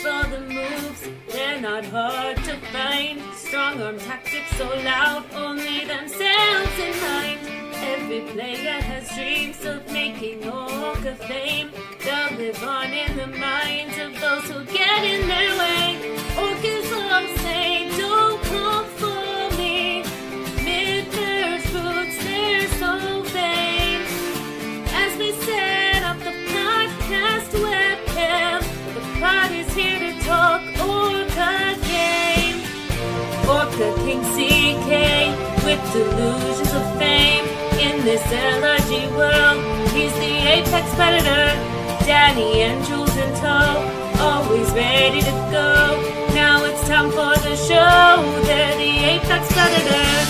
all the moves, they're not hard to find. Strong arm tactics so loud, only themselves in mind. Every player has dreams of making ORCA fame. They'll live on in the minds of those who get in their way. ORCA's all say, don't come for me. Mid-third boots, they're so vain. As we set up the podcast webcam, the party's here to talk ORCA game. ORCA King CK with delusions of fame. In this LRG world, he's the apex predator. Dani and Jules in tow, always ready to go. Now it's time for the show, they're the apex predators.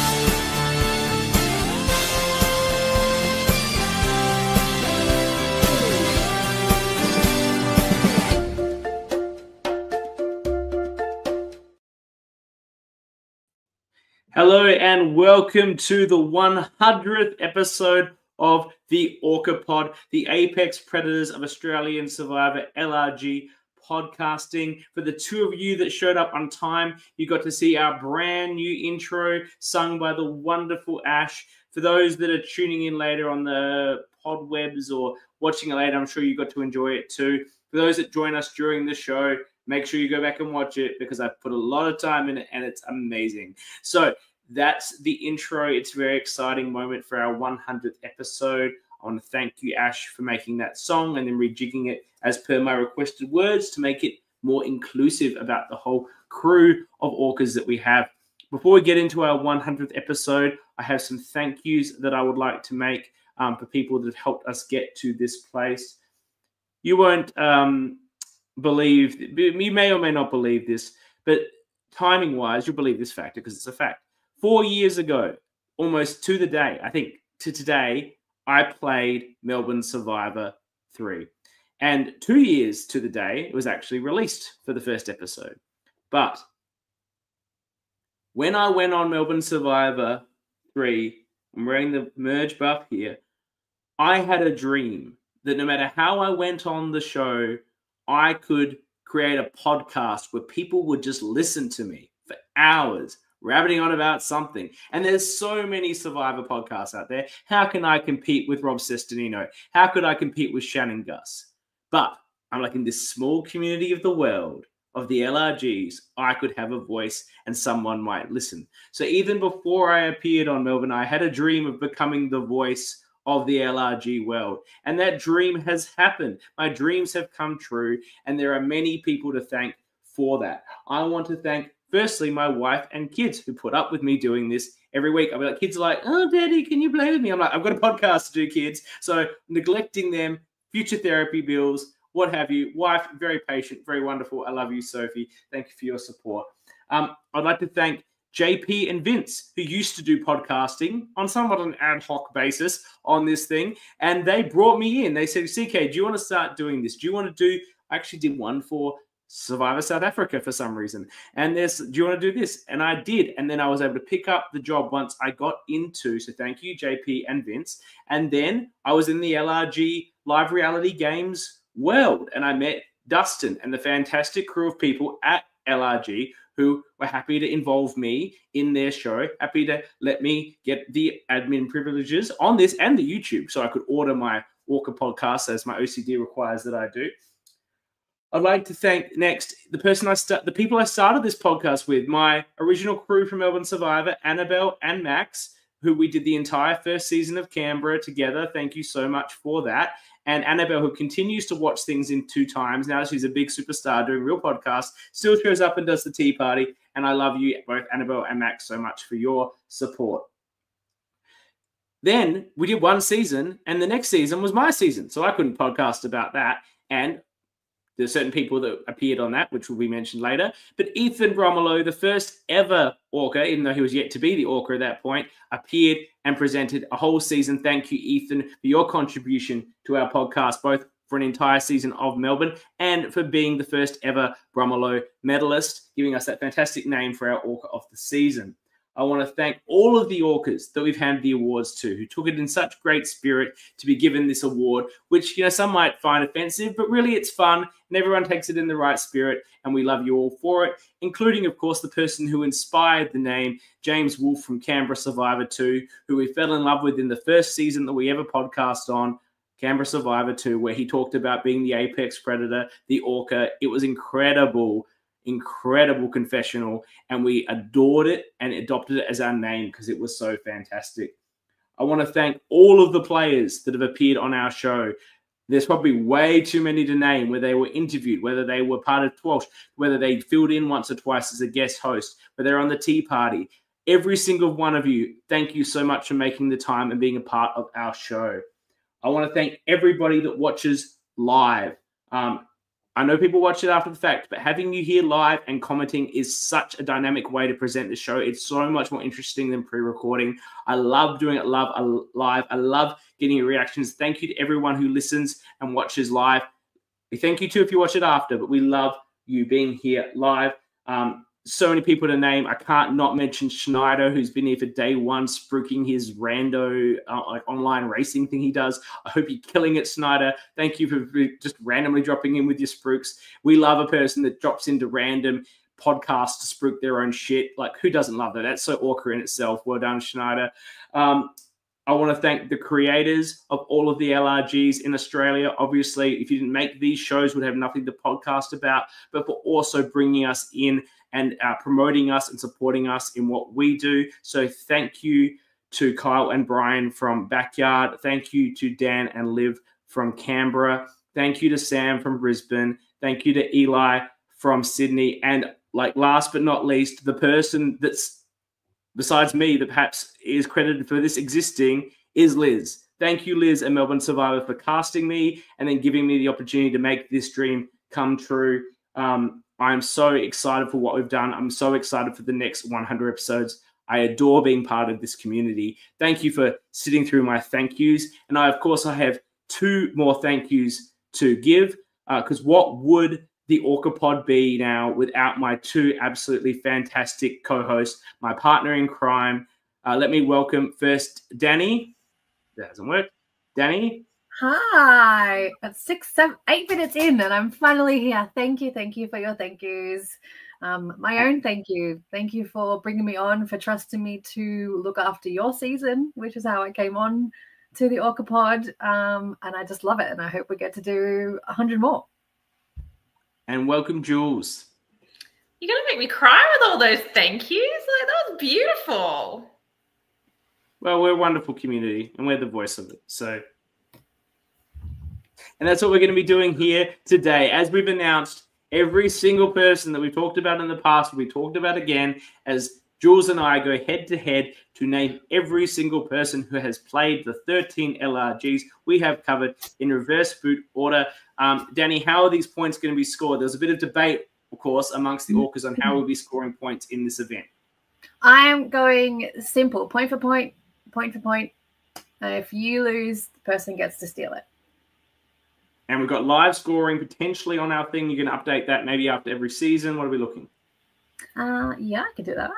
Hello and welcome to the 100th episode of the ORCA Pod, the Apex Predators of Australian Survivor LRG podcasting. For the two of you that showed up on time, you got to see our brand new intro sung by the wonderful Ash. For those that are tuning in later on the pod webs or watching it later, I'm sure you got to enjoy it too. For those that join us during the show, make sure you go back and watch it because I've put a lot of time in it and it's amazing. So that's the intro. It's a very exciting moment for our 100th episode. I want to thank you, Ash, for making that song and then rejigging it as per my requested words to make it more inclusive about the whole crew of orcas that we have. Before we get into our 100th episode, I have some thank yous that I would like to make for people that have helped us get to this place. You won't believe, you may or may not believe this, but timing-wise, you'll believe this fact because it's a fact. 4 years ago, almost to the day, I think to today, I played Melbourne Survivor 3. And 2 years to the day, it was actually released for the first episode. But when I went on Melbourne Survivor 3, I'm wearing the merge buff here, I had a dream that no matter how I went on the show, I could create a podcast where people would just listen to me for hours, rabbiting on about something. And there's so many Survivor podcasts out there. How can I compete with Rob Sestonino? How could I compete with Shannon Gus? But I'm like in this small community of the world of the LRGs, I could have a voice and someone might listen. So even before I appeared on Melbourne, I had a dream of becoming the voice of the LRG world. And that dream has happened. My dreams have come true. And there are many people to thank for that. I want to thank firstly, my wife and kids who put up with me doing this every week. I'll be like, kids are like, oh, Daddy, can you play with me? I'm like, I've got a podcast to do, kids. So neglecting them, future therapy bills, what have you. Wife, very patient, very wonderful. I love you, Sophie. Thank you for your support. I'd like to thank JP and Vince, who used to do podcasting on somewhat an ad hoc basis on this thing. And they brought me in. They said, CK, do you want to start doing this? Do you want to do, I actually did one for Survivor South Africa for some reason. And do you want to do this? And I did. And then I was able to pick up the job once I got into. So thank you, JP and Vince. And then I was in the LRG live reality games world. And I met Dustin and the fantastic crew of people at LRG who were happy to involve me in their show, happy to let me get the admin privileges on this and the YouTube so I could order my ORCA podcast as my OCD requires that I do. I'd like to thank next the people I started this podcast with, my original crew from Melbourne Survivor, Annabelle and Max, who we did the entire first season of Canberra together. Thank you so much for that. And Annabelle, who continues to watch things in 2 times. Now she's a big superstar doing real podcasts, still shows up and does the tea party. And I love you, both Annabelle and Max, so much for your support. Then we did 1 season, and the next season was my season. So I couldn't podcast about that. And there's certain people that appeared on that, which will be mentioned later. But Ethan Bromelo, the first ever ORCA, even though he was yet to be the ORCA at that point, appeared and presented a whole season. Thank you, Ethan, for your contribution to our podcast, both for an entire season of Melbourne and for being the first ever Bromelo medalist, giving us that fantastic name for our ORCA of the season. I want to thank all of the orcas that we've handed the awards to, who took it in such great spirit to be given this award, which, you know, some might find offensive, but really it's fun and everyone takes it in the right spirit, and we love you all for it, including, of course, the person who inspired the name, James Wolfe from Canberra Survivor 2, who we fell in love with in the first season that we ever podcast on, Canberra Survivor 2, where he talked about being the apex predator, the orca. It was incredible confessional, and we adored it and adopted it as our name because it was so fantastic. I want to thank all of the players that have appeared on our show. There's probably way too many to name, where they were interviewed, whether they were part of Twelsh, whether they filled in once or twice as a guest host, whether they're on the tea party. Every single one of you, thank you so much for making the time and being a part of our show. I want to thank everybody that watches live. I know people watch it after the fact, but having you here live and commenting is such a dynamic way to present the show. It's so much more interesting than pre-recording. I love doing it live. I love getting your reactions. Thank you to everyone who listens and watches live. We thank you too if you watch it after, but we love you being here live. So many people to name. I can't not mention Schneider, who's been here for day one, spruiking his rando like online racing thing he does. I hope you're killing it, Schneider. Thank you for just randomly dropping in with your spruiks. We love a person that drops into random podcasts to spruik their own shit. Like, who doesn't love that? That's so ORCA in itself. Well done, Schneider. I want to thank the creators of all of the LRGs in Australia. Obviously, if you didn't make these shows, we'd have nothing to podcast about, but for also bringing us in and promoting us and supporting us in what we do. So thank you to Kyle and Brian from Backyard. Thank you to Dan and Liv from Canberra. Thank you to Sam from Brisbane. Thank you to Eli from Sydney. And like last but not least, the person that's besides me that perhaps is credited for this existing is Liz. Thank you, Liz and Melbourne Survivor, for casting me and then giving me the opportunity to make this dream come true. I'm so excited for what we've done. I'm so excited for the next 100 episodes. I adore being part of this community. Thank you for sitting through my thank yous. And I have 2 more thank yous to give, because what would the Orca Pod be now without my 2 absolutely fantastic co-hosts, my partner in crime. Let me welcome first Dani. That hasn't worked. Dani. Hi. It's 6, 7, 8 minutes in, and I'm finally here. Thank you for your thank yous. My own thank you. Thank you for bringing me on, for trusting me to look after your season, which is how I came on to the Orca Pod. And I just love it, and I hope we get to do 100 more. And welcome, Jules. You're going to make me cry with all those thank yous? Like, that was beautiful. Well, we're a wonderful community, and we're the voice of it. So, and that's what we're going to be doing here today. As we've announced, every single person that we've talked about in the past, we talked about again, as Jules and I go head-to-head to name every single person who has played the 13 LRGs we have covered in reverse boot order. Dani, how are these points going to be scored? There's a bit of debate, of course, amongst the orcas on how we'll be scoring points in this event. I'm going simple, point for point, point for point. If you lose, the person gets to steal it. And we've got live scoring potentially on our thing. You're going to update that maybe after every season. What are we looking? Yeah, I can do that.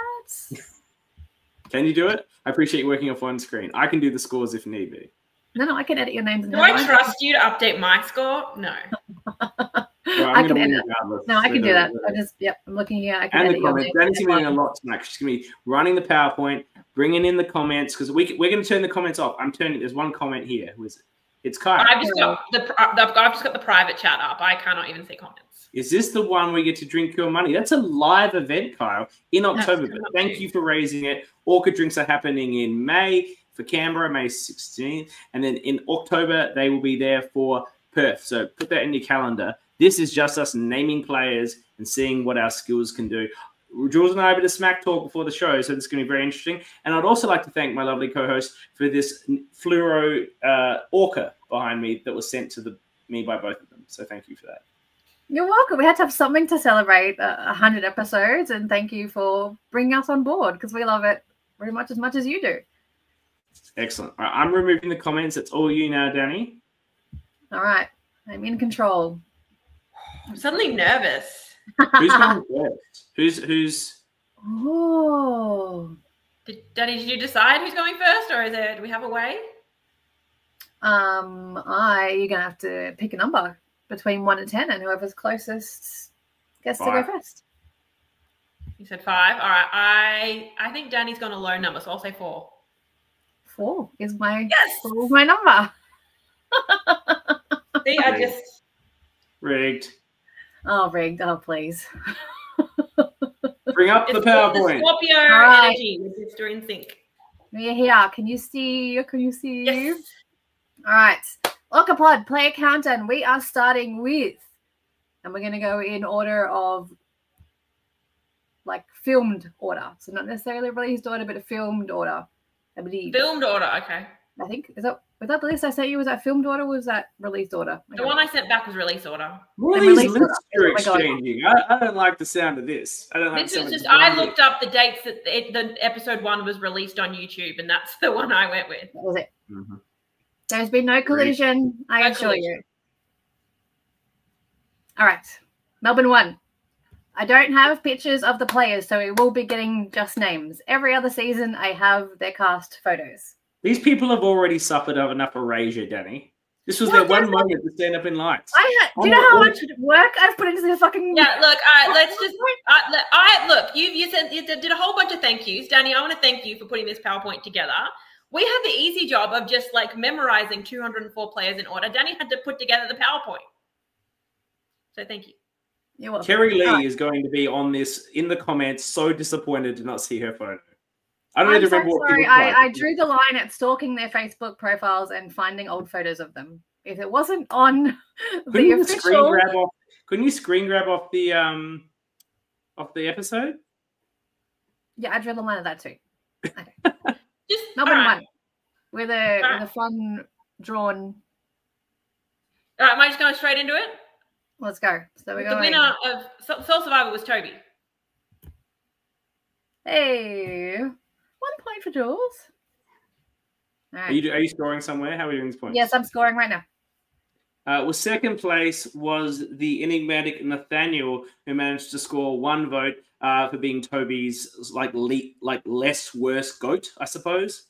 Can you do it? I appreciate you working off one screen. I can do the scores if need be. No, I can edit your names. Do I trust you to update my score? No. Well, I can edit. No, I can do that. I'm looking here. I can and edit the comments. Dani's doing a lot tonight. She's going to be running the PowerPoint, bringing in the comments, because we're going to turn the comments off. There's one comment here. Who is it? It's Kyle. I've just got the private chat up. I cannot even see comments. Is this the one where you get to drink your money? That's a live event, Kyle, in October. But thank you for raising it. Orca drinks are happening in May for Canberra, May 16th. And then in October, they will be there for Perth. So put that in your calendar. This is just us naming players and seeing what our skills can do. Jules and I have a bit of smack talk before the show, so this is going to be very interesting. And I'd also like to thank my lovely co-host for this fluoro orca behind me that was sent to me by both of them. So thank you for that. You're welcome. We had to have something to celebrate 100 episodes, and thank you for bringing us on board, because we love it very much as you do. Excellent. All right, I'm removing the comments. It's all you now, Dani. All right. I'm in control. I'm suddenly nervous. Who's going first? Who's? Oh, Dani, did you decide who's going first, or do we have a way? You're gonna have to pick a number between 1 and 10, and whoever's closest gets to go first. You said 5. All right. I think Dani's gone a low number, so I'll say 4. 4 is my yes. number. See, I just rigged. Oh, rigged. Oh, please. Bring up the PowerPoint. Scorpio energy. We're just in sync. We're here. Can you see? Yes. All right. ORCA Pod, play a countdown. We are starting with, and we're going to go in order of, like, filmed order. So not necessarily released order, but a filmed order, I believe. Filmed order, okay. I think, was that the list I sent you? Was that filmed order or was that released order? The one I sent back was release order. What are these lists you're exchanging? I don't like the sound of this. I don't like this was just, I looked up the dates that the episode 1 was released on YouTube, and that's the one I went with. That was it. Mm-hmm. There's been no collision, I assure you. All right. Melbourne 1. I don't have pictures of the players, so we will be getting just names. Every other season, I have their cast photos. These people have already suffered enough erasure, Dani. This was their one moment to stand up in lights. Do you know how much work I've put into this fucking... Yeah, look, let's just... look, you said you did a whole bunch of thank yous. Dani, I want to thank you for putting this PowerPoint together. We had the easy job of just, like, memorizing 204 players in order. Dani had to put together the PowerPoint. So thank you. You're welcome. Kerry Lee is going to be on this in the comments, so disappointed to not see her photo. I don't even remember what sorry. I drew the line at stalking their Facebook profiles and finding old photos of them. If it wasn't on the official... Couldn't you screen grab off the episode? Yeah, I drew the line of that too. Okay. Just Melbourne 1 with a fun drawn... All right, am I just going straight into it? Let's go. So we're the winner of Sole Survivor was Toby. Hey, 1 point for Jules. All right. Are you scoring somewhere? How are you doing this point? Yes, I'm scoring right now. Well, second place was the enigmatic Nathaniel, who managed to score 1 vote for being Toby's less worse goat, I suppose.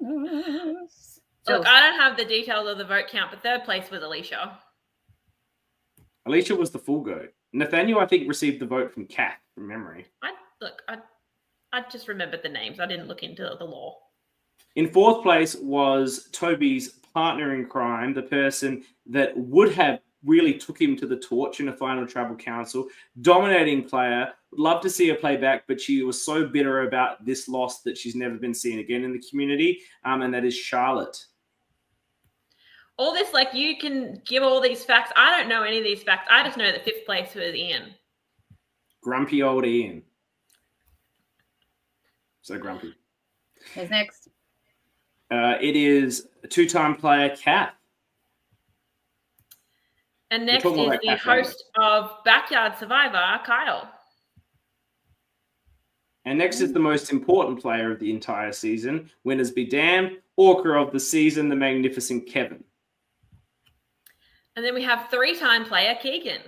Look, I don't have the details of the vote count, but third place was Alicia. Alicia was the full goat. Nathaniel, I think, received the vote from Kath, from memory. I just remembered the names. I didn't look into the law. In fourth place was Toby's partner in crime, the person that would have really took him to the torch in a final tribal council. Dominating player. Would love to see her play back, but she was so bitter about this loss that she's never been seen again in the community, and that is Charlotte. All this, like, you can give all these facts. I don't know any of these facts. I just know that 5th place was Ian. Grumpy old Ian. So grumpy. Who's next? It is a 2-time player, Kath. And next is the host of Backyard Survivor, Kyle. And next is the most important player of the entire season. Winners be damned. ORCA of the season, the magnificent Kevin. And then we have 3-time player, Keegan.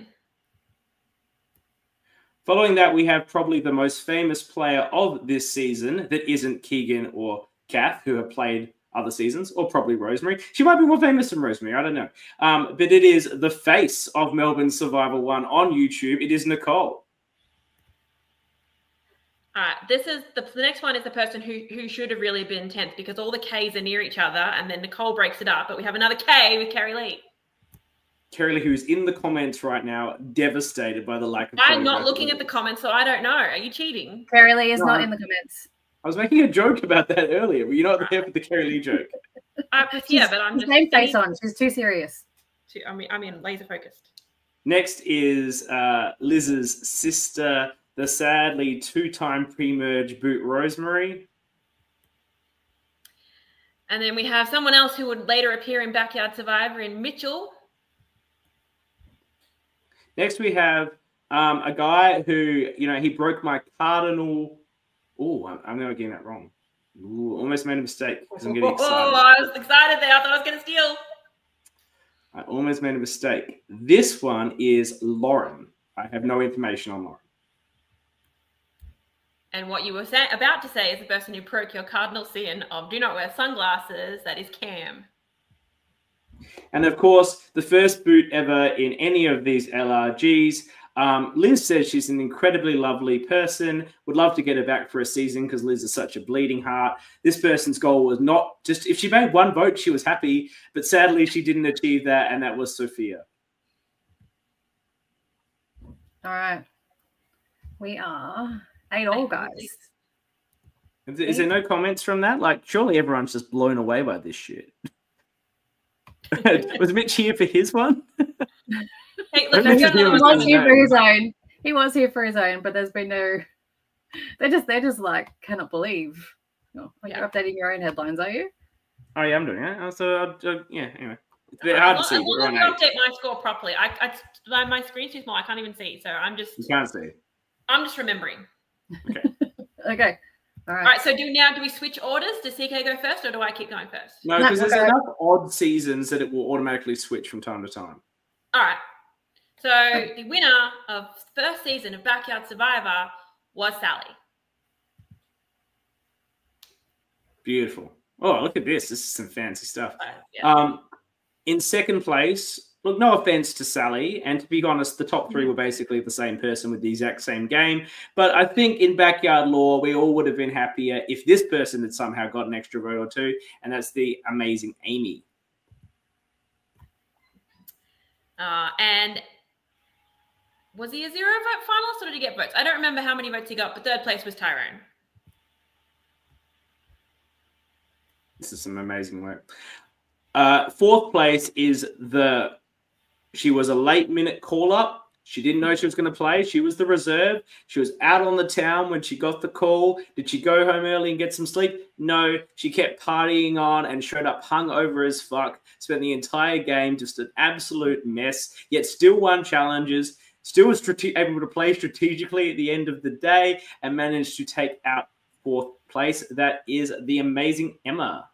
Following that, we have probably the most famous player of this season that isn't Keegan or Kath, who have played other seasons, or probably Rosemary. She might be more famous than Rosemary. I don't know. But it is the face of Melbourne Survivor 1 on YouTube. It is Nicole. All right. This is the next one is the person who should have really been 10th, because all the K's are near each other, and then Nicole breaks it up. But we have another K with Kerry Lee. Kerry Lee, who's in the comments right now, devastated by the lack of... I'm not looking at the comments, so I don't know. Are you cheating? Kerry Lee is not in the comments. I was making a joke about that earlier, but you're not there for the Kerry Lee joke. Yeah, but I'm just... Same face on. She's too serious. I mean, laser focused. Next is Liz's sister, the sadly 2-time pre-merge boot Rosemary. And then we have someone else who would later appear in Backyard Survivor in Mitchell. Next, we have a guy who, he broke my cardinal. Oh, I'm going to get that wrong. Ooh, almost made a mistake because I'm getting excited. Oh, I was excited there. I thought I was going to steal. I almost made a mistake. This one is Lauren. I have no information on Lauren. And what you were about to say is the person who broke your cardinal sin of do not wear sunglasses. That is Cam. And of course, the first boot ever in any of these LRGs. Liz says she's an incredibly lovely person. Would love to get her back for a season because Liz is such a bleeding heart. This person's goal was not just, if she made one vote, she was happy. But sadly, she didn't achieve that, and that was Sophia. All right. We are 8 all, guys. Is there no comments from that? Like, surely everyone's just blown away by this shit. Was Mitch here for his one? Hey, look, he was here for his own. He was here for his own, but there's been no. They're just like cannot believe. Oh, like you're updating your own headlines, are you? Oh yeah, I'm doing it. So yeah. Anyway, it's a bit hard to see. As long as you update my score properly, my screen's too small. I can't even see. So I'm just. You can't see. I'm just remembering. Okay. Okay. All right. So do we switch orders? Does CK go first, or do I keep going first? No, because there's enough odd seasons that it will automatically switch from time to time. All right. So the winner of the first season of Backyard Survivor was Sally. Beautiful. Oh, look at this. This is some fancy stuff. Yeah. In second place, look, no offense to Sally, and to be honest, the top three were basically the same person with the exact same game. But I think in backyard lore, we all would have been happier if this person had somehow got an extra vote or two, and that's the amazing Amy. And was he a 0 vote finalist or did he get votes? I don't remember how many votes he got, but third place was Tyrone. This is some amazing work. Fourth place is she was a late minute call up. She didn't know she was going to play. She was the reserve. She was out on the town when she got the call. Did she go home early and get some sleep? No. She kept partying on and showed up hungover as fuck. Spent the entire game just an absolute mess, yet still won challenges. Still was able to play strategically at the end of the day and managed to take out fourth place. That is the amazing Emma.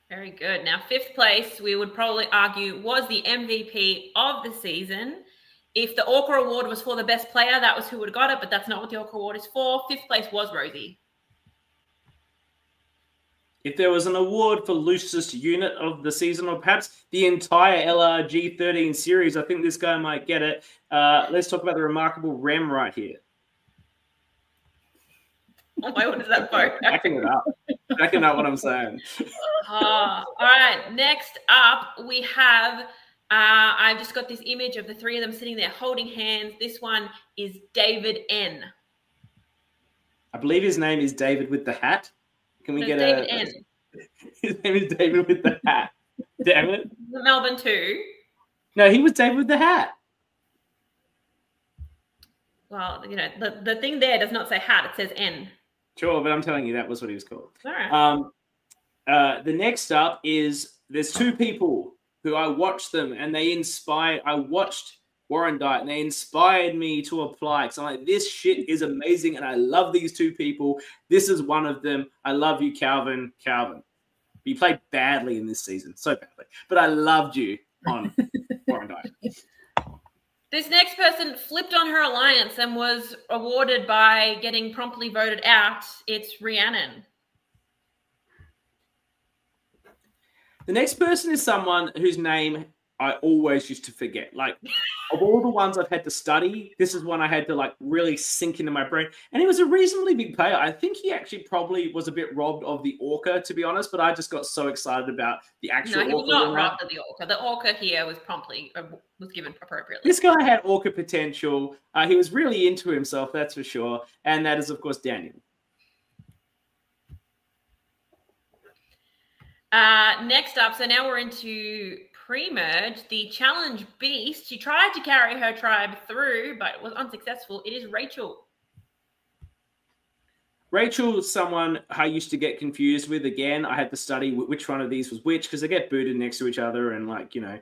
Very good. Now, fifth place, we would probably argue, was the MVP of the season. If the ORCA award was for the best player, that was who would have got it, but that's not what the ORCA award is for. Fifth place was Rosie. If there was an award for loosest unit of the season, or perhaps the entire LRG 13 series, I think this guy might get it. Let's talk about the remarkable Rem right here. Oh my, what is that for? Backing it up. Backing up what I'm saying. All right. Next up, we have, I've just got this image of the three of them sitting there holding hands. This one is David N. I believe his name is David with the hat. Can we get David N. His name is David with the hat. Damn it. Melbourne too. No, he was David with the hat. Well, you know, the thing there does not say hat. It says N. Sure, but I'm telling you that was what he was called. All right. The next up is there's two people who I watched them and they inspired. I watched Warren Diet and they inspired me to apply. So I'm like, this shit is amazing and I love these two people. This is one of them. I love you, Calvin. Calvin, you played badly in this season, so badly, but I loved you on Warren Diet. This next person flipped on her alliance and was awarded by getting promptly voted out. It's Rhiannon. The next person is someone whose name I always used to forget. Like, of all the ones I've had to study, this is one I had to, like, really sink into my brain. And he was a reasonably big player. I think he actually probably was a bit robbed of the ORCA, to be honest, but I just got so excited about the actual ORCA. No, he was not robbed of the ORCA. The ORCA here was promptly, was given appropriately. This guy had ORCA potential. He was really into himself, that's for sure. And that is, of course, Daniel. Next up, so now we're into pre-merge, the challenge beast. She tried to carry her tribe through, but was unsuccessful. It is Rachel. Rachel is someone I used to get confused with. Again, I had to study which one of these was which because they get booted next to each other and, like, you know,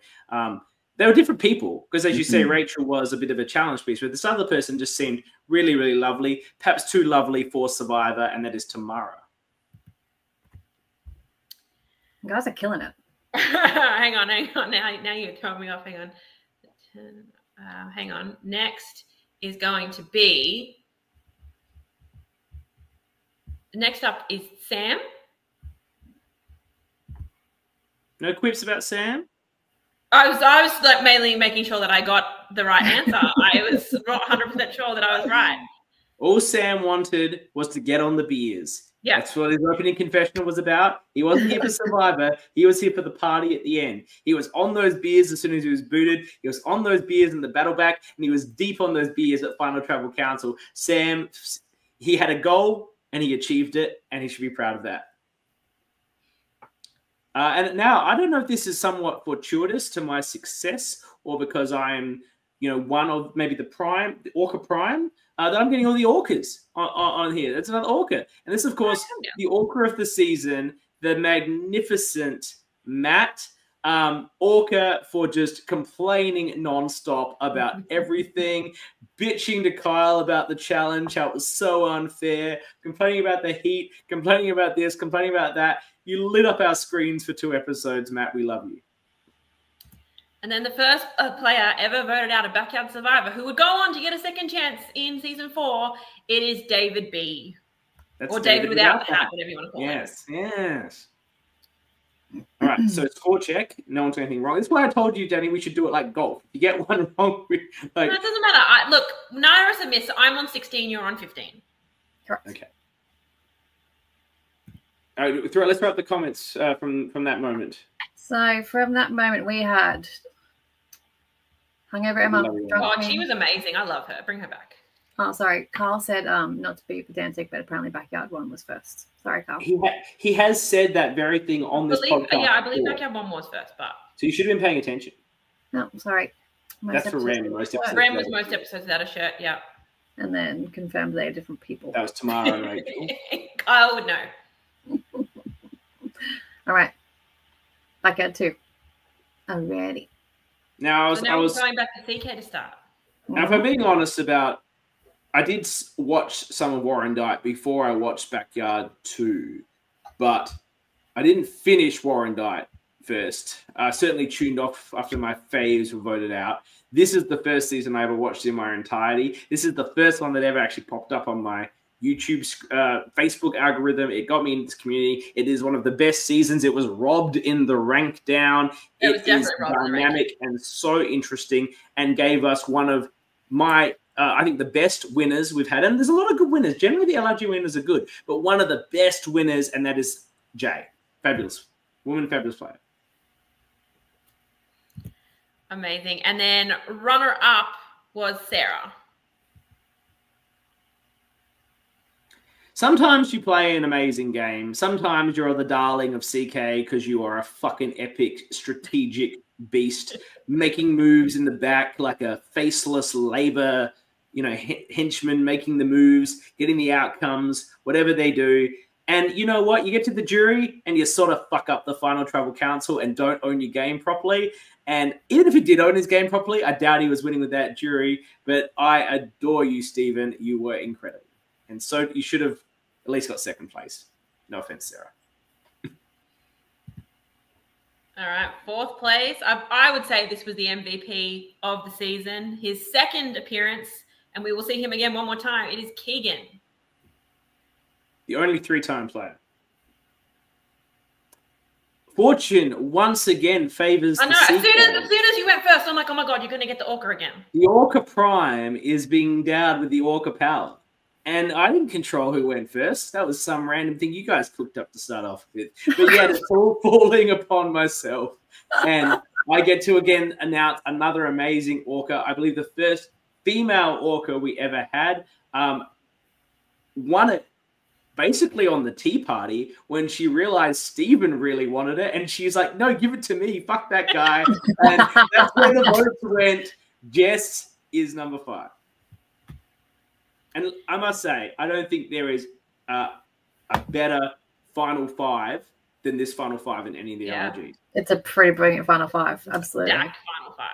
they were different people because, as you say, Rachel was a bit of a challenge piece, but this other person just seemed really, really lovely, perhaps too lovely for Survivor, and that is Tamara. You guys are killing it. hang on. Now you're throwing me off. Hang on. Hang on. Next is going to be. Next up is Sam. No quips about Sam? I was like mainly making sure that I got the right answer. I was not 100% sure that I was right. All Sam wanted was to get on the beers. Yeah. That's what his opening confessional was about. He wasn't here for Survivor. He was here for the party at the end. He was on those beers as soon as he was booted. He was on those beers in the battle back, and he was deep on those beers at Final Travel Council. Sam, he had a goal, and he achieved it, and he should be proud of that. And now, I don't know if this is somewhat fortuitous to my success or because I'm, one of maybe the ORCA Prime, that I'm getting all the orcas on here. That's another orca. And this, of course, the orca of the season, the magnificent Matt. Orca for just complaining nonstop about everything, bitching to Kyle about the challenge, how it was so unfair, complaining about the heat, complaining about this, complaining about that. You lit up our screens for 2 episodes, Matt. We love you. And then the first player ever voted out of Backyard Survivor who would go on to get a second chance in season 4, it is David B. That's or David without the hat, whatever you want to call it. Yes. All right, so score check. No one's doing anything wrong. This is why I told you, Danny, we should do it like golf. If you get one wrong, No, it doesn't matter. Look, neither of us have missed. I'm on 16, you're on 15. Correct. Okay. All right, let's throw up the comments from that moment. So from that moment, we had Hungover Emma. Oh, she was amazing. I love her. Bring her back. Oh, sorry. Carl said not to be pedantic, but apparently Backyard 1 was first. Sorry, Carl. He has said that very thing on this podcast. Yeah, I believe Backyard 1 was first, but... So you should have been paying attention. No, sorry. That's for Ram. Most episodes. Ram was most episodes without a shirt, yeah. And then confirmed they are different people. That was Tamara and Rachel. Kyle would know. All right. Backyard 2. I'm ready. Now, I was going back to CK to start. Now, if I'm being honest about, I did watch some of Warren Diet before I watched Backyard 2, but I didn't finish Warren Diet first. I certainly tuned off after my faves were voted out. This is the first season I ever watched in my entirety. This is the first one that ever actually popped up on my YouTube, Facebook algorithm. It got me into this community. It is one of the best seasons. It was robbed in the rank down. It is dynamic and so interesting and gave us one of my, I think, the best winners we've had. And there's a lot of good winners. Generally, the LRG winners are good. But one of the best winners, and that is Jay. Fabulous. Fabulous player. Amazing. And then runner-up was Sarah. Sometimes you play an amazing game. Sometimes you're the darling of CK because you are a fucking epic strategic beast, making moves in the back like a faceless labor, henchman, making the moves, getting the outcomes, whatever they do. And you know what? You get to the jury and you sort of fuck up the Final Travel Council and don't own your game properly. And even if he did own his game properly, I doubt he was winning with that jury. But I adore you, Stephen. You were incredible. And so you should have at least got second place. No offense, Sarah. All right, 4th place. I would say this was the MVP of the season. His second appearance, and we will see him again one more time. It is Keegan. The only 3-time player. Fortune once again favors. I know. As soon as you went first, I'm like, oh my god, you're going to get the Orca again. The Orca Prime is being endowed with the Orca power. And I didn't control who went first. That was some random thing you guys cooked up to start off with. But yet it's all falling upon myself. And I get to again announce another amazing Orca. I believe the first female Orca we ever had. Won it basically on the tea party when she realized Stephen really wanted it. And she's like, no, give it to me. Fuck that guy. And that's where the votes went. Jess is number 5. And I must say, I don't think there is a better Final 5 than this Final 5 in any of the LRGs. It's a pretty brilliant Final 5. Absolutely. Stacked Final 5.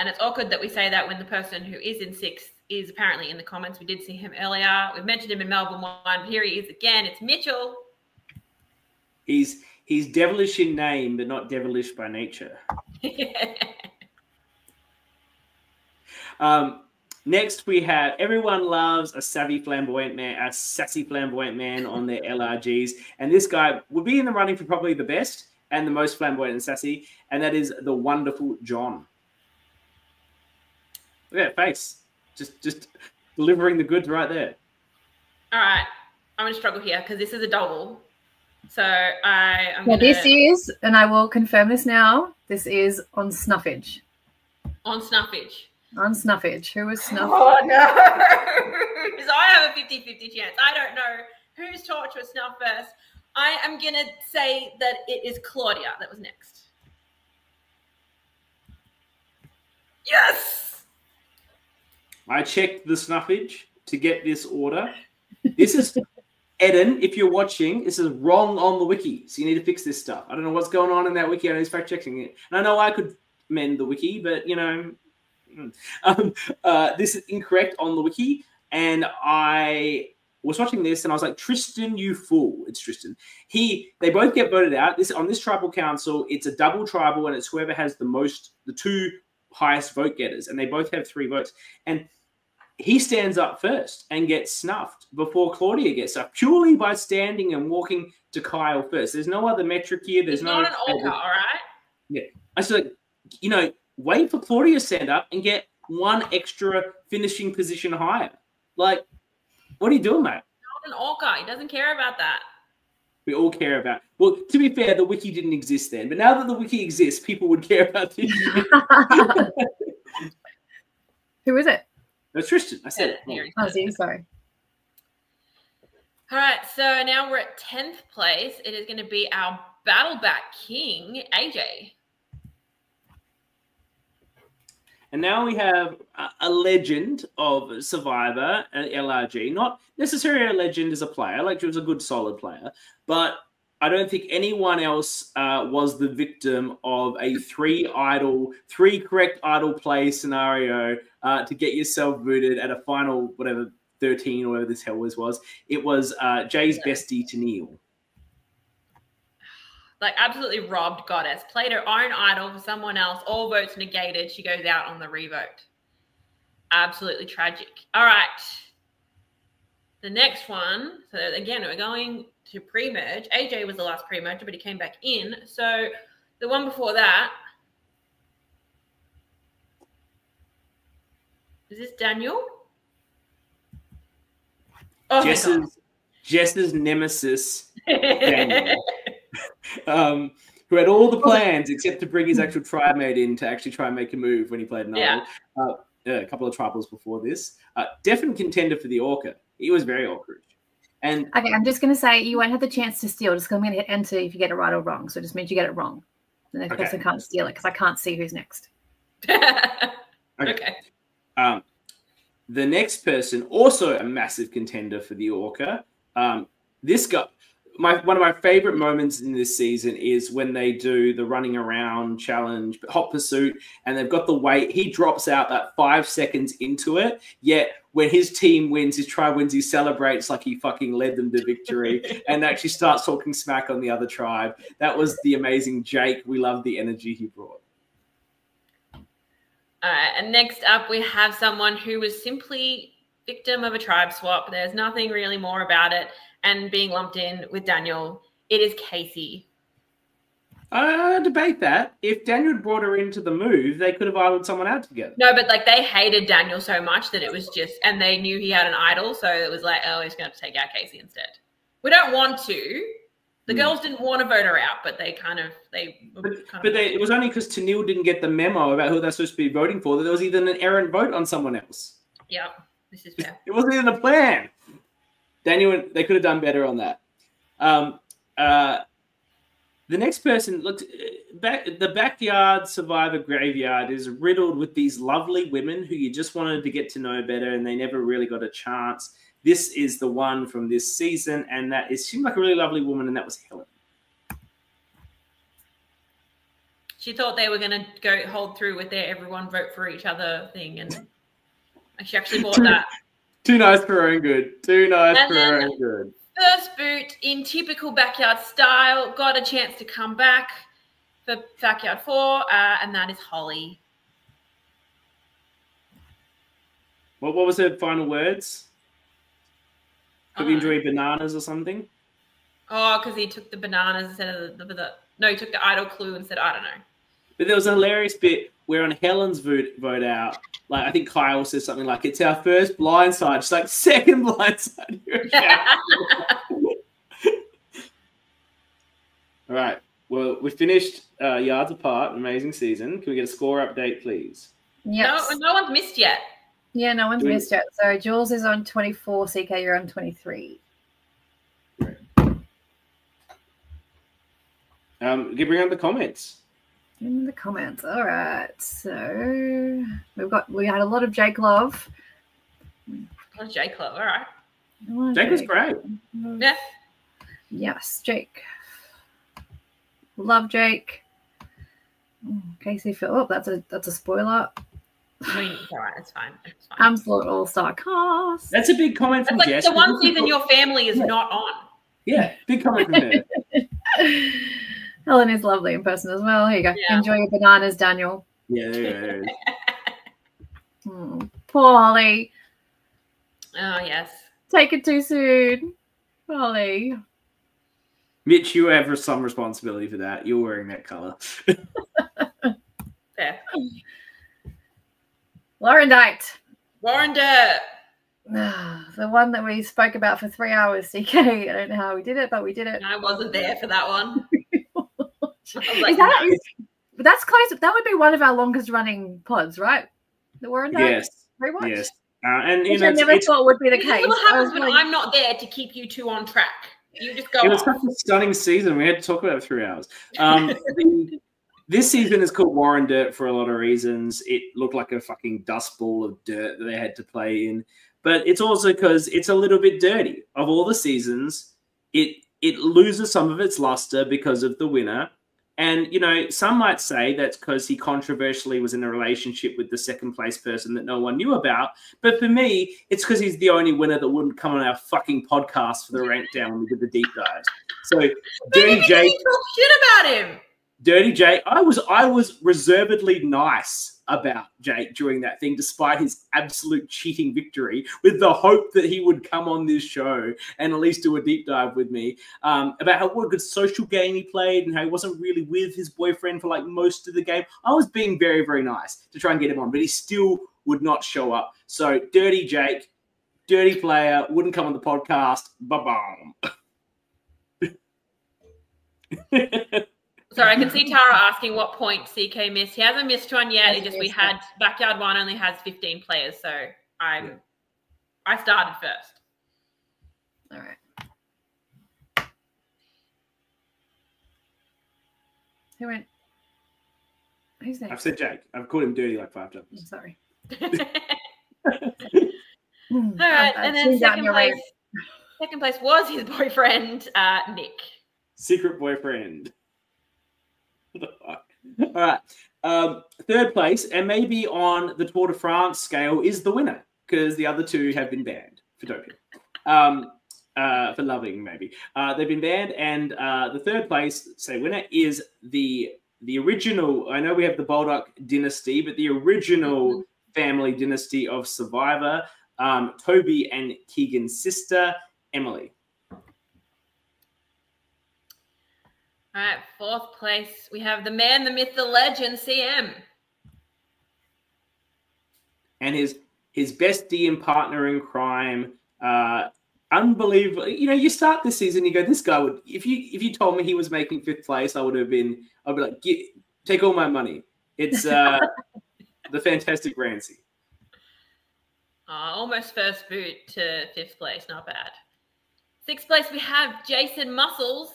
And it's awkward that we say that when the person who is in 6th is apparently in the comments. We did see him earlier. We've mentioned him in Melbourne 1. Here he is again. It's Mitchell. He's devilish in name, but not devilish by nature. Next, we have everyone loves a sassy flamboyant man on their LRGs. And this guy would be in the running for probably the best and the most flamboyant and sassy. And that is the wonderful John. Look at that face. Just delivering the goods right there. All right. I'm going to struggle here because this is a double. So I'm going to... This is, and I will confirm this now, this is on Snuffage. On Snuffage. On Snuffage. Who was Snuff? Oh, no. Because I have a 50-50 chance. I don't know whose torch was Snuff first. I am going to say that it is Claudia that was next. Yes! I checked the Snuffage to get this order. This is... Eden, if you're watching, this is wrong on the wiki, so you need to fix this stuff. I don't know what's going on in that wiki. I know he's fact-checking it. And I know I could mend the wiki, but, you know... this is incorrect on the wiki, and I was watching this and I was like, Tristan, you fool. It's Tristan. They both get voted out. On this tribal council, it's a double tribal, and it's whoever has the two highest vote getters, and they both have 3 votes. And he stands up first and gets snuffed before Claudia gets snuffed, purely by standing and walking to Kyle first. There's no other metric here. There's not an ORCA, all right? Yeah. I was like, you know, wait for Claudia to stand up and get 1 extra finishing position higher. Like, what are you doing, mate? Not an ORCA. He doesn't care about that. We all care about... Well, to be fair, the wiki didn't exist then. But now that the wiki exists, people would care about this. Who is it? That's Tristan. I said it. Oh, see, sorry. All right, so now we're at 10th place. It is going to be our Battleback King, AJ. And now we have a legend of Survivor, an LRG. Not necessarily a legend as a player. Like, he was a good, solid player. But I don't think anyone else was the victim of a 3 correct idle play scenario to get yourself booted at a final, whatever, 13 or whatever this hell was. It was Jay's bestie to Neil. Like, absolutely robbed Goddess. Played her own idol for someone else. All votes negated. She goes out on the revote. Absolutely tragic. All right. The next one. So, again, we're going to pre-merge. AJ was the last pre-merger, but he came back in. So, the one before that. Is this Daniel? Oh, Jess's nemesis, Daniel. Who had all the plans except to bring his actual tribe mate in to actually try and make a move when he played an idol. A couple of tribals before this. Definite contender for the ORCA. He was very awkward. And okay, I'm just going to say you won't have the chance to steal. Just going to hit enter if you get it right or wrong. So it just means you get it wrong. The next person can't steal it because I can't see who's next. Okay. The next person, also a massive contender for the ORCA. This guy... One of my favorite moments in this season is when they do the running around challenge, hot pursuit, and they've got the weight. He drops out that 5 seconds into it. Yet when his team wins, his tribe wins, he celebrates like he fucking led them to victory and actually starts talking smack on the other tribe. That was the amazing Jake. We love the energy he brought. All right, and next up we have someone who was simply victim of a tribe swap. There's nothing really more about it. And being lumped in with Daniel, it is Casey. I debate that. If Daniel had brought her into the move, they could have idled someone out together. No, but like they hated Daniel so much that it was just, and they knew he had an idol, so it was like, oh, he's going to have to take out Casey instead. We don't want to. The girls didn't want to vote her out, but they it was only because Tennille didn't get the memo about who they're supposed to be voting for that there was even an errant vote on someone else. Yep, this is fair. It wasn't even a plan. Daniel, they could have done better on that. The next person, looked the backyard Survivor graveyard is riddled with these lovely women who you just wanted to get to know better, and they never really got a chance. This is the one from this season, and that seemed like a really lovely woman, and that was Helen. She thought they were going to go hold through with their everyone vote for each other thing, and she actually bought that. Too nice for her own good. Too nice for her own good. First boot in typical backyard style. Got a chance to come back for backyard 4, and that is Holly. What was her final words? Hope you enjoy bananas or something. Oh, because he took the bananas instead of the no, he took the idle clue and said, I don't know. But there was a hilarious bit where on Helen's vote out, like I think Kyle says something like, "It's our first blindside." She's like, "Second blindside." All right. Well, we finished yards apart. Amazing season. Can we get a score update, please? Yes. No one's missed yet. Yeah, no one's missed yet. So Jules is on 24. CK, you're on 23. You can bring up the comments. In the comments. All right. So we had a lot of Jake love. Oh, Jake love. All right. Jake was great. Yeah. Yes, Jake. Love Jake. Casey Phil. Oh, that's a spoiler. I mean, it's all right. It's fine. It's fine. Absolute all-star cast. That's a big comment from That's like Jess. the one season your family is not on. Yeah, big comment from her. Helen is lovely in person as well. Here you go. Yeah. Enjoy your bananas, Daniel. Yeah, there it is. Poor Holly. Oh, yes. Take it too soon. Holly. Mitch, you have some responsibility for that. You're wearing that colour. Fair. Warrendite. Warrender. The one that we spoke about for 3 hours, CK. I don't know how we did it, but we did it. I wasn't there for that one. That's close. That would be one of our longest running pods, right? The Warrendite? Yes. Rewatch? Yes. And you Which know, I never thought would be the This case. is what happens when like, I'm not there to keep you two on track. You just go it was off. such a stunning season. We had to talk about it for 3 hours. This season is called Warren Dirt for a lot of reasons. It looked like a fucking dust ball of dirt that they had to play in. But it's also because it's a little bit dirty. Of all the seasons, it loses some of its luster because of the winner. And, you know, some might say that's because he controversially was in a relationship with the second place person that no one knew about. But for me, it's because he's the only winner that wouldn't come on our fucking podcast for the rank down when we did the deep dives. So, Dirty Jake. Talk shit about him. Dirty Jake. I was reservedly nice about Jake during that thing, despite his absolute cheating victory, with the hope that he would come on this show and at least do a deep dive with me about what a good social game he played and how he wasn't really with his boyfriend for like most of the game. I was being very, very nice to try and get him on, but he still would not show up. So Dirty Jake, dirty player, wouldn't come on the podcast. Ba-bam. Sorry, I can see Tara asking what point CK missed. He hasn't missed one yet. It just we had Backyard 1 only has 15 players, so I started first. all right. Who went? Who's next? I've said Jake. I've called him dirty like 5 times. I'm sorry. All right, and then second place was his boyfriend, Nick. Secret boyfriend. What the fuck? All right. Third place, and maybe on the Tour de France scale, is the winner because the other two have been banned for doping. For loving, maybe. They've been banned, and the third place, say winner, is the original. I know we have the Baldock dynasty, but the original family dynasty of Survivor, Toby and Keegan's sister, Emily. All right, fourth place, we have the man, the myth, the legend, CM. And his bestie and partner in crime, unbelievable. You know, you start this season, you go, this guy would, if you told me he was making 5th place, I'd be like, take all my money. It's the fantastic Rancy. Almost first boot to 5th place, not bad. 6th place, we have Jason Muscles.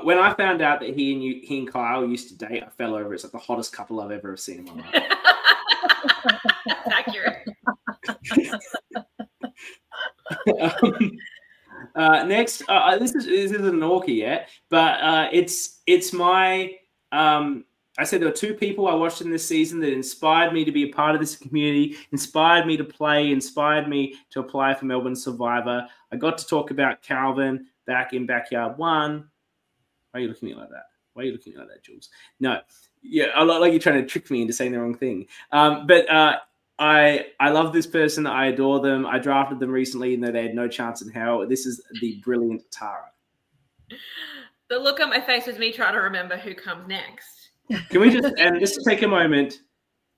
When I found out that he and Kyle used to date, I fell over. It's like the hottest couple I've ever seen in my life. That's accurate. Next, this isn't an ORCA yet, but it's my. I said there were 2 people I watched in this season that inspired me to be a part of this community, inspired me to play, inspired me to apply for Melbourne Survivor. I got to talk about Calvin back in Backyard 1. Why are you looking at me like that? Why are you looking at me like that, Jules? No, Yeah, I like you're trying to trick me into saying the wrong thing. But I love this person. I adore them. I drafted them recently, and they had no chance in hell. This is the brilliant Tara. The look on my face was me trying to remember who comes next. Can we just take a moment?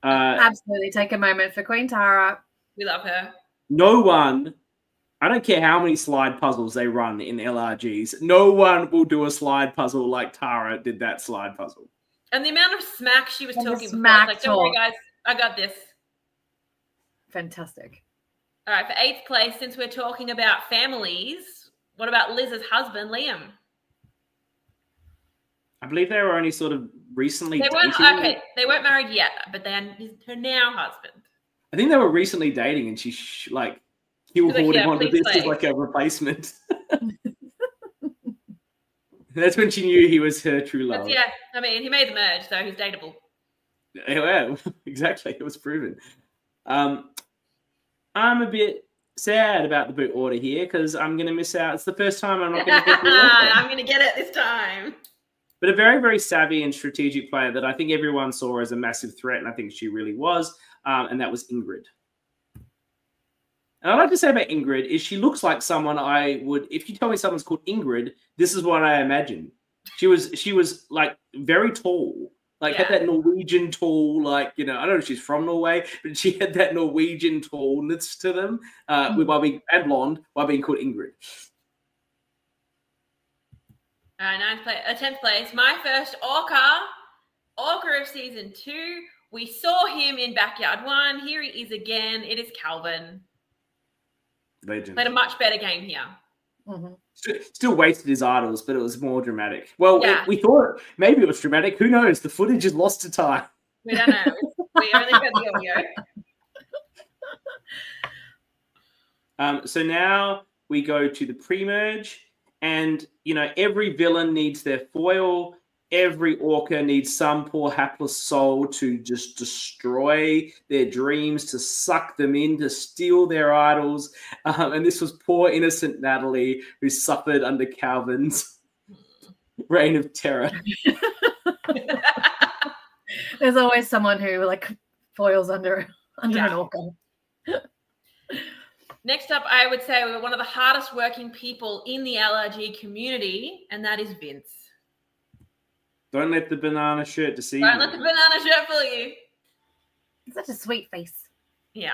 Absolutely take a moment for Queen Tara. We love her. No one, I don't care how many slide puzzles they run in LRGs, no one will do a slide puzzle like Tara did that slide puzzle. And the amount of smack she was talking before, like, don't worry, guys, I got this. Fantastic. All right, for 8th place, since we're talking about families, what about Liz's husband, Liam? I believe they were only sort of recently dating. Okay, they weren't married yet, but then her now husband. I think they were recently dating, and she he was holding on to this as like a replacement. That's when she knew he was her true love. Yeah, I mean, he made the merge, so he's dateable. Yeah, exactly. It was proven. I'm a bit sad about the boot order here because I'm going to miss out. It's the first time I'm not going to get the order. I'm going to get it this time. But a very, very savvy and strategic player that I think everyone saw as a massive threat, and I think she really was, and that was Ingrid. And I'd like to say about Ingrid is she looks like someone I would, if you tell me someone's called Ingrid, this is what I imagine. She was like very tall, like had that Norwegian tall, like, you know, I don't know if she's from Norway, but she had that Norwegian tallness to them, and blonde, while being called Ingrid. All right, 10th place. My first Orca of season 2. We saw him in Backyard 1. Here he is again. It is Calvin. Legend. Played a much better game here. Mm-hmm. Still wasted his idols, but it was more dramatic. Well, we thought maybe it was dramatic. Who knows? The footage is lost to time. We don't know. We only got the audio. So now we go to the pre-merge. And, you know, every villain needs their foil. Every Orca needs some poor hapless soul to just destroy their dreams, to suck them in, to steal their idols. And this was poor innocent Natalie, who suffered under Calvin's reign of terror. There's always someone who like foils under an Orca. Next up, I would say we're one of the hardest working people in the LRG community, and that is Vince. Don't let the banana shirt deceive you. Don't let the banana shirt fool you. He's such a sweet face. Yeah.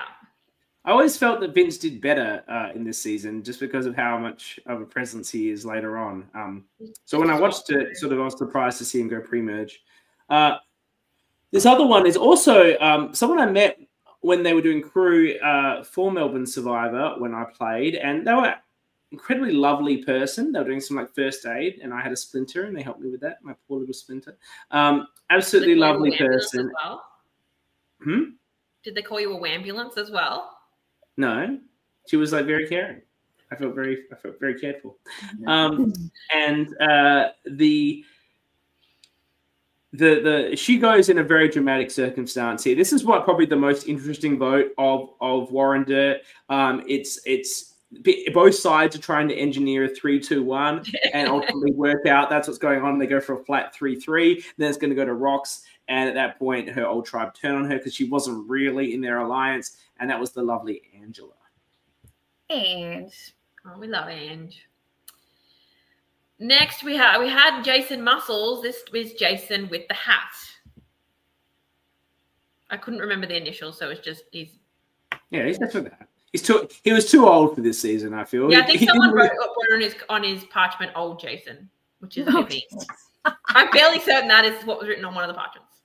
I always felt that Vince did better in this season just because of how much of a presence he is later on. So when I watched it, I was surprised to see him go pre-merge. This other one is also someone I met when they were doing crew for Melbourne Survivor when I played, and they were incredibly lovely person. They were doing some like first aid, and I had a splinter, and they helped me with that. My poor little splinter. Absolutely lovely person. Did they call you a wambulance as well? No, she was like very caring. I felt very cared for. She goes in a very dramatic circumstance here. This is what probably the most interesting vote of Warren Dirt. It's both sides are trying to engineer a 3-2-1 and ultimately work out that's what's going on. They go for a flat 3-3. Then it's going to go to Rocks. And at that point, her old tribe turned on her because she wasn't really in their alliance. And that was the lovely Angela. Ange. Oh, we love Ange. Next, we had Jason Muscles. This was Jason with the hat. I couldn't remember the initials, so it's just he's just with that. He was too old for this season, I feel. Yeah, I think someone wrote on his parchment "Old Jason," which is a bit mean. I'm fairly certain that is what was written on one of the parchments.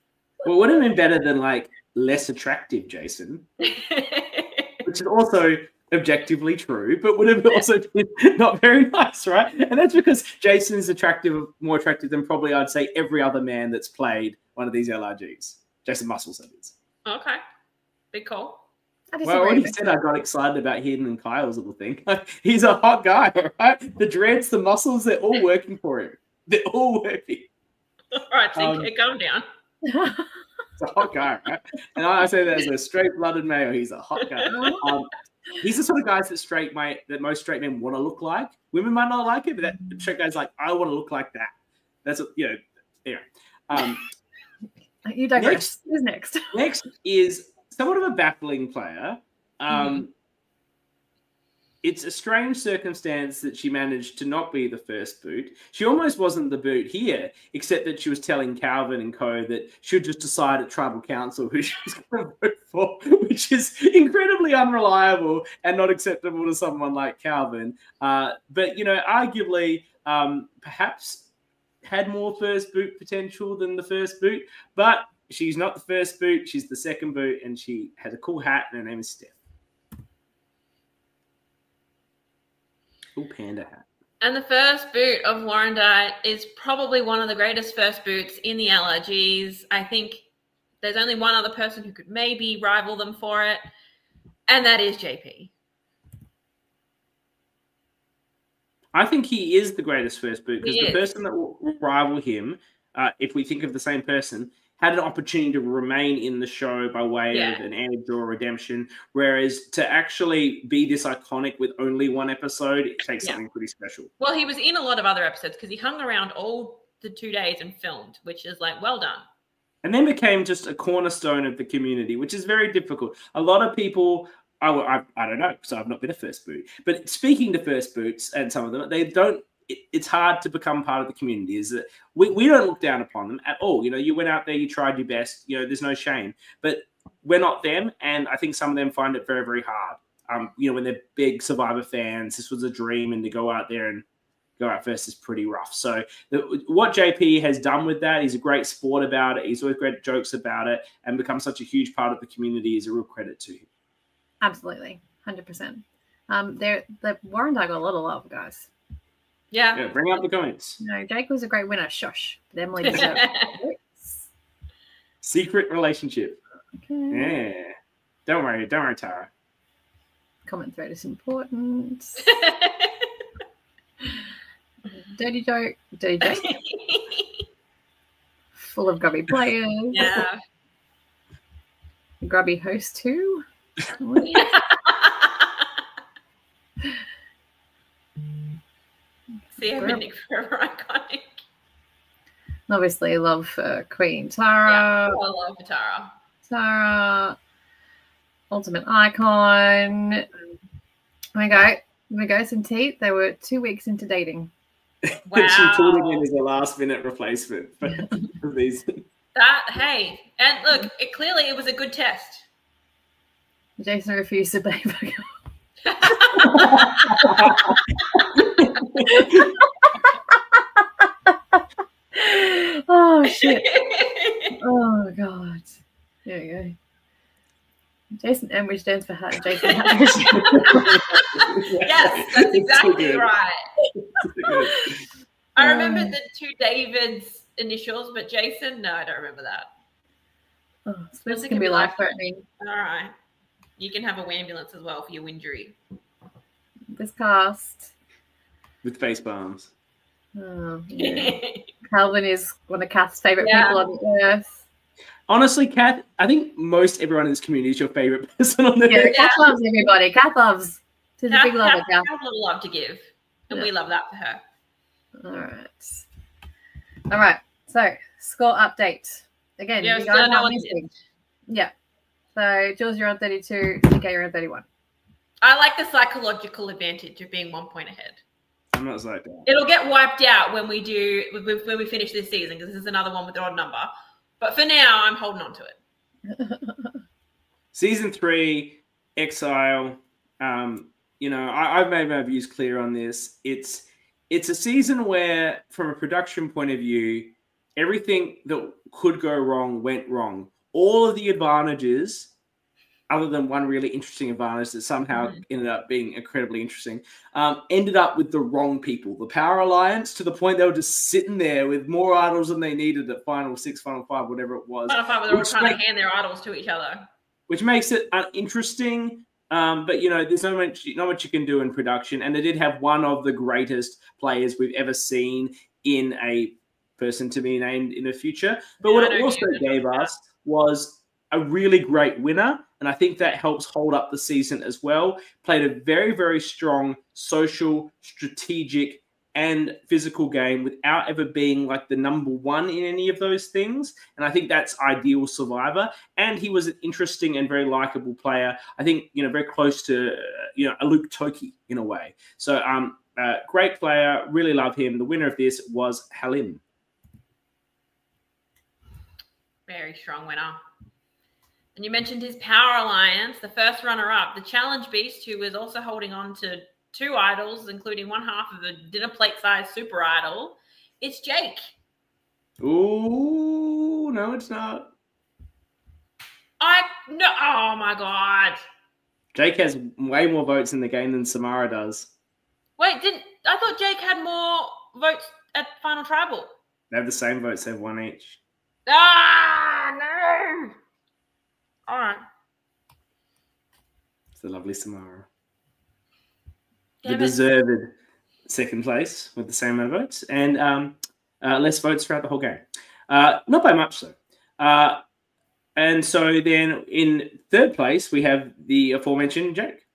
Well, it would have been better than like less attractive Jason, which is also objectively true, but would have also been not very nice, right? And that's because Jason is more attractive than probably I'd say every other man that's played one of these LRGs. Jason Muscles, that is. Okay, big call. Well, I already said I got excited about Hayden and Kyle's little thing. He's a hot guy, right? The dreads, the muscles, they're all working for him. They're all working. All right, CK, calm down. He's a hot guy, right? And I say that as a straight-blooded male. He's a hot guy. He's the sort of guys that most straight men want to look like. Women might not like it, but that straight guy's like, I want to look like that. That's what, anyway. You digress. Who's next? Next is somewhat of a baffling player. It's a strange circumstance that she managed to not be the first boot. She almost wasn't the boot here, except that she was telling Calvin and co that she would just decide at tribal council who she was going to vote for, which is incredibly unreliable and not acceptable to someone like Calvin. But, you know, arguably, perhaps had more first boot potential than the first boot, but she's not the first boot. She's the second boot, and she has a cool hat, and her name is Steph. Cool panda hat. And the first boot of Warrandyte is probably one of the greatest first boots in the LRGs. I think there's only one other person who could maybe rival them for it, and that is JP. I think he is the greatest first boot because the person that will rival him, if we think of the same person, had an opportunity to remain in the show by way of an edge or redemption, whereas to actually be this iconic with only one episode, it takes something pretty special. Well, he was in a lot of other episodes because he hung around all the 2 days and filmed, which is like, well done. And then became just a cornerstone of the community, which is very difficult. A lot of people, I don't know, because I've not been a first boot, but speaking to first boots and some of them, they don't, it's hard to become part of the community. Is that we don't look down upon them at all. You know, you went out there, you tried your best. You know, there's no shame. But we're not them, and I think some of them find it very, very hard. You know, when they're big Survivor fans, this was a dream, and to go out there and go out first is pretty rough. So what JP has done with that, he's a great sport about it. He's always great jokes about it, and become such a huge part of the community is a real credit to him. Absolutely, 100%. The Warrandyte got a lot of love, guys. Yeah, bring up the comments. No, Jake was a great winner. Shush. But Emily deserved it. Secret relationship. Okay. Yeah. Don't worry, Tara. Comment thread is important. Dirty joke. Full of grubby players. Yeah. Grubby host too. Nick forever iconic. Obviously, love for Queen Tara. Yeah, I love for Tara. Tara, ultimate icon. I'm gonna go some teeth. They were 2 weeks into dating. Wow. She pulled it in as a last-minute replacement for these. Hey, and look, it was a good test. Jason refused to pay for Oh shit. Oh god. There we go. Jason M, which stands for hat. Jason hat. Yes, that's exactly right. I remember the 2 David's initials, but Jason, no, I don't remember that. Oh, this can be life-threatening. All right. You can have a ambulance as well for your injury. This cast. With face palms. Oh, yeah. Calvin is one of Kath's favourite people on the earth. Honestly, Kath, I think most everyone in this community is your favourite person on the earth. Kath loves everybody. Kath loves. She's a big lover, Kath. Kath has a lot of love to give, and we love that for her. All right. So, score update. Again, you guys are missing. Yeah. So, Jules, you're on 32. CK, you're on 31. I like the psychological advantage of being 1 point ahead. I'm not like that. It'll get wiped out when we finish this season, because this is another one with an odd number. But for now, I'm holding on to it. Season 3, Exile. You know, I've made my views clear on this. It's a season where, from a production point of view, everything that could go wrong went wrong. All of the advantages, other than one really interesting advantage that somehow ended up being incredibly interesting, ended up with the wrong people. The Power Alliance, to the point they were just sitting there with more idols than they needed at Final 6, Final 5, whatever it was. Final 5, they were trying to hand their idols to each other. Which makes it uninteresting. But, you know, there's not much you can do in production. And they did have one of the greatest players we've ever seen in a person to be named in the future. But what it also gave us was a really great winner. And I think that helps hold up the season as well. Played a very, very strong social, strategic and physical game without ever being like the #1 in any of those things. And I think that's ideal Survivor. And he was an interesting and very likable player. I think, very close to, a Luke Toki in a way. So great player. Really love him. The winner of this was Halim. Very strong winner. And you mentioned his Power Alliance, the first runner-up, the Challenge Beast, who was also holding on to 2 idols, including one half of a dinner plate-sized super idol. It's Jake. Ooh, no, it's not. No, oh my God. Jake has way more votes in the game than Samara does. Wait, I thought Jake had more votes at Final Tribal. They have the same votes, they have 1 each. Ah, no. All right. It's the lovely Samara. Damn the it. deserved second place with the same amount of votes and less votes throughout the whole game. Not by much, though. And so then in third place, we have the aforementioned Jake.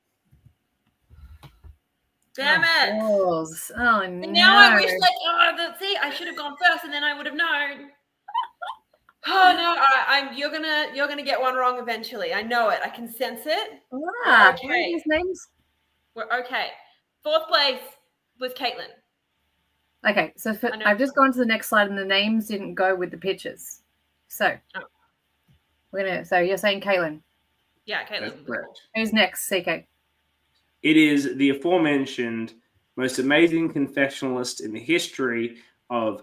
Damn it. Jules. Oh, And no. now I wish see, I should have gone first and then I would have known. Oh no, you're gonna get one wrong eventually. I know it. I can sense it. Ah, Okay. what are these names? We're okay. Fourth place was Caitlin. Okay, so I know. I've just gone to the next slide and the names didn't go with the pictures. So so you're saying Kaylin. Yeah, Caitlin. That's correct. Who's next, CK? It is the aforementioned most amazing confessionalist in the history of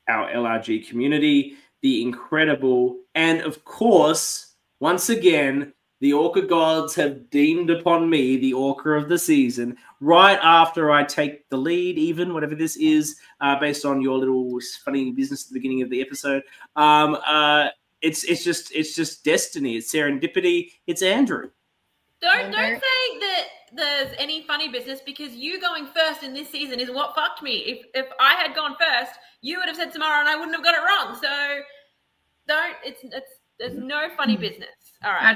our LRG community, the incredible, and of course, once again, the Orca gods have deemed upon me the Orca of the season right after I take the lead, even whatever this is, based on your little funny business at the beginning of the episode. It's just destiny. It's serendipity. It's Andrew. Don't say that there's any funny business because you going first in this season is what fucked me. If I had gone first, you would have said Samara and I wouldn't have got it wrong. So there's no funny business. All right.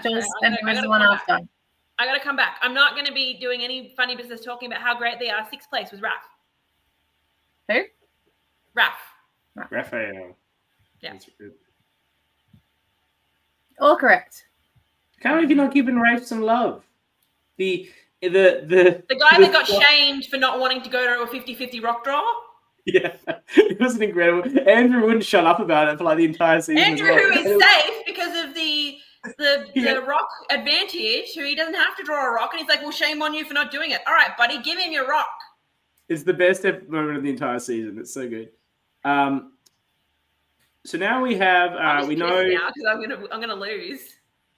I gotta come back. I'm not gonna be doing any funny business talking about how great they are. 6th place was Raph. Who? Raph. Raphael. Yeah. That's good. All correct. Can't believe you're not giving Rafe some love. The guy that got shamed for not wanting to go to a 50-50 rock draw. Yeah, it was incredible. Andrew wouldn't shut up about it for like the entire season. Andrew, as well. who is safe because of the rock advantage, who he doesn't have to draw a rock, and he's like, well, shame on you for not doing it. All right, buddy, give him your rock. It's the best moment of the entire season. It's so good. So now we have we know now because I'm gonna lose.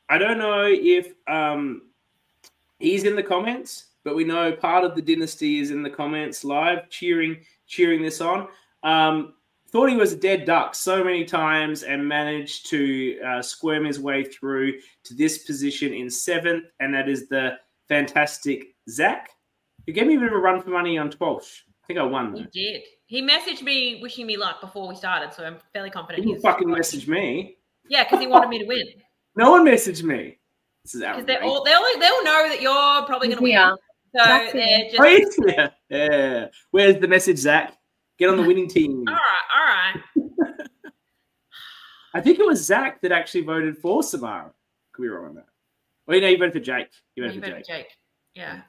I don't know if he's in the comments, but we know part of the dynasty is in the comments live cheering this on. Thought he was a dead duck so many times and managed to squirm his way through to this position in 7th, and that is the fantastic Zach, who gave me a bit of a run for money on 12th. I think I won, though. He did. He messaged me wishing me luck before we started, so I'm fairly confident. He didn't fucking message me. Yeah, because he wanted me to win. No one messaged me. This is outrageous. Because they'll know that you're probably going to win. So they're just... Yeah. Where's the message, Zach? Get on the winning team. All right. I think it was Zach that actually voted for Samara. Could be wrong on that. Well, you voted for Jake. You voted for Jake. Yeah.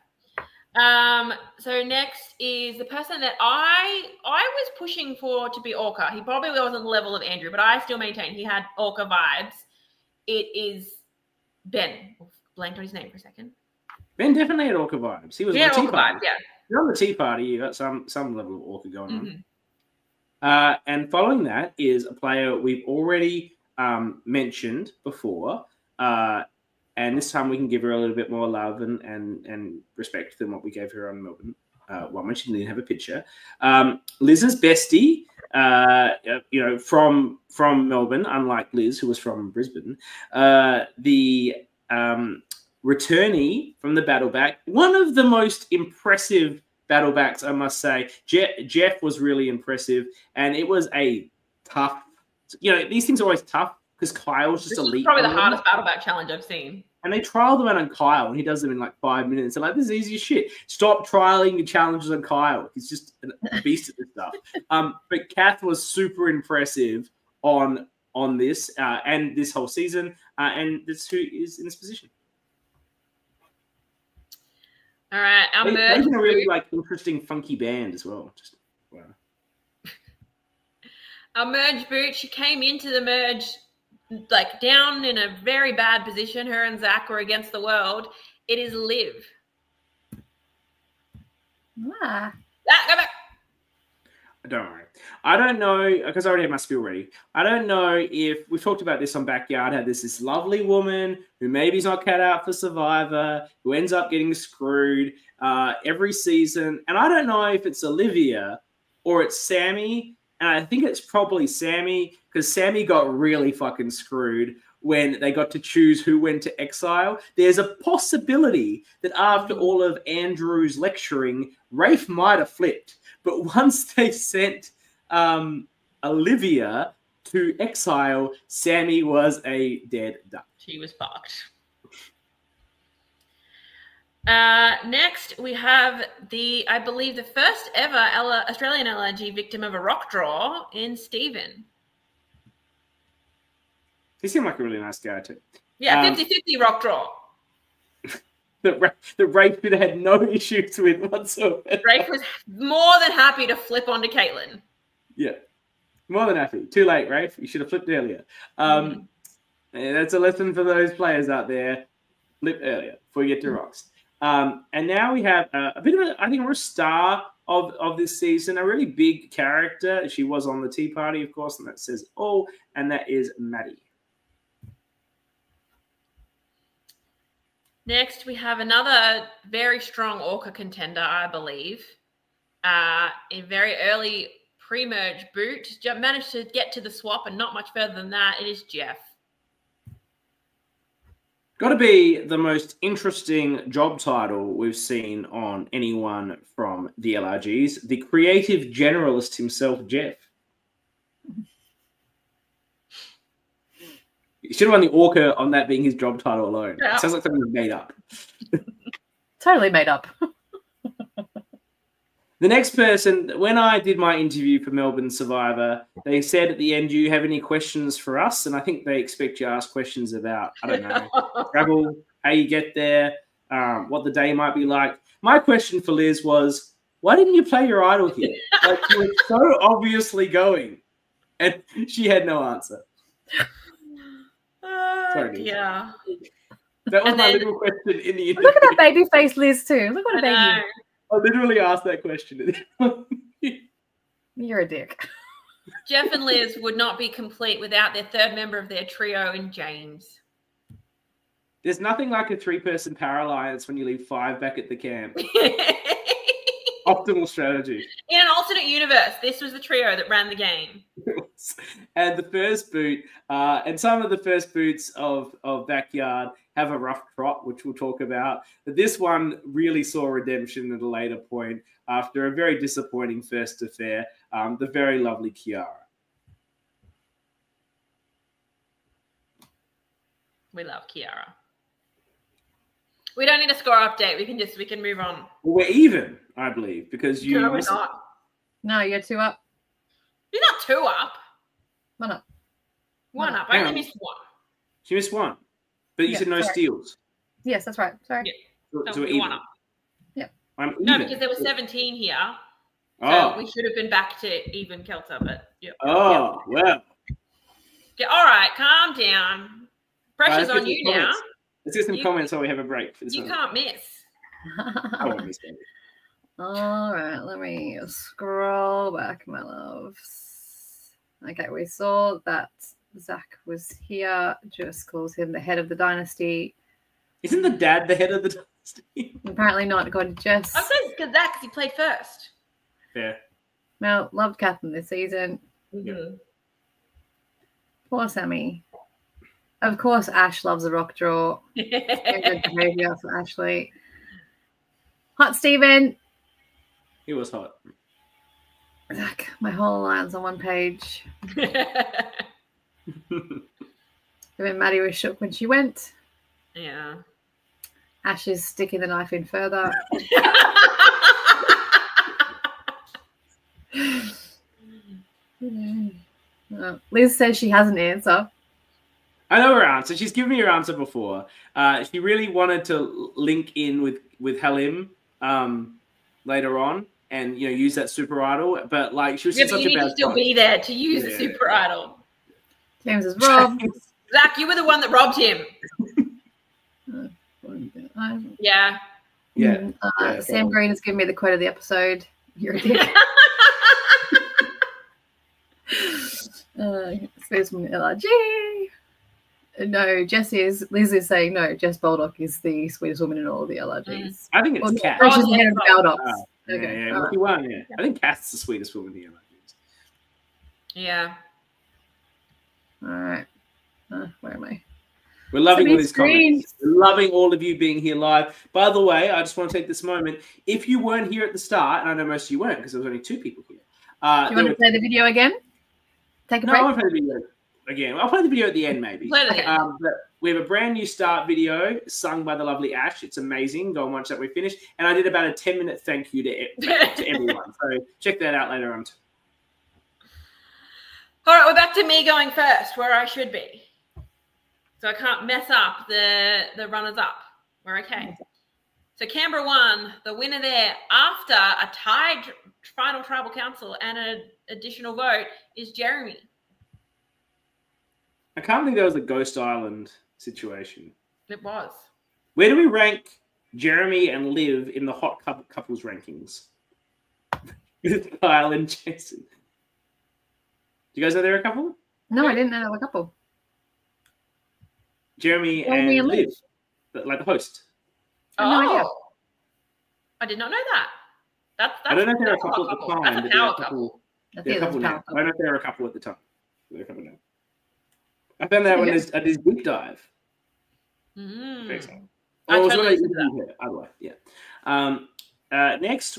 So next is the person that I was pushing for to be Orca. He probably wasn't the level of Andrew, but I still maintain he had Orca vibes. It is Ben. Blanked on his name for a second. Ben definitely had Orca vibes. He was on the tea Orca party. vibes, yeah. You're on the tea party. You got some level of Orca going on. And following that is a player we've already mentioned before. And this time we can give her a little bit more love and respect than what we gave her on Melbourne. One when she didn't have a picture. Liz's bestie, from Melbourne, unlike Liz, who was from Brisbane. The returnee from the Battleback, one of the most impressive Battlebacks, I must say. Jeff was really impressive, and it was a tough. These things are always tough because Kyle's just This is elite. probably the on them. hardest battle back challenge I've seen. And they trial them out on Kyle, and he does them in like 5 minutes. They're like, this is easy as shit. Stop trialing your challenges on Kyle. He's just a beast at this stuff. But Kath was super impressive on this and this whole season, and that's who is in this position. All right, our They're merge in a really boot. like interesting, funky band as well. Just wow. Our merge boot. She came into the merge like down in a very bad position. Her and Zach were against the world. It is Liv. Ah. Go back. Don't worry. I don't know, because I already have my spiel ready. I don't know if we've talked about this on Backyard, how there's this lovely woman who maybe's not cut out for Survivor, who ends up getting screwed every season. And I don't know if it's Olivia or it's Sammy. And I think it's probably Sammy, because Sammy got really fucking screwed when they got to choose who went to exile. There's a possibility that after all of Andrew's lecturing, Rafe might have flipped. But once they sent Olivia to exile, Sammy was a dead duck. She was fucked. Next, we have I believe, the first ever Australian LRG victim of a rock draw in Stephen. He seemed like a really nice guy too. Yeah, 50-50 rock draw. That Rafe had no issues with whatsoever. Rafe was more than happy to flip onto Caitlin. Yeah, more than happy. Too late, Rafe. You should have flipped earlier. And that's a lesson for those players out there. Flip earlier before you get to rocks. And now we have a bit of I think we're a star of this season, a really big character. She was on the Tea Party, of course, and that says all, and that is Maddie. Next, we have another very strong ORCA contender, I believe. In very early pre-merge boot. Managed to get to the swap and not much further than that. It is Jeff. Got to be the most interesting job title we've seen on anyone from the LRGs. The creative generalist himself, Jeff. He should have won the ORCA on that being his job title alone. Yeah. It sounds like something made up. Totally made up. The next person, when I did my interview for Melbourne Survivor, they said at the end, do you have any questions for us? And I think they expect you to ask questions about, I don't know, travel, how you get there, what the day might be like. My question for Liz was, why didn't you play your idol here? Like, you were so obviously going. And she had no answer. Sorry, yeah. That was my little question in the interview. Look at that baby face Liz too. Look what a baby. I literally asked that question. You're a dick. Jeff and Liz would not be complete without their third member of their trio in James. There's nothing like a 3-person power alliance when you leave 5 back at the camp. Optimal strategy. In an alternate universe, this was the trio that ran the game. And the first boot, and some of the first boots of Backyard have a rough trot, which we'll talk about. But this one really saw redemption at a later point after a very disappointing first affair. The very lovely Kiara. We love Kiara. We don't need a score update. We can move on. Well, we're even, I believe, because you. No, we're not. No, you're 2 up. You're not 2 up. 1 up. 1 up. I only missed 1. She missed 1. But you said no steals. Yes, that's right. Sorry. Yeah. So we're even. 1 up. Yeah. I'm even. No, because there were 17 here. So Oh. we should have been back to even Kelter, but yeah. Oh, well. Yeah, all right, calm down. Pressure's Let's get on some you now. comments. Let's get some comments while we have a break. For this You one. can't miss. I won't miss it. All right, let me scroll back, my loves. Okay, we saw that Zach was here. Just calls him the head of the dynasty. Isn't the dad the head of the dynasty? Apparently not, according to Jess. I'm saying it's that because he played first. Fair. Well, loved Catherine this season. Mm-hmm. Poor Sammy. Of course, Ash loves a rock draw. Good behavior for Ashley. Hot Steven. He was hot. Zach, my whole alliance on one page. Even Maddie was shook when she went. Yeah. Ash is sticking the knife in further. Liz says she has an answer. I know her answer. She's given me her answer before. She really wanted to link in with Halim later on, and use that super idol. But like, she was in such a bad to still be there to use the super idol. James is robbed. Zach, you were the one that robbed him. Yeah. Sam Green has given me the quote of the episode. You're a dick. Space from LRG. No, Liz is saying no. Jess Baldock is the sweetest woman in all of the LRGs. I think it's Kat. She's the head of Baldock. Okay. Yeah. I think Kat's the sweetest woman in the LRGs. Yeah. All right. Where am I? We're loving all these comments. We're loving all of you being here live. By the way, I just want to take this moment. If you weren't here at the start, and I know most of you weren't because there was only 2 people here. Do you want to play the video again? Take a break? I want to play the video again. I'll play the video at the end, maybe. Play it again. But we have a brand new start video sung by the lovely Ash. It's amazing. Go and watch that. We finished. And I did about a 10-minute thank you to everyone. So check that out later on. All right, we're back to me going first, where I should be. So I can't mess up the runners-up. We're okay. So Canberra won. The winner there after a tied final tribal council and an additional vote is Jeremy. I can't believe there was a Ghost Island situation. It was. Where do we rank Jeremy and Liv in the hot couples rankings? Kyle and Jason. Do you guys know they're a couple? No, I didn't know they were a couple. Jeremy and Liv, like the host. Oh, no idea. I did not know that. That's I don't know if they're a couple at the time. That's a power couple. They're a couple now. I don't know if they're a couple at the time. They're a couple now. I found that when I did deep dive. Next,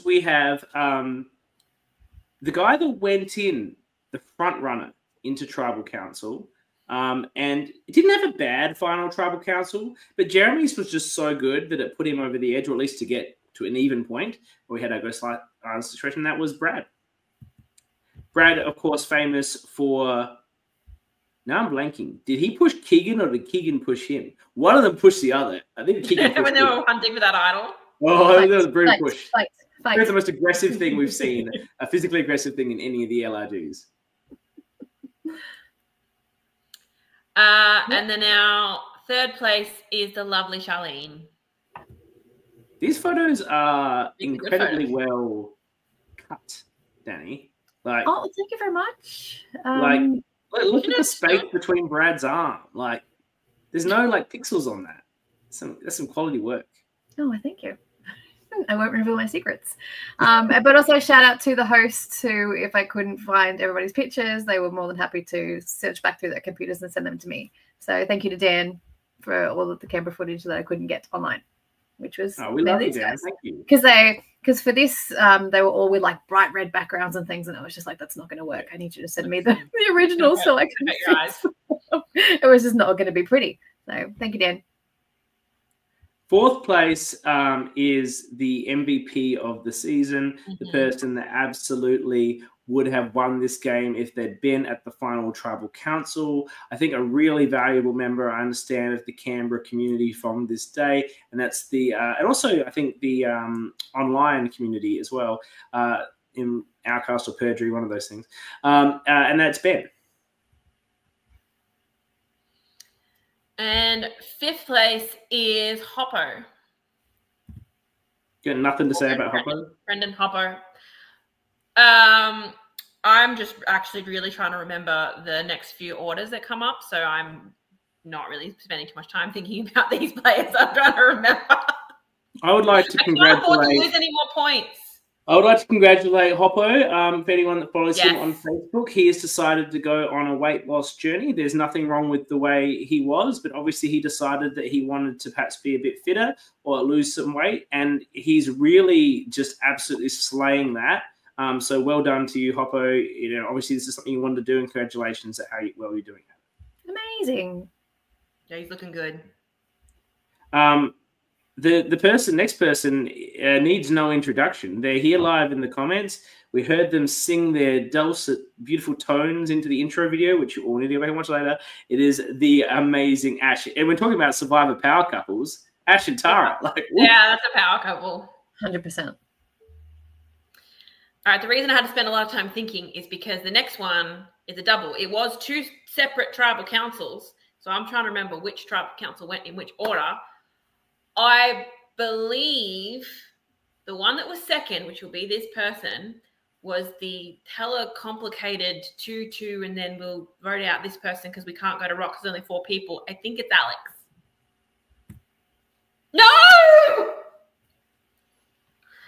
we have the guy that went in, the front runner into Tribal Council. And it didn't have a bad final Tribal Council, but Jeremy's was just so good that it put him over the edge, or at least to get to an even point where we had our Ghost Island situation. That was Brad. Brad, of course, famous for... Now I'm blanking. Did he push Keegan or did Keegan push him? One of them pushed the other. I think Keegan pushed when they were hunting for that idol. Oh, that was a brutal push. Fight. That's the most aggressive thing we've seen, a physically aggressive thing in any of the LRGs. And then our third place is the lovely Charlene. These photos are incredibly well cut, Dani. Like, oh, thank you very much. Look at the space between Brad's arm. Like, there's no pixels on that. That's some quality work. Oh, thank you. I won't reveal my secrets. But also shout out to the hosts who, if I couldn't find everybody's pictures, they were more than happy to search back through their computers and send them to me. So thank you to Dan for all of the camera footage that I couldn't get online, which was we love you, Dan. Thank you. Because for this, they were all with bright red backgrounds and things, and I was just like, that's not going to work. I need you to send me the original so I can your eyes. It was just not going to be pretty. So thank you, Dan. Fourth place is the MVP of the season, the person that absolutely would have won this game if they'd been at the final Tribal Council. I think a really valuable member, I understand, of the Canberra community from this day, and that's the and also I think the online community as well, in Outcast or Perjury, one of those things, and that's Ben. And fifth place is Hoppo. You got nothing to say about Hoppo? Brendan Hoppo. I'm just actually really trying to remember the next few orders that come up, so I'm not really spending too much time thinking about these players. I'm trying to remember. I would like to congratulate... I can't afford to lose any more points. I would like to congratulate Hoppo. For anyone that follows him on Facebook, he has decided to go on a weight loss journey. There's nothing wrong with the way he was, but obviously he decided that he wanted to perhaps be a bit fitter or lose some weight, and he's really just absolutely slaying that. So well done to you, Hoppo. Obviously this is something you wanted to do, and congratulations at how well you're doing it. Amazing. Yeah, he's looking good. The next person needs no introduction. They're here live in the comments. We heard them sing their dulcet, beautiful tones into the intro video, which you all need to go back and watch later. It is the amazing Ash. And we're talking about Survivor power couples. Ash and Tara. Yeah, that's a power couple. 100%. All right, the reason I had to spend a lot of time thinking is because the next one is a double. It was 2 separate tribal councils, so I'm trying to remember which tribal council went in which order. I believe the one that was second, which will be this person, was the hella complicated 2-2, and then we'll vote out this person because we can't go to rock because there's only 4 people. I think it's Alex. No!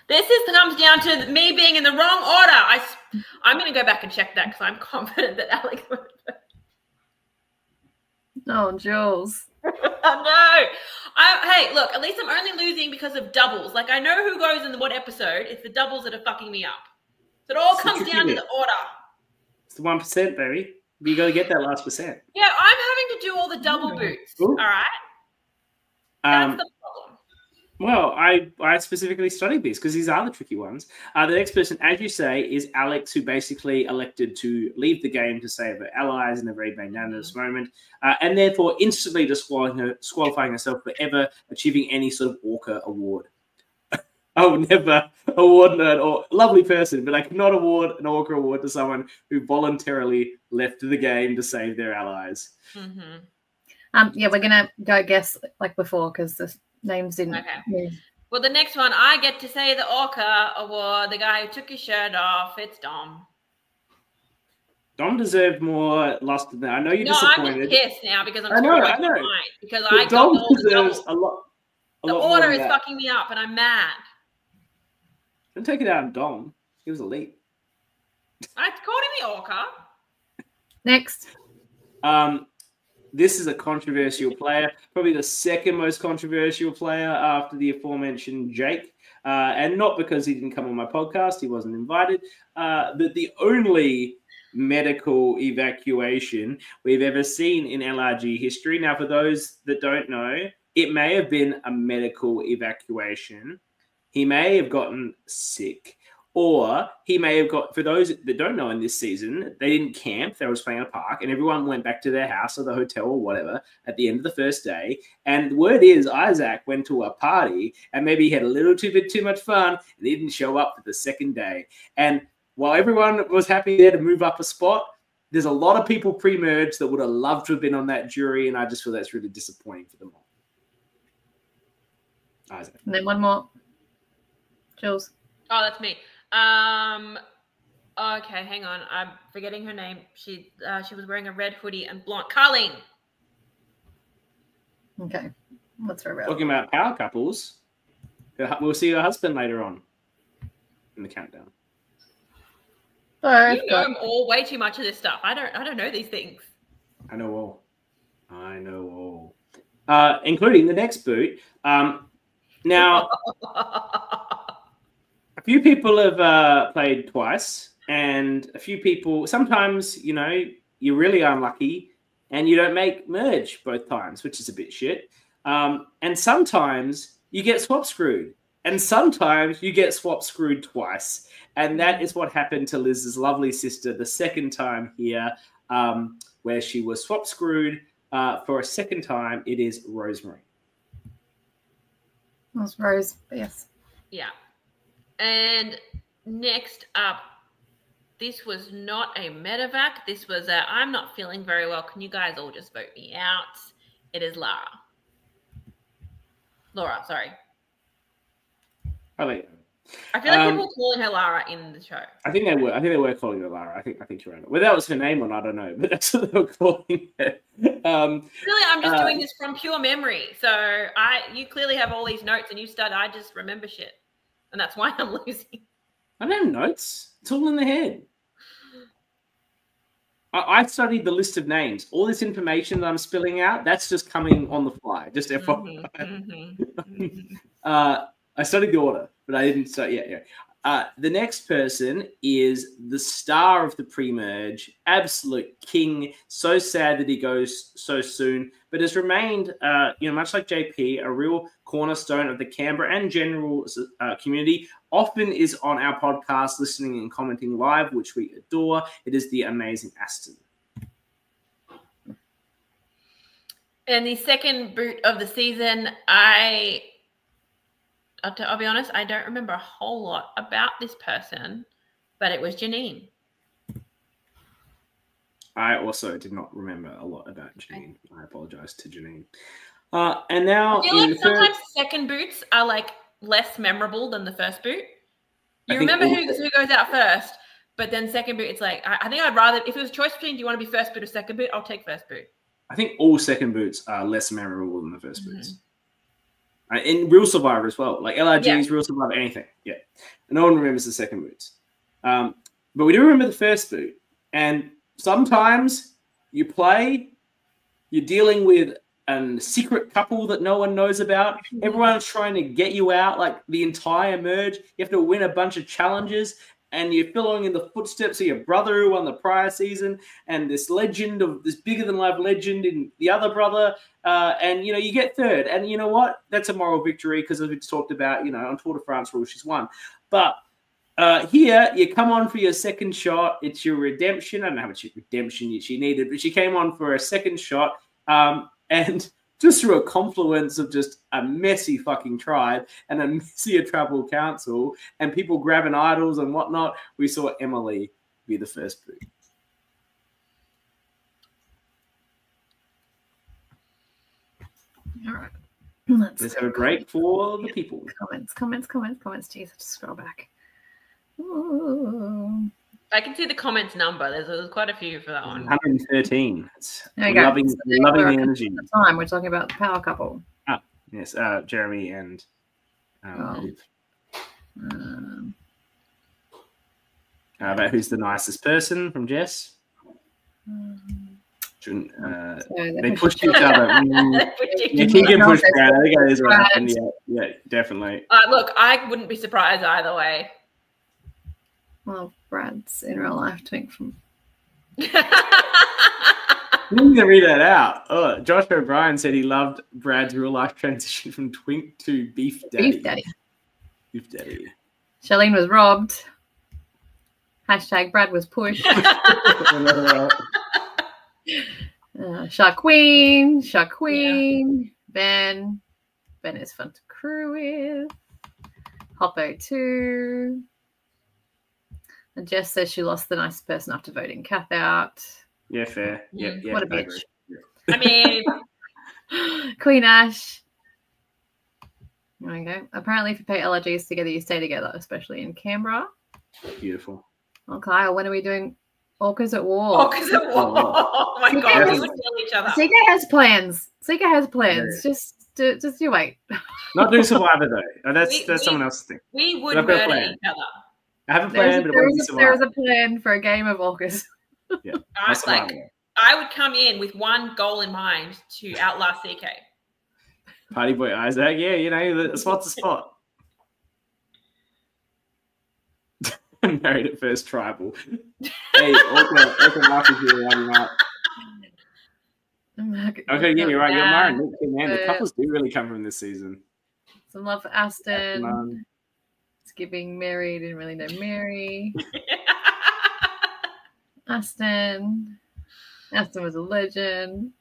This comes down to me being in the wrong order. I'm going to go back and check that because I'm confident that Alex went first. Oh, Jules. No. Hey, look, at least I'm only losing because of doubles. Like, I know who goes in what episode. It's the doubles that are fucking me up. So it all comes down to the order. It's the 1%, baby. But you got to get that last percent. Yeah, I'm having to do all the double boots. Ooh. All right? That's the problem. Well, I specifically studied these because these are the tricky ones. The next person, as you say, is Alex, who basically elected to leave the game to save her allies in a very magnanimous moment, and therefore instantly disqualifying herself for ever achieving any sort of ORCA award. I will never award a lovely person, but I cannot award an ORCA award to someone who voluntarily left the game to save their allies. Mm-hmm. Yeah, we're gonna go guess like before because the names didn't. Okay. Move. Well, the next one, I get to say the ORCA award. The guy who took his shirt off. It's Dom. Dom deserved more lust than that. I know you're disappointed. I'm just pissed now because I'm I know. Because But I Dom got all the deserves doubles. a lot The more order than is that. fucking me up, and I'm mad. Don't take it out on Dom. He was elite. I called him the ORCA. Next. This is a controversial player, probably the second most controversial player after the aforementioned Jake. And not because he didn't come on my podcast, he wasn't invited, but the only medical evacuation we've ever seen in LRG history. Now, for those that don't know, it may have been a medical evacuation. He may have gotten sick. Or he may have got, for those that don't know, in this season, they didn't camp. They was playing at a park, and everyone went back to their house or the hotel or whatever at the end of the first day. And the word is Isaac went to a party, and maybe he had a little bit too much fun, and he didn't show up for the second day. And while everyone was happy there to move up a spot, there's a lot of people pre-merged that would have loved to have been on that jury, and I just feel that's really disappointing for them all. Isaac. And then one more. Jules. Oh, that's me. Okay, hang on. I'm forgetting her name. She was wearing a red hoodie and blonde. Carlene. Okay. What's her about? Talking about power couples, we'll see her husband later on in the countdown. You know all way too much of this stuff. I don't know these things. I know all. Including the next boot. Now, a few people have played twice, and a few people, sometimes, you know, you're really unlucky and you don't make merge both times, which is a bit shit. And sometimes you get swap screwed, and sometimes you get swap screwed twice. And that is what happened to Liz's lovely sister the second time here, where she was swap screwed for a second time. It is Rosemary. That was Rose, yes. Yeah. And next up, this was not a medevac. This was a, I'm not feeling very well. Can you guys all just vote me out? It is Lara. Laura, sorry. I feel like people were calling her Lara in the show. I think they were calling her Lara. I think you're right. Whether that was her name or not, I don't know. But that's what they were calling her. Really, I'm just doing this from pure memory. So you clearly have all these notes, and I just remember shit. And that's why I'm losing. I don't have notes. It's all in the head. I studied the list of names. All this information that I'm spilling out, that's just coming on the fly. Just FYI. I studied the order, but I didn't study. Yeah. The next person is the star of the pre-merge, absolute king. So sad that he goes so soon, but has remained, much like JP, a real cornerstone of the Canberra and general community. Often is on our podcast, listening and commenting live, which we adore. It is the amazing Aston. And the second boot of the season, I'll be honest, I don't remember a whole lot about this person, but it was Janine. I also did not remember a lot about Janine. I apologize to Janine. And now, I feel like sometimes second boots are like less memorable than the first boot. You remember who goes out first, but then second boot, it's like I think I'd rather, if it was a choice between do you want to be first boot or second boot, I'll take first boot. I think all second boots are less memorable than the first boots. In Real Survivor as well, like LRGs, Real Survivor, anything. Yeah, no one remembers the second boots, but we do remember the first boot. And sometimes you play, you're dealing with a secret couple that no one knows about. Everyone's trying to get you out, like the entire merge. You have to win a bunch of challenges, and you're following in the footsteps of your brother who won the prior season, and this legend of this bigger-than-life legend in the other brother. And, you get third. And you know what? That's a moral victory because, as we talked about, on Tour de France rules, she's won. But here, you come on for your second shot. It's your redemption. I don't know how much redemption she needed, but she came on for a second shot. And just through a confluence of just a messy fucking tribe and a messier tribal council and people grabbing idols and whatnot, we saw Emily be the first boot. All right. Let's have a break for the people. Comments. Jeez, I just scroll back. Ooh. I can see the comments number. There's quite a few for that one. 113. Loving the energy. The time we're talking about the power couple. Ah, yes, Jeremy and Liv. About who's the nicest person from Jess? They pushed each other. Keegan pushed Brad. I think that is what happened. Yeah, definitely. Look, I wouldn't be surprised either way. Well, Brad's in real life twink from. You need to read that out. Oh, Josh O'Brien said he loved Brad's real life transition from twink to beef daddy. Beef daddy. Charlene was robbed. Hashtag Brad was pushed. Shark Queen. Yeah. Ben is fun to crew with. Hoppo 2. And Jess says she lost the nicest person after voting Kath out. Yeah, fair. Yeah. What a bitch. I mean, Queen Ash. There we go. Apparently, if you pay LRGs together, you stay together, especially in Canberra. Beautiful. Oh, Kyle, when are we doing Orcas at War? Orcas at War. Oh my God, we would kill each other. CK has plans. Yeah. Just you wait. Not doing Survivor though. That's someone else's thing. We would murder each other. I have a plan, but there is a plan for a game of Orcas. Yeah, I would come in with one goal in mind to outlast CK. Party boy Isaac, the spot's a spot. Married at first tribal. Hey, Orca Mark is here running up. Okay, yeah, you're right. You're married. Man, the couples do really come from this season. Some love for Aston. It's giving Mary. Didn't really know Mary. Aston was a legend.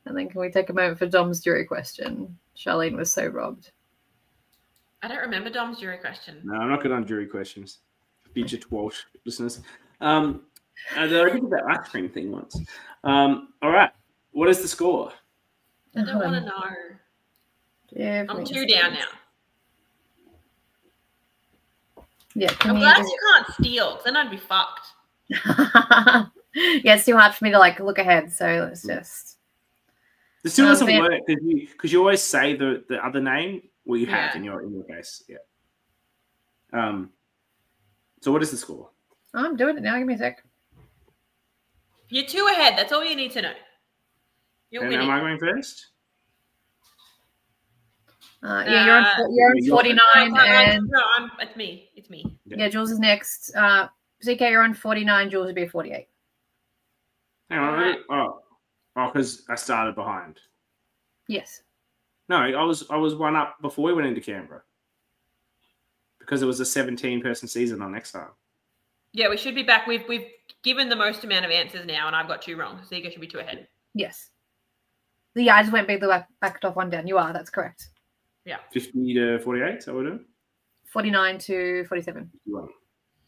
And then can we take a moment for Dom's jury question? Charlene was so robbed. I don't remember Dom's jury question. No, I'm not good on jury questions. Future Walsh listeners. I did that ice cream thing once. All right. What is the score? I don't want to know. Yeah, I'm 2 down now. Yeah, I'm glad you can't steal, because then I'd be fucked. Yeah, it's too hard for me to look ahead, so let's just. The still doesn't work because you always say the other name. Well, you have in your case, yeah. So what is the score? I'm doing it now. Give me a sec. You're 2 ahead. That's all you need to know. You're winning. Am I going first? You're on 49 and it's me. It's me. Yeah, Jules is next. CK, you're on 49. Jules would be 48. Hang on. Right. Oh, because I started behind. Yes. No, I was 1 up before we went into Canberra because it was a 17-person season on Exile. Yeah, we should be back. We've given the most amount of answers now, and I've got 2 wrong. So you guys should be 2 ahead. Yes. Yeah, I just went backed off 1 down. You are. That's correct. Yeah. 50 to 48. Is that what we're doing? 49 to 47.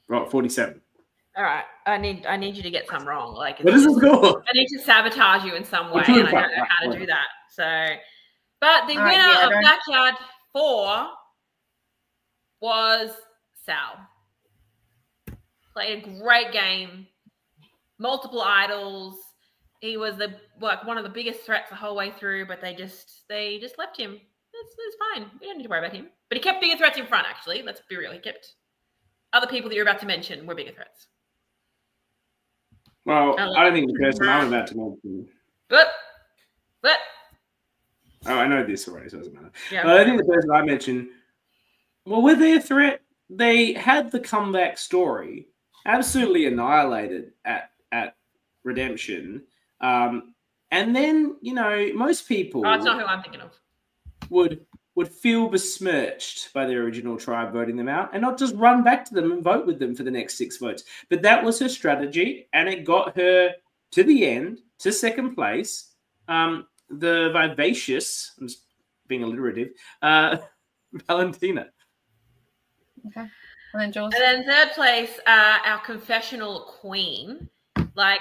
Right, 47. All right. I need you to get some wrong. Like, What is the score? I need to sabotage you in some way, and I don't know how to do that. So, but the winner of Backyard 4 was Sal. Played a great game, multiple idols. He was one of the biggest threats the whole way through, but they just left him. It's fine. We don't need to worry about him. But he kept bigger threats in front, actually. Let's be real. He kept other people that you're about to mention were bigger threats. Well, I don't think the person I'm about to mention. But. Oh, I know this already, so it doesn't matter. Yeah. But I think the person I mentioned, well, were they a threat? They had the comeback story absolutely annihilated at Redemption. And then, most people That's not who I'm thinking of. would feel besmirched by the original tribe voting them out and not just run back to them and vote with them for the next 6 votes. But that was her strategy, and it got her to the end, to 2nd place. The vivacious, I'm just being alliterative, Valentina. Okay. And then Jules. And then 3rd place, our confessional queen. Like,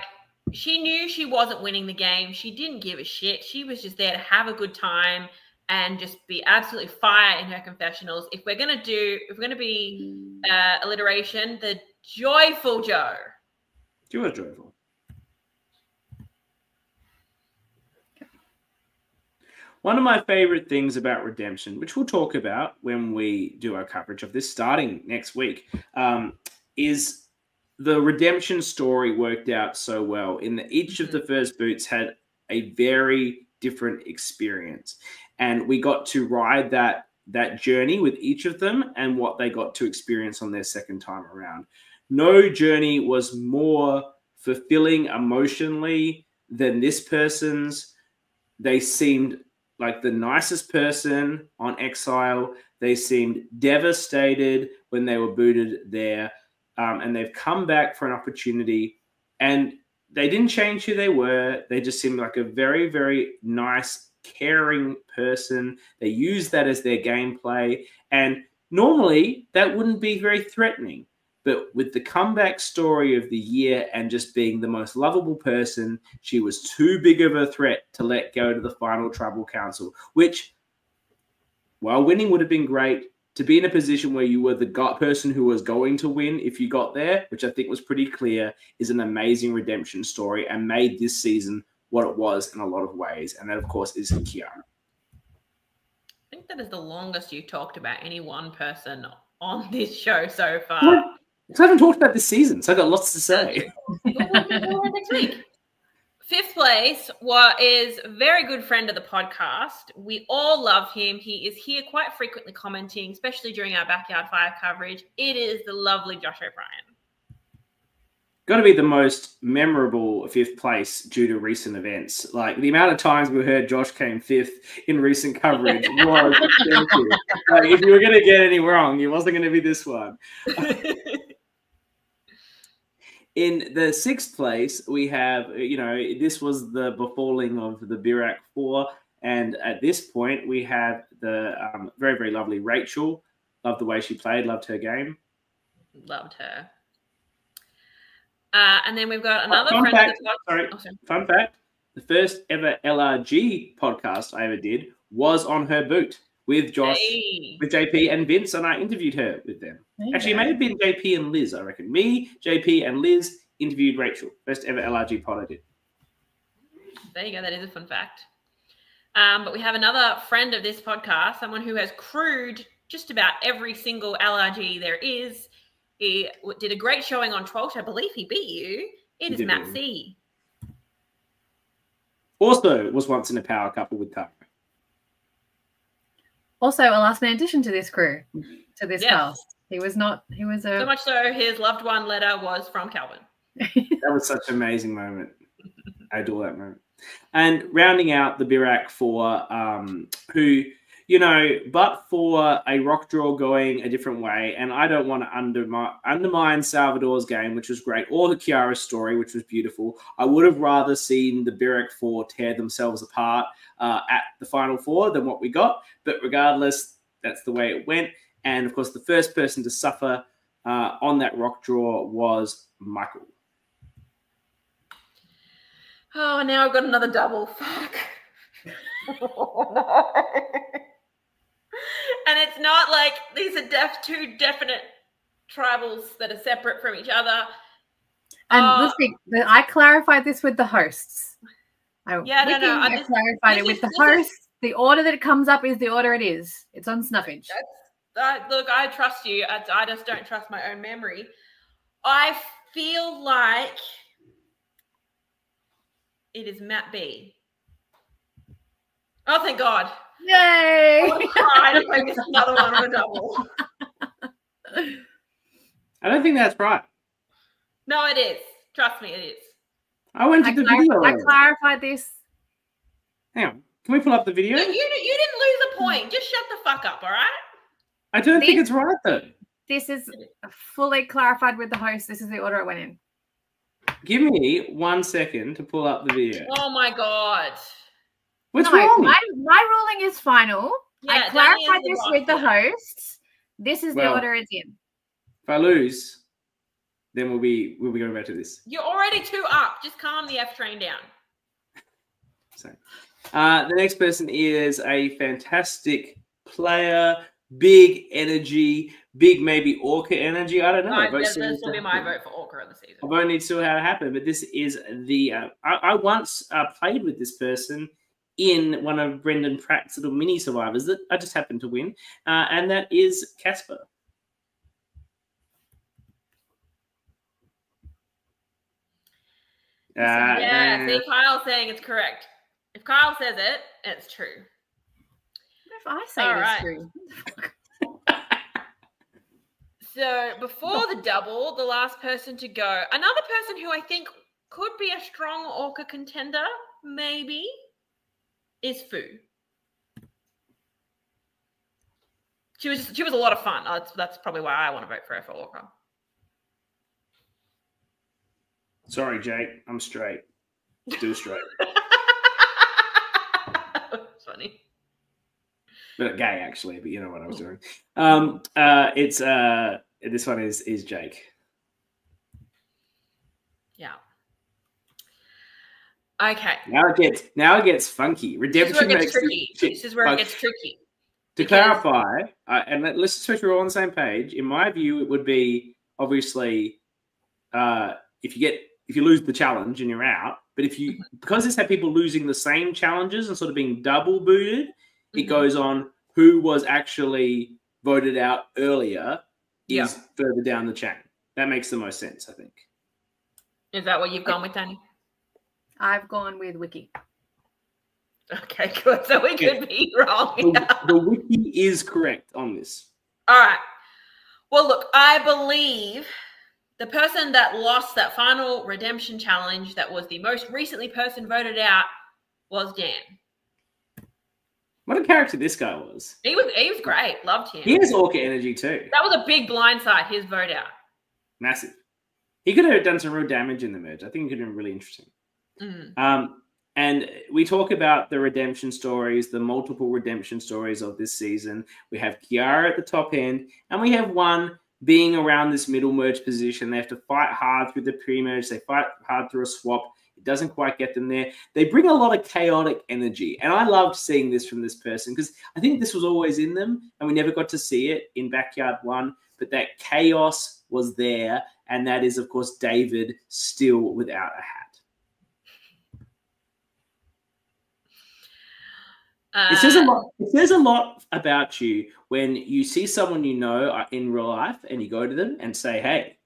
she knew she wasn't winning the game. She didn't give a shit. She was just there to have a good time and just be absolutely fire in her confessionals. If we're going to be alliteration, the joyful Joe. She was joyful. One of my favorite things about Redemption, which we'll talk about when we do our coverage of this starting next week, is the Redemption story worked out so well in that each of the first boots had a very different experience. And we got to ride that journey with each of them and what they got to experience on their 2nd time around. No journey was more fulfilling emotionally than this person's. They seemed like the nicest person on Exile. They seemed devastated when they were booted there. And they've come back for an opportunity. And they didn't change who they were. They just seemed like a very, very nice, caring person. They use that as their gameplay. And normally that wouldn't be very threatening. But with the comeback story of the year and just being the most lovable person, she was too big of a threat to let go to the final Tribal Council, which, while winning would have been great, to be in a position where you were the person who was going to win if you got there, which I think was pretty clear, is an amazing redemption story and made this season what it was in a lot of ways. And that, of course, is Kiara. I think that is the longest you talked about any one person on this show so far. What? Because I haven't talked about this season, so I've got lots to say. Next week. 5th place is a very good friend of the podcast. We all love him. He is here quite frequently commenting, especially during our Backyard 5 coverage. It is the lovely Josh O'Brien. Got to be the most memorable 5th place due to recent events. Like, the amount of times we heard Josh came 5th in recent coverage was extensive. Like, if you were going to get any wrong, it wasn't going to be this one. In the 6th place, we have, this was the befalling of the Birac 4. And at this point, we have the very, very lovely Rachel. Loved the way she played, loved her game. Loved her. And then we've got another friend of the podcast. Fun fact. The first ever LRG podcast I ever did was on her boot with Josh, with JP and Vince, and I interviewed her with them. Actually, it may have been JP and Liz, I reckon. Me, JP, and Liz interviewed Rachel. First ever LRG pod I did. There you go. That is a fun fact. But we have another friend of this podcast, someone who has crewed just about every single LRG there is. He did a great showing on Twelch. I believe he beat you. It is Matt C. Also was once in a power couple with Tara. Also a last-minute addition to this crew, to this cast. He was so much so his loved one letter was from Calvin. That was such an amazing moment. I adore that moment. And rounding out the Birac 4, who, you know, but for a rock draw going a different way, and I don't want to undermine Salvador's game, which was great, or the Kiara's story, which was beautiful. I would have rather seen the Birac 4 tear themselves apart at the Final Four than what we got. But regardless, that's the way it went. And, of course, the first person to suffer on that rock draw was Michael. Oh, now I've got another double. Fuck. Oh, no. And it's not like these are two definite tribals that are separate from each other. And listen, I clarified this with the hosts. I clarified it with the hosts. The order that it comes up is the order it is. It's on Snuffage. Look, I trust you. I just don't trust my own memory. I feel like it is Matt B. Oh, thank God. Yay! I would have cried if I missed another one on a double. I don't think that's right. No, it is. Trust me, it is. I went to the video. I clarified this. Hang on. Can we pull up the video? You didn't lose a point. Just shut the fuck up, all right? I don't think it's right, though. This is fully clarified with the host. This is the order it went in. Give me 1 second to pull up the video. Oh, my God. What's wrong? My ruling is final. Yeah, I clarified this with the hosts. This is the order it's in. If I lose, then we'll be going back to this. You're already 2 up. Just calm the F train down. So, the next person is a fantastic player, big energy, big maybe ORCA energy. I don't know. This will be my vote for ORCA of the season. I've only seen how it happened, but this is the. I once played with this person in one of Brendan Pratt's little mini survivors that I just happened to win, and that is Casper. See, Kyle's saying it's correct. If Kyle says it, it's true. If I say it's true. So before the double, the last person to go, another person who I think could be a strong ORCA contender, maybe, is Fu. She was a lot of fun. That's probably why I want to vote for her for ORCA. Sorry, Jake. I'm straight. Still straight. Funny. But gay, actually. But you know what I was doing. It's this one is Jake. Yeah. Okay. Now it gets funky. Redemption makes tricky. This is where it gets tricky. To clarify, and let's just make sure we're all on the same page. In my view, it would be obviously if you lose the challenge and you're out. But because this had people losing the same challenges and sort of being double booted, it goes on who was actually voted out earlier is further down the chain. That makes the most sense, I think. Is that what you've gone with, Danny? I've gone with Wiki. Okay, good. So we could be wrong. The Wiki is correct on this. All right. Well, look, I believe the person that lost that final redemption challenge that was the most recently person voted out was Dan. What a character this guy was. He was great. Loved him. He has ORCA energy too. That was a big blindside, his vote out. Massive. He could have done some real damage in the merge. I think it could have been really interesting. And we talk about the redemption stories, the multiple redemption stories of this season. We have Kiara at the top end, and we have one being around this middle merge position. They have to fight hard through the pre-merge. They fight hard through a swap. It doesn't quite get them there. They bring a lot of chaotic energy. And I loved seeing this from this person because I think this was always in them and we never got to see it in Backyard 1. But that chaos was there. And that is, of course, David still without a hat. It says a lot about you when you see someone you know in real life and you go to them and say, hey,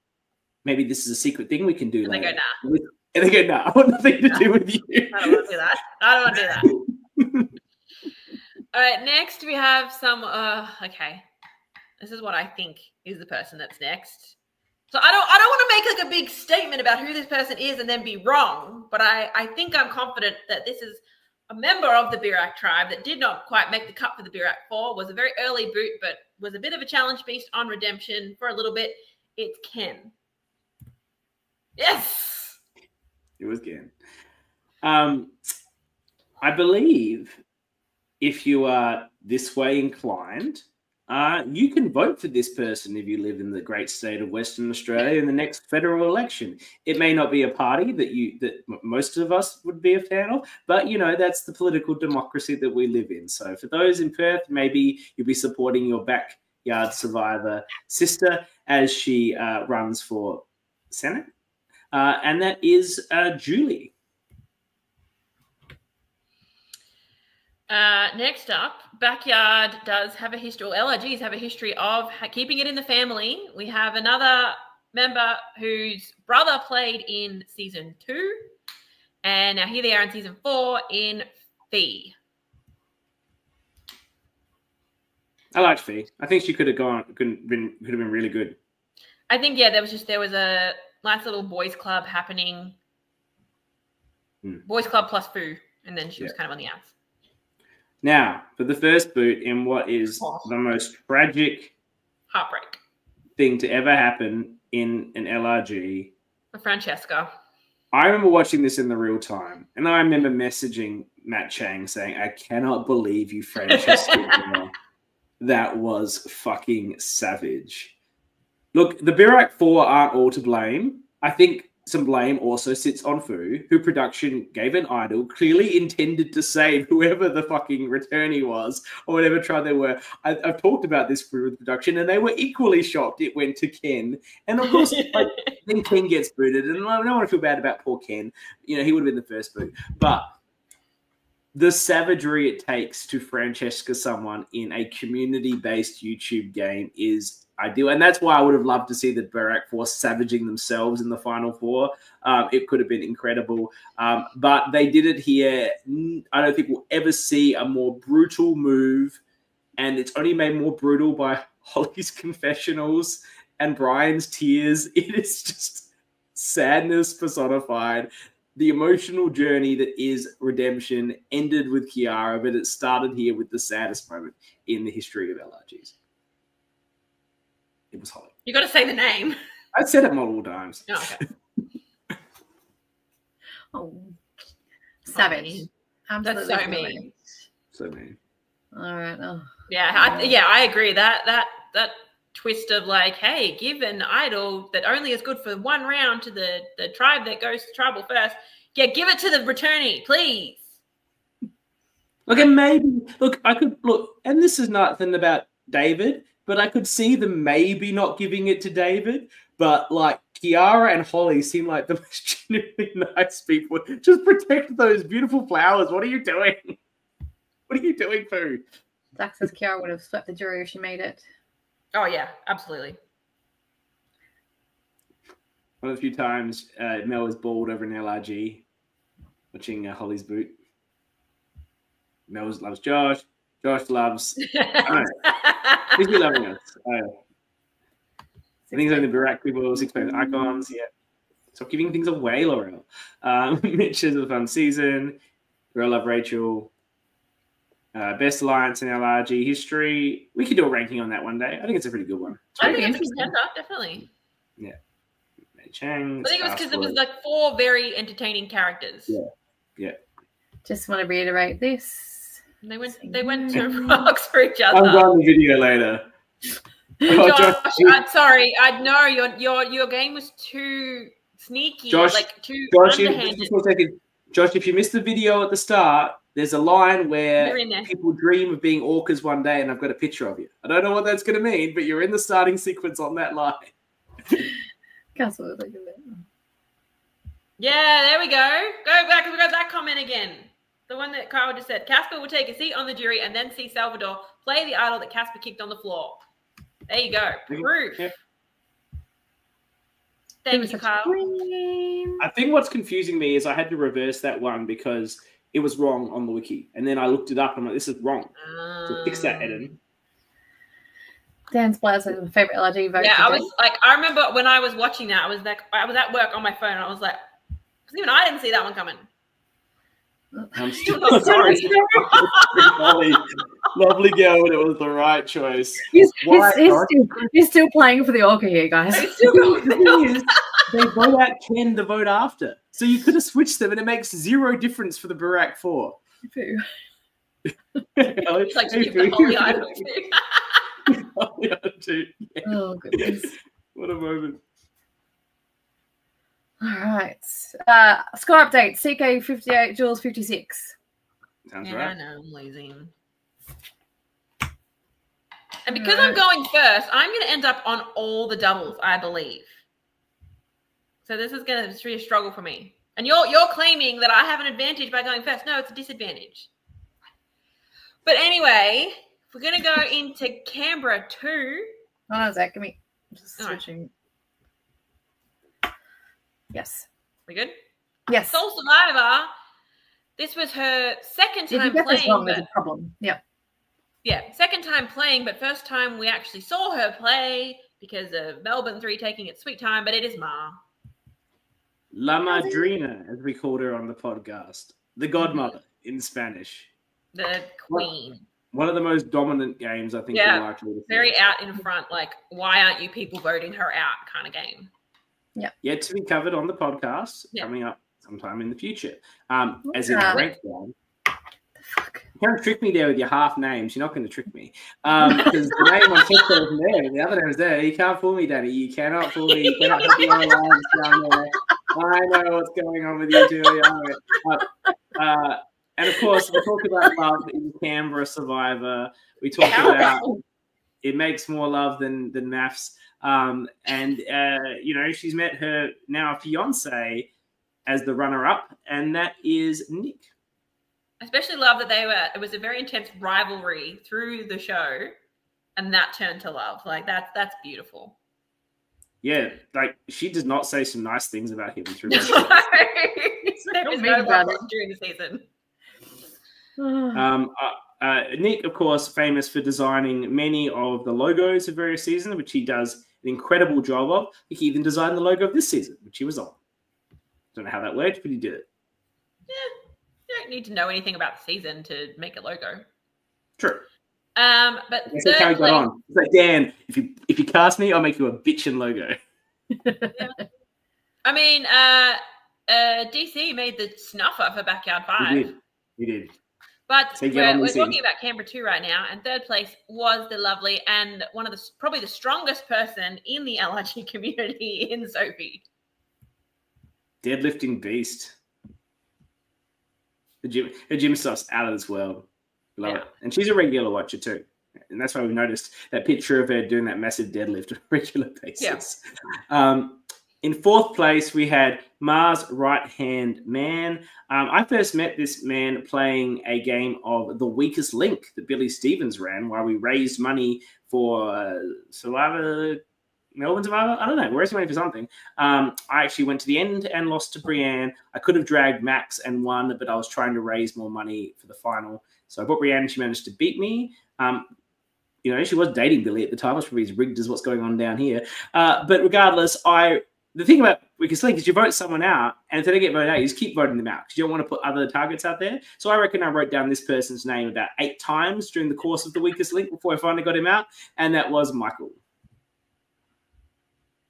maybe this is a secret thing we can do. And later. they go, nah. And they go, no, I want nothing to do with you. I don't want to do that. I don't want to do that. All right, next we have some, okay. This is what I think is the person that's next. So I don't want to make like a big statement about who this person is and then be wrong, but I think I'm confident that this is a member of the Birak tribe that did not quite make the cut for the Birak 4, was a very early boot, but was a bit of a challenge beast on redemption for a little bit. It's Ken. Yes! It was Ken. I believe if you are this way inclined, you can vote for this person if you live in the great state of Western Australia in the next federal election. It may not be a party that most of us would be a fan of, but you know, that's the political democracy that we live in. So for those in Perth, maybe you'll be supporting your backyard survivor sister as she runs for Senate, and that is Julie. Next up, Backyard does have a history, or LRGs have a history of keeping it in the family. We have another member whose brother played in season 2, and now here they are in season 4 in Fee. I liked Fee. I think she could have been really good. I think, yeah, there was a nice little boys club happening. Boys club plus Foo, and then she was kind of on the outs. Now, for the first boot in what is the most tragic heartbreak thing to ever happen in an LRG. Francesca. I remember watching this in the real time, and I remember messaging Matt Chang saying, I cannot believe you, Francesca. That was fucking savage. Look, the Birak 4 aren't all to blame. I think some blame also sits on Fu, who production gave an idol, clearly intended to save whoever the fucking returnee was, or whatever tribe they were. I've talked about this with production, and they were equally shocked it went to Ken. And of course, then Ken gets booted, and I don't want to feel bad about poor Ken. You know, he would have been the first boot. But the savagery it takes to Francesca someone in a community-based YouTube game is ideal, and that's why I would have loved to see the Birak 4 savaging themselves in the final 4. It could have been incredible, but they did it here. I don't think we'll ever see a more brutal move, and it's only made more brutal by Holly's confessionals and Brian's tears. It is just sadness personified. The emotional journey that is redemption ended with Kiara, but it started here with the saddest moment in the history of LRGs. It was Holly. You got to say the name. I said it multiple times. Oh, okay. Oh, savage. That's so mean. So mean. All right. Oh. Yeah, I agree. That twist of like, hey, give an idol that only is good for one round to the tribe that goes to tribal first. Yeah, give it to the returnee, please. Look, and maybe I could look, and this is nothing about David, but I could see them maybe not giving it to David. But like Kiara and Holly seem like the most genuinely nice people. Just protect those beautiful flowers. What are you doing? What are you doing, Pooh? Zach says Kiara would have swept the jury if she made it. Oh yeah, absolutely. One of the few times Mel was bald over an LRG watching Holly's boot. Mel loves Josh. Josh loves. Who's he loving us? I think it's only the Birak people, 6 player icons. Yeah. Stop giving things away, Laurel. Mitch has a fun season. Girl love Rachel. Best alliance in LRG history. We could do a ranking on that one day. I think it's a pretty good one. I think it's a contender, definitely. Yeah. Chang. I think it was because it was like 4 very entertaining characters. Yeah. Yeah. Just want to reiterate this. They went to rocks for each other. I'll go on the video later. Josh, I'm sorry. I know your game was too sneaky, Josh, too Josh, underhanded. Josh, if you missed the video at the start, there's a line where people dream of being orcas one day, and I've got a picture of you. I don't know what that's going to mean, but you're in the starting sequence on that line. Yeah, there we go. Go back. We got that comment again. The one that Kyle just said. Casper will take a seat on the jury and then see Salvador play the idol that Casper kicked on the floor. There you go. Proof. Yeah. Thank you, Kyle. I think what's confusing me is I had to reverse that one because it was wrong on the wiki. And then I looked it up and I'm like, this is wrong. So fix that, Eden. Dan's Plaza, favorite LRG vote. Yeah, I today. was like, I remember when I was watching that, I was at work on my phone, and I was like, because even I didn't see that one coming. I'm still sorry. Lovely girl, and it was the right choice. He's still playing for the ORCA here, guys. They vote out Ken to vote after. So you could have switched them, and it makes zero difference for the Barack 4. It's like to give the holy idol too. Yeah. Oh, goodness. What a moment. All right. Score update. CK 58, Jules 56. Sounds Yeah, right. I know, I'm losing. And because I'm going first, I'm going to end up on all the doubles, I believe. So this is going to be a struggle for me. And you're claiming that I have an advantage by going first. No, it's a disadvantage. But anyway, we're going to go into Canberra 2. Hold on a sec. Give me just All right. switching. Yes. We good? Yes. Soul Survivor. This was her second If you time get this playing. wrong, there's a problem. Yeah. Yeah, second time playing, but first time we actually saw her play because of Melbourne 3 taking its sweet time, but it is Ma. La Madrina, as we called her on the podcast. The godmother in Spanish. The queen. One of the most dominant games I think Yeah, you're likely to see. Very out in front, like, why aren't you people voting her out kind of game. Yeah. Yet to be covered on the podcast coming up sometime in the future. As in ranked one. You can't trick me there with your half names. You're not going to trick me. Because the name on TikTok isn't there. The other name is there. You can't fool me, Danny. You cannot fool me. You cannot have the alliance down there. I know what's going on with you, Julia. And of course, we talk about love in Canberra Survivor. We talk about it makes more love than maths. She's met her now fiance as the runner-up, and that is Nick. I especially love that it was a very intense rivalry through the show, and that turned to love. Like, that's beautiful. Yeah, like, she does not say some nice things about him through the show. There is no love during the season. Nick, of course, famous for designing many of the logos of various seasons, which he does an incredible job of. He even designed the logo of this season, which he was on. Don't know how that worked, but he did it. Yeah, you don't need to know anything about the season to make a logo. True. But that's how he got on. It's like, Dan, if you cast me, I'll make you a bitchin' logo. Yeah. I mean, DC made the snuffer for Backyard 5. He did. But we're talking about Canberra 2 right now, and third place was the lovely and probably the strongest person in the LRG community in Sophie. Deadlifting beast. Her gym stuff's out of this world. Love it. And she's a regular watcher too. And that's why we've noticed that picture of her doing that massive deadlift on a regular basis. Yeah. In fourth place, we had Mars right-hand man. I first met this man playing a game of The Weakest Link that Billy Stevens ran while we raised money for Melbourne Survivor? I don't know. We're raising money for something. I actually went to the end and lost to Brienne. I could have dragged Max and won, but I was trying to raise more money for the final. So I bought Brienne and she managed to beat me. She was dating Billy at the time. It was probably as rigged as what's going on down here. But regardless, the thing about Weakest Link is you vote someone out, and if they don't get voted out, you just keep voting them out because you don't want to put other targets out there. So I reckon I wrote down this person's name about 8 times during the course of the Weakest Link before I finally got him out, and that was Michael.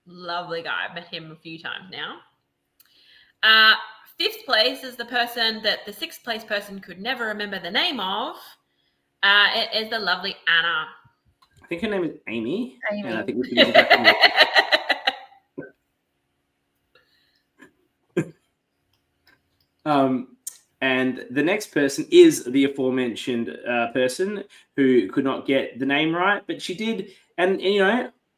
Lovely guy. I've met him a few times now. Fifth place is the person that the sixth place person could never remember the name of. It is the lovely Anna. I think her name is Amy. Amy. And I think we can get back and the next person is the aforementioned person who could not get the name right, but she did. And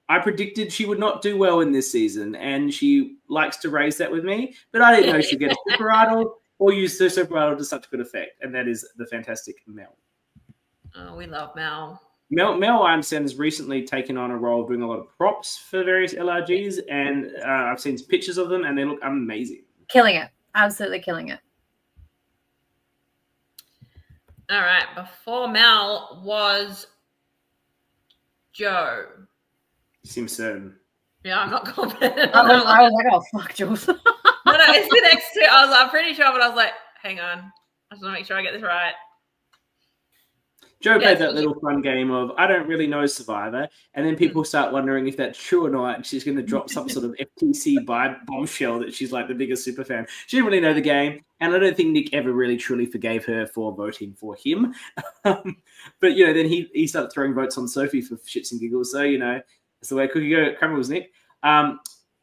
I predicted she would not do well in this season, and she likes to raise that with me, but I didn't know she'd get a super idol or use the super idol to such good effect, and that is the fantastic Mel. Oh, we love Mel. Mel, I understand, has recently taken on a role of doing a lot of props for various LRGs, and I've seen pictures of them, and they look amazing. Killing it. Absolutely killing it. All right. Before Mel was Joe. Simpson. Yeah, I'm not confident. I was like, oh, fuck, Jules. No, it's the next two. I'm pretty sure, but I was like, hang on. I just want to make sure I get this right. Joe played that little fun game of, I don't really know Survivor. And then people start wondering if that's true or not. She's going to drop some sort of FTC bombshell that she's like the biggest super fan. She didn't really know the game. And I don't think Nick ever really truly forgave her for voting for him. But, you know, then he started throwing votes on Sophie for shits and giggles. So, you know, that's the way Cookie crumbles, Nick.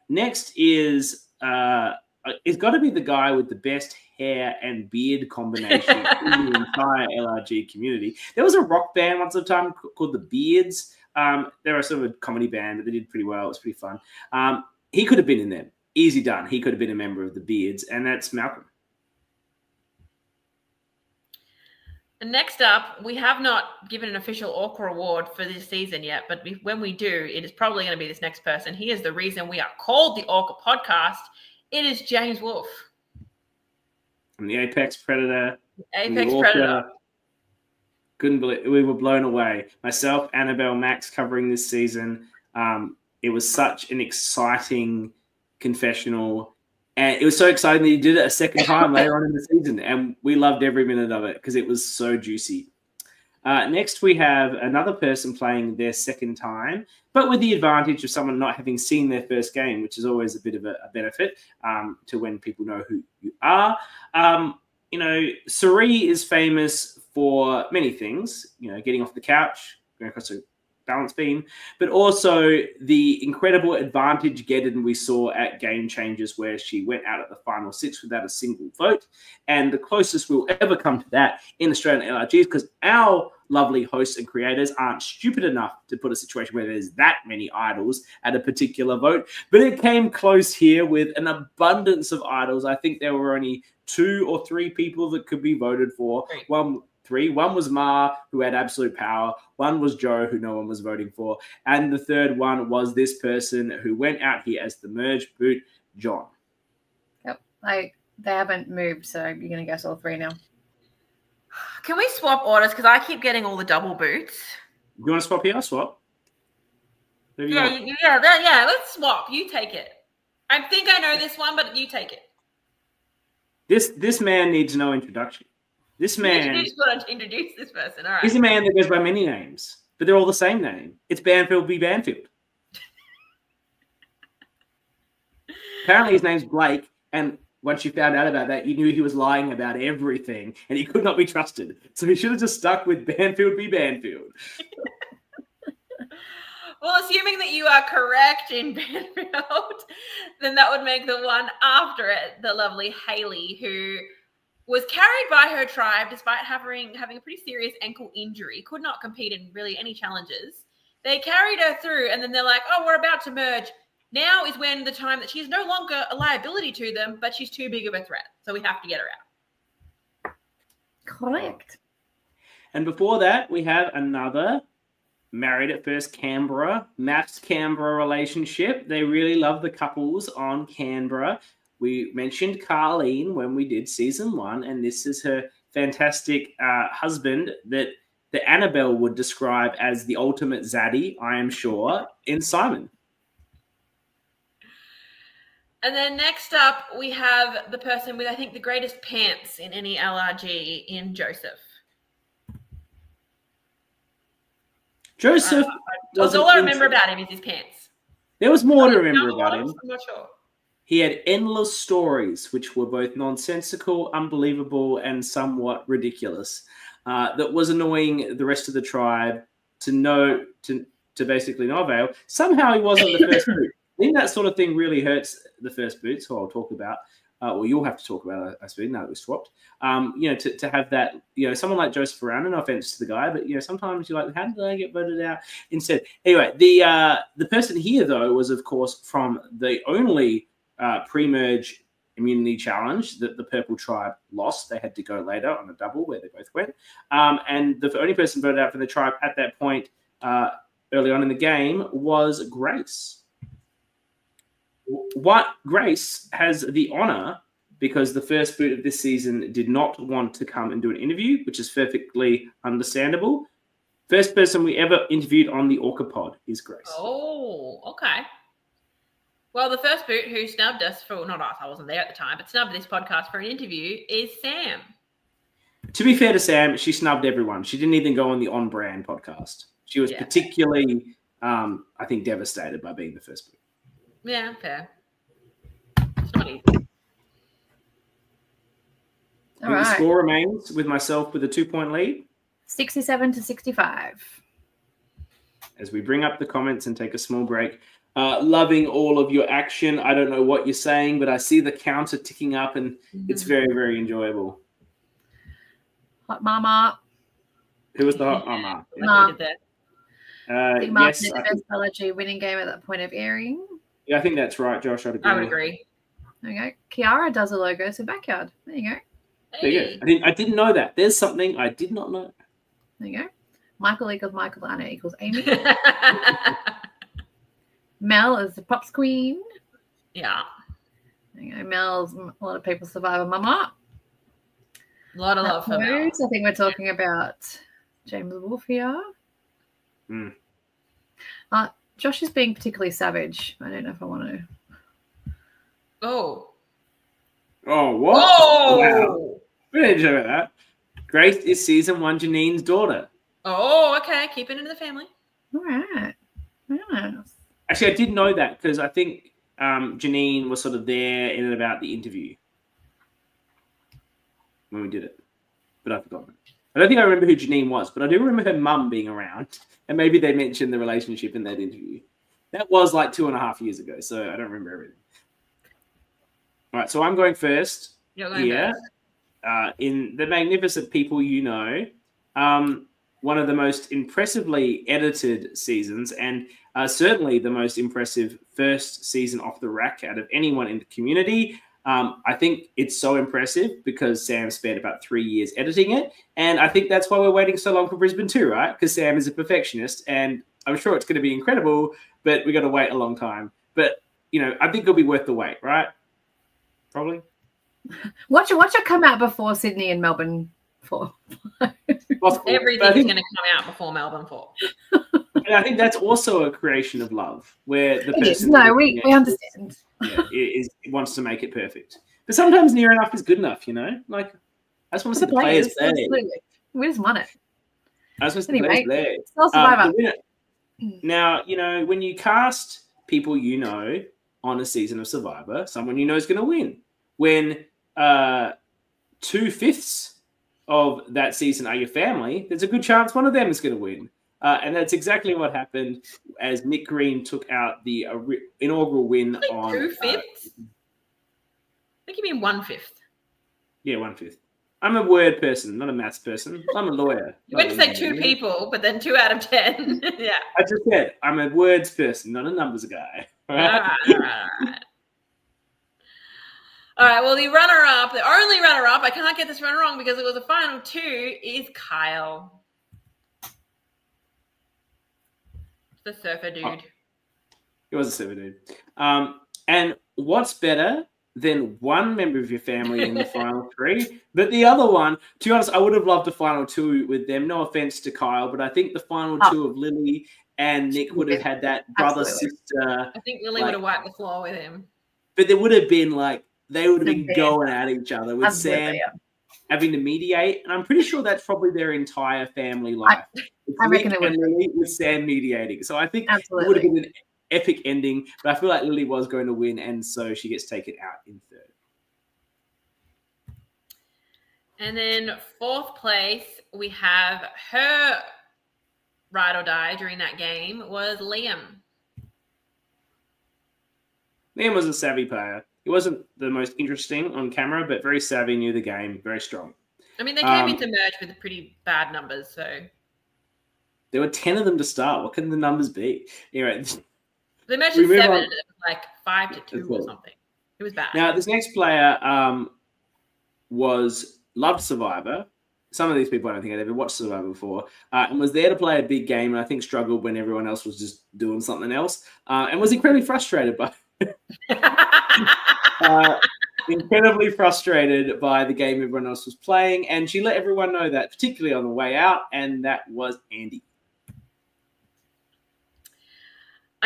Next is, it's got to be the guy with the best hair and beard combination in the entire LRG community. There was a rock band once upon a time called the Beards. They're a sort of a comedy band, but they did pretty well. It was pretty fun. He could have been in them. Easy done. He could have been a member of the Beards, and that's Malcolm. And next up, we have not given an official ORCA award for this season yet, but when we do, it is probably going to be this next person. He is the reason we are called the ORCA podcast. It is James Wolfe. And the Apex Predator. Apex Predator. Couldn't believe it. We were blown away. Myself, Annabelle, Max covering this season. It was such an exciting confessional. And it was so exciting that he did it a second time later on in the season. And we loved every minute of it because it was so juicy. Next, we have another person playing their second time, but with the advantage of someone not having seen their first game, which is always a bit of a benefit to when people know who you are. You know, Suri is famous for many things, you know, getting off the couch, going across a balance beam, but also the incredible advantage Geddon we saw at Game Changers, where she went out at the final 6 without a single vote. And the closest we'll ever come to that in Australian LRGs, because our lovely hosts and creators aren't stupid enough to put a situation where there's that many idols at a particular vote. But it came close here with an abundance of idols. I think there were only 2 or 3 people that could be voted for. One was Ma, who had absolute power. One was Joe, who no one was voting for. And the third one was this person who went out here as the merge boot, John. Yep. They haven't moved, so you're going to guess all 3 now. Can we swap orders? Because I keep getting all the double boots. You want to swap here? I'll swap. Yeah, let's swap. You take it. I think I know this one, but you take it. This man needs no introduction. This man... You just got to introduce this person. All right. He's a man that goes by many names, but they're all the same name. It's Banfield v. Banfield. Apparently his name's Blake, and once you found out about that, you knew he was lying about everything, and he could not be trusted. So he should have just stuck with Banfield v. Banfield. Well, assuming that you are correct in Banfield, then that would make the one after it the lovely Hayley, who was carried by her tribe despite having a pretty serious ankle injury, could not compete in really any challenges. They carried her through, and then they're like, oh, we're about to merge. Now is when the time that she's no longer a liability to them, but she's too big of a threat. So we have to get her out. Correct. And before that, we have another Married at First Canberra, Matt's Canberra relationship. They really love the couples on Canberra. We mentioned Carleen when we did season 1, and this is her fantastic husband that Annabelle would describe as the ultimate zaddy, I am sure, in Simon. And then next up, we have the person with, I think, the greatest pants in any LRG in Joseph. Joseph. All I remember about him is his pants. There was more to remember about him. I'm not sure. He had endless stories, which were both nonsensical, unbelievable, and somewhat ridiculous. That was annoying the rest of the tribe to basically no avail. Somehow he wasn't the first boot. I think that sort of thing really hurts the first boot, so I'll talk about. Well, you'll have to talk about it, I suppose, now that we've swapped. You know, to have that, you know, someone like Joseph around, and no offense to the guy, but, you know, sometimes you're like, how did I get voted out instead? Anyway, the person here, though, was, of course, from the only pre-merge immunity challenge that the Purple Tribe lost. They had to go later on a double where they both went. And the only person voted out for the tribe at that point early on in the game was Grace. What Grace has the honor, because the first boot of this season did not want to come and do an interview, which is perfectly understandable. First person we ever interviewed on the ORCA pod is Grace. Oh, okay. Well, the first boot who snubbed us for, not us, I wasn't there at the time, but snubbed this podcast for an interview is Sam. To be fair to Sam, she snubbed everyone. She didn't even go on the On Brand podcast. She was particularly, I think, devastated by being the first boot. Yeah, fair. It's not easy. All right. The score remains with myself with a 2-point lead. 67 to 65. As we bring up the comments and take a small break. Loving all of your action. I don't know what you're saying, but I see the counter ticking up, and it's very, very enjoyable. Hot Mama. Who was the Hot Mama? Mark. Yes, The best LRG winning game at that point of airing. Yeah, I think that's right, Josh. I'd agree. I would agree. There you go. Kiara does a logo, so backyard. There you go. There you go. I didn't know that. There's something I did not know. There you go. Michael equals Michael, Anna equals Amy. Mel is the Pops Queen. Yeah. There you go. Mel's a lot of people Survivor Mama. A lot of love for Mel. I think we're talking about James Wolf here. Josh is being particularly savage. I don't know if I want to. Oh, what? Oh! Wow. We didn't know that. Grace is season 1 Janine's daughter. Oh, okay. Keep it into the family. All right. Yes. Actually, I did know that because I think Janine was sort of there in and about the interview when we did it. But I've forgotten. I don't think I remember who Janine was, but I do remember her mum being around. And maybe they mentioned the relationship in that interview. That was like 2.5 years ago, so I don't remember everything. All right, so I'm going first here. In the magnificent people you know, one of the most impressively edited seasons and certainly the most impressive first season off the rack out of anyone in the community. I think it's so impressive because Sam spent about 3 years editing it. And I think that's why we're waiting so long for Brisbane 2, right? Because Sam is a perfectionist and I'm sure it's going to be incredible, but we got to wait a long time. But, you know, I think it'll be worth the wait, right? Probably. Watch it come out before Sydney and Melbourne 4. Everything's going to come out before Melbourne 4. And I think that's also a creation of love, where the person we understand. Wants to make it perfect. But sometimes near enough is good enough, you know? Like, I just want to see the players play. We just want it. I just want to see the players play. Still Survivor. Now, you know, when you cast people you know on a season of Survivor, someone you know is going to win. When 2/5 of that season are your family, there's a good chance one of them is going to win. And that's exactly what happened as Nick Green took out the inaugural win on 2/5. I think you mean 1/5. Yeah, 1/5. I'm a word person, not a maths person. I'm a lawyer. You went to say 2 people, but then 2 out of 10. Yeah. I just said I'm a words person, not a numbers guy. All right. All right, well, the runner-up, the only runner-up, I can't get this one wrong because it was a final 2, is Kyle. The surfer dude. He was a surfer dude. And what's better than one member of your family in the final 3, but the other one, to be honest, I would have loved a final 2 with them. No offense to Kyle, but I think the final 2 of Lily and Nick would have had that brother-sister. I think Lily would have wiped the floor with him. But there would have been they would have been going at each other with Sam having to mediate. And I'm pretty sure that's probably their entire family life. I reckon it would have been. With Sam mediating. So I think it would have been an epic ending. But I feel like Lily was going to win. And so she gets taken out in 3rd. And then 4th place, we have her ride or die during that game was Liam. Liam was a savvy player. He wasn't the most interesting on camera, but very savvy, knew the game, very strong. I mean, they came into merge with pretty bad numbers, so. There were 10 of them to start. What can the numbers be? Anyway. They merged with 7, and it was like 5-2 or something. It was bad. Now, this next player loved Survivor. Some of these people I don't think I'd ever watched Survivor before, and was there to play a big game, and I think struggled when everyone else was just doing something else, and was incredibly frustrated by incredibly frustrated by the game everyone else was playing, and she let everyone know that, particularly on the way out, and that was Andy.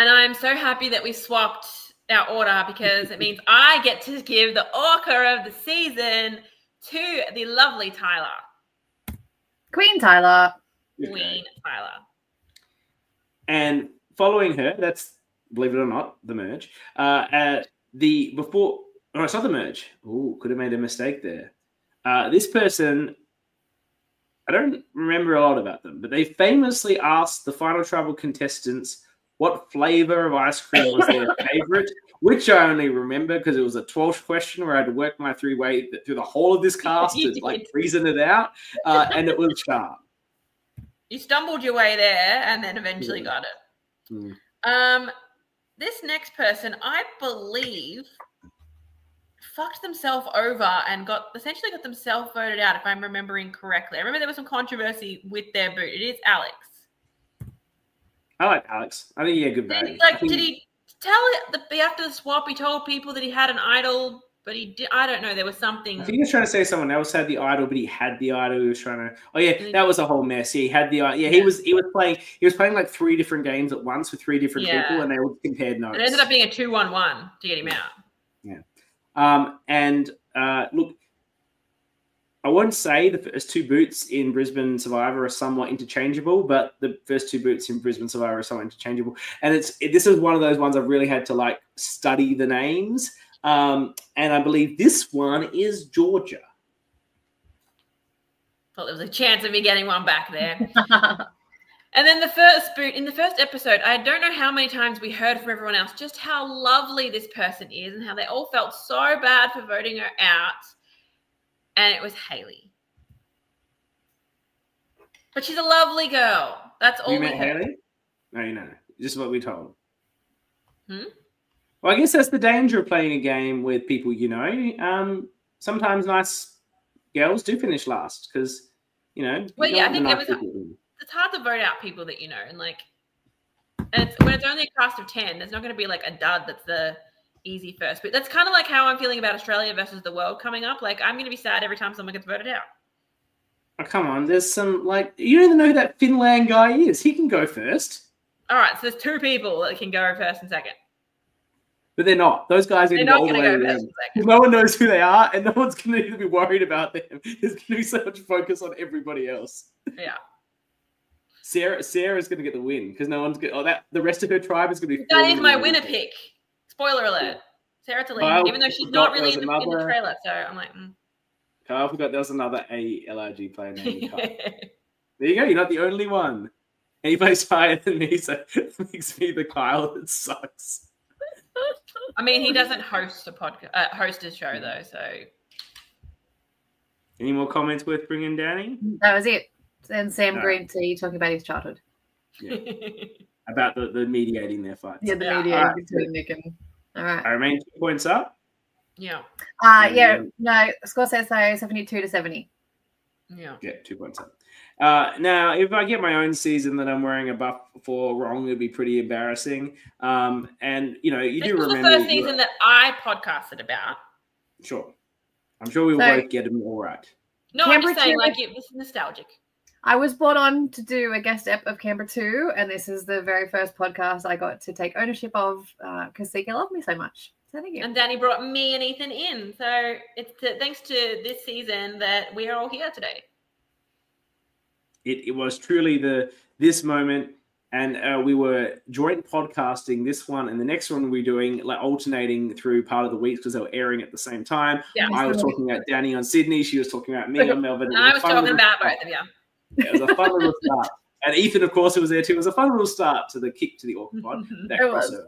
And I'm so happy that we swapped our order because it means I get to give the ORCA of the season to the lovely Tyler. Queen Tyler. Queen Tyler. And following her, that's, believe it or not, the merge. It's not the merge. Oh, could have made a mistake there. This person, I don't remember a lot about them, but they famously asked the Final Trouble contestants what flavor of ice cream was their favorite, which I only remember because it was a 12th question where I had to work my way through the whole of this cast to like reason it out, and it was sharp. You stumbled your way there and then eventually got it. This next person, I believe, fucked themselves over and essentially got themselves voted out, if I'm remembering correctly. I remember there was some controversy with their boot. It is Alex. I like Alex. I think he had good value. Did he tell it after the swap? He told people that he had an idol, but he did. I don't know. There was something. I think he was trying to say someone else had the idol, but he had the idol. He was trying to. Oh yeah, that was a whole mess. He had the idol. Yeah, he was playing like 3 different games at once with 3 different people, and they all compared notes. It ended up being a 2-1-1 to get him out. Yeah. Look, I won't say the first 2 boots in Brisbane Survivor are somewhat interchangeable, but the first 2 boots in Brisbane Survivor are somewhat interchangeable. And this is one of those ones I've really had to like study the names. And I believe this one is Georgia. Thought there was a chance of me getting one back there. And then the first boot in the first episode, I don't know how many times we heard from everyone else just how lovely this person is and how they all felt so bad for voting her out. And it was Haley. But she's a lovely girl. That's all we heard. Haley? No. Just what we told. Well, I guess that's the danger of playing a game with people you know. Sometimes nice girls do finish last because, you know. Well, yeah, I think it's hard to vote out people that you know. And when it's only a cast of 10, there's not going to be like a dud that's the easy first. But that's kind of like how I'm feeling about Australia versus the world coming up. Like, I'm going to be sad every time someone gets voted out. Oh, come on. There's some, like, you don't even know who that Finland guy is. He can go first. All right, so there's 2 people that can go first and second. But they're not. Those guys are going to go all the way around. No one knows who they are, and no one's going to be worried about them. There's going to be so much focus on everybody else. Yeah. Sarah's going to get the win because no one's going. The rest of her tribe is going to be. That is my winner pick. Spoiler alert: Sarah Talene, even though she's not really in the trailer. So I'm like, Kyle forgot there was another LRG player named Kyle. There you go. You're not the only one. Anybody's higher than me, so it makes me the Kyle that sucks. I mean, he doesn't host a podcast, host a show though. So, any more comments worth bringing, Danny? That was it. And Sam Green Tea talking about his childhood. Yeah. About the mediating their fights. Yeah, the mediating between Nick and. All right. I remain 2 points up. Yeah. No, score says so 72-70. Yeah. Yeah, 2 points up. Now, if I get my own season that I'm wearing a buff for wrong, it'd be pretty embarrassing. And, you know, you do remember. This was the first season that I podcasted about. Sure. I'm sure we will both get them all right. No, I'm just saying, like, this is nostalgic. I was brought on to do a guest ep of Canberra 2, and this is the very first podcast I got to take ownership of because CK loved me so much. So thank you. And Danny brought me and Ethan in. So it's thanks to this season that we are all here today. It was truly this moment, and we were joint podcasting this one and the next one we were doing, like alternating through part of the weeks because they were airing at the same time. Yeah. I was talking about Danny on Sydney. She was talking about me on Melbourne. And I was talking about both of you. Yeah, it was a fun little start. And Ethan, of course, was there too. It was a fun little start to the kick to the ORCA pod. That crossover.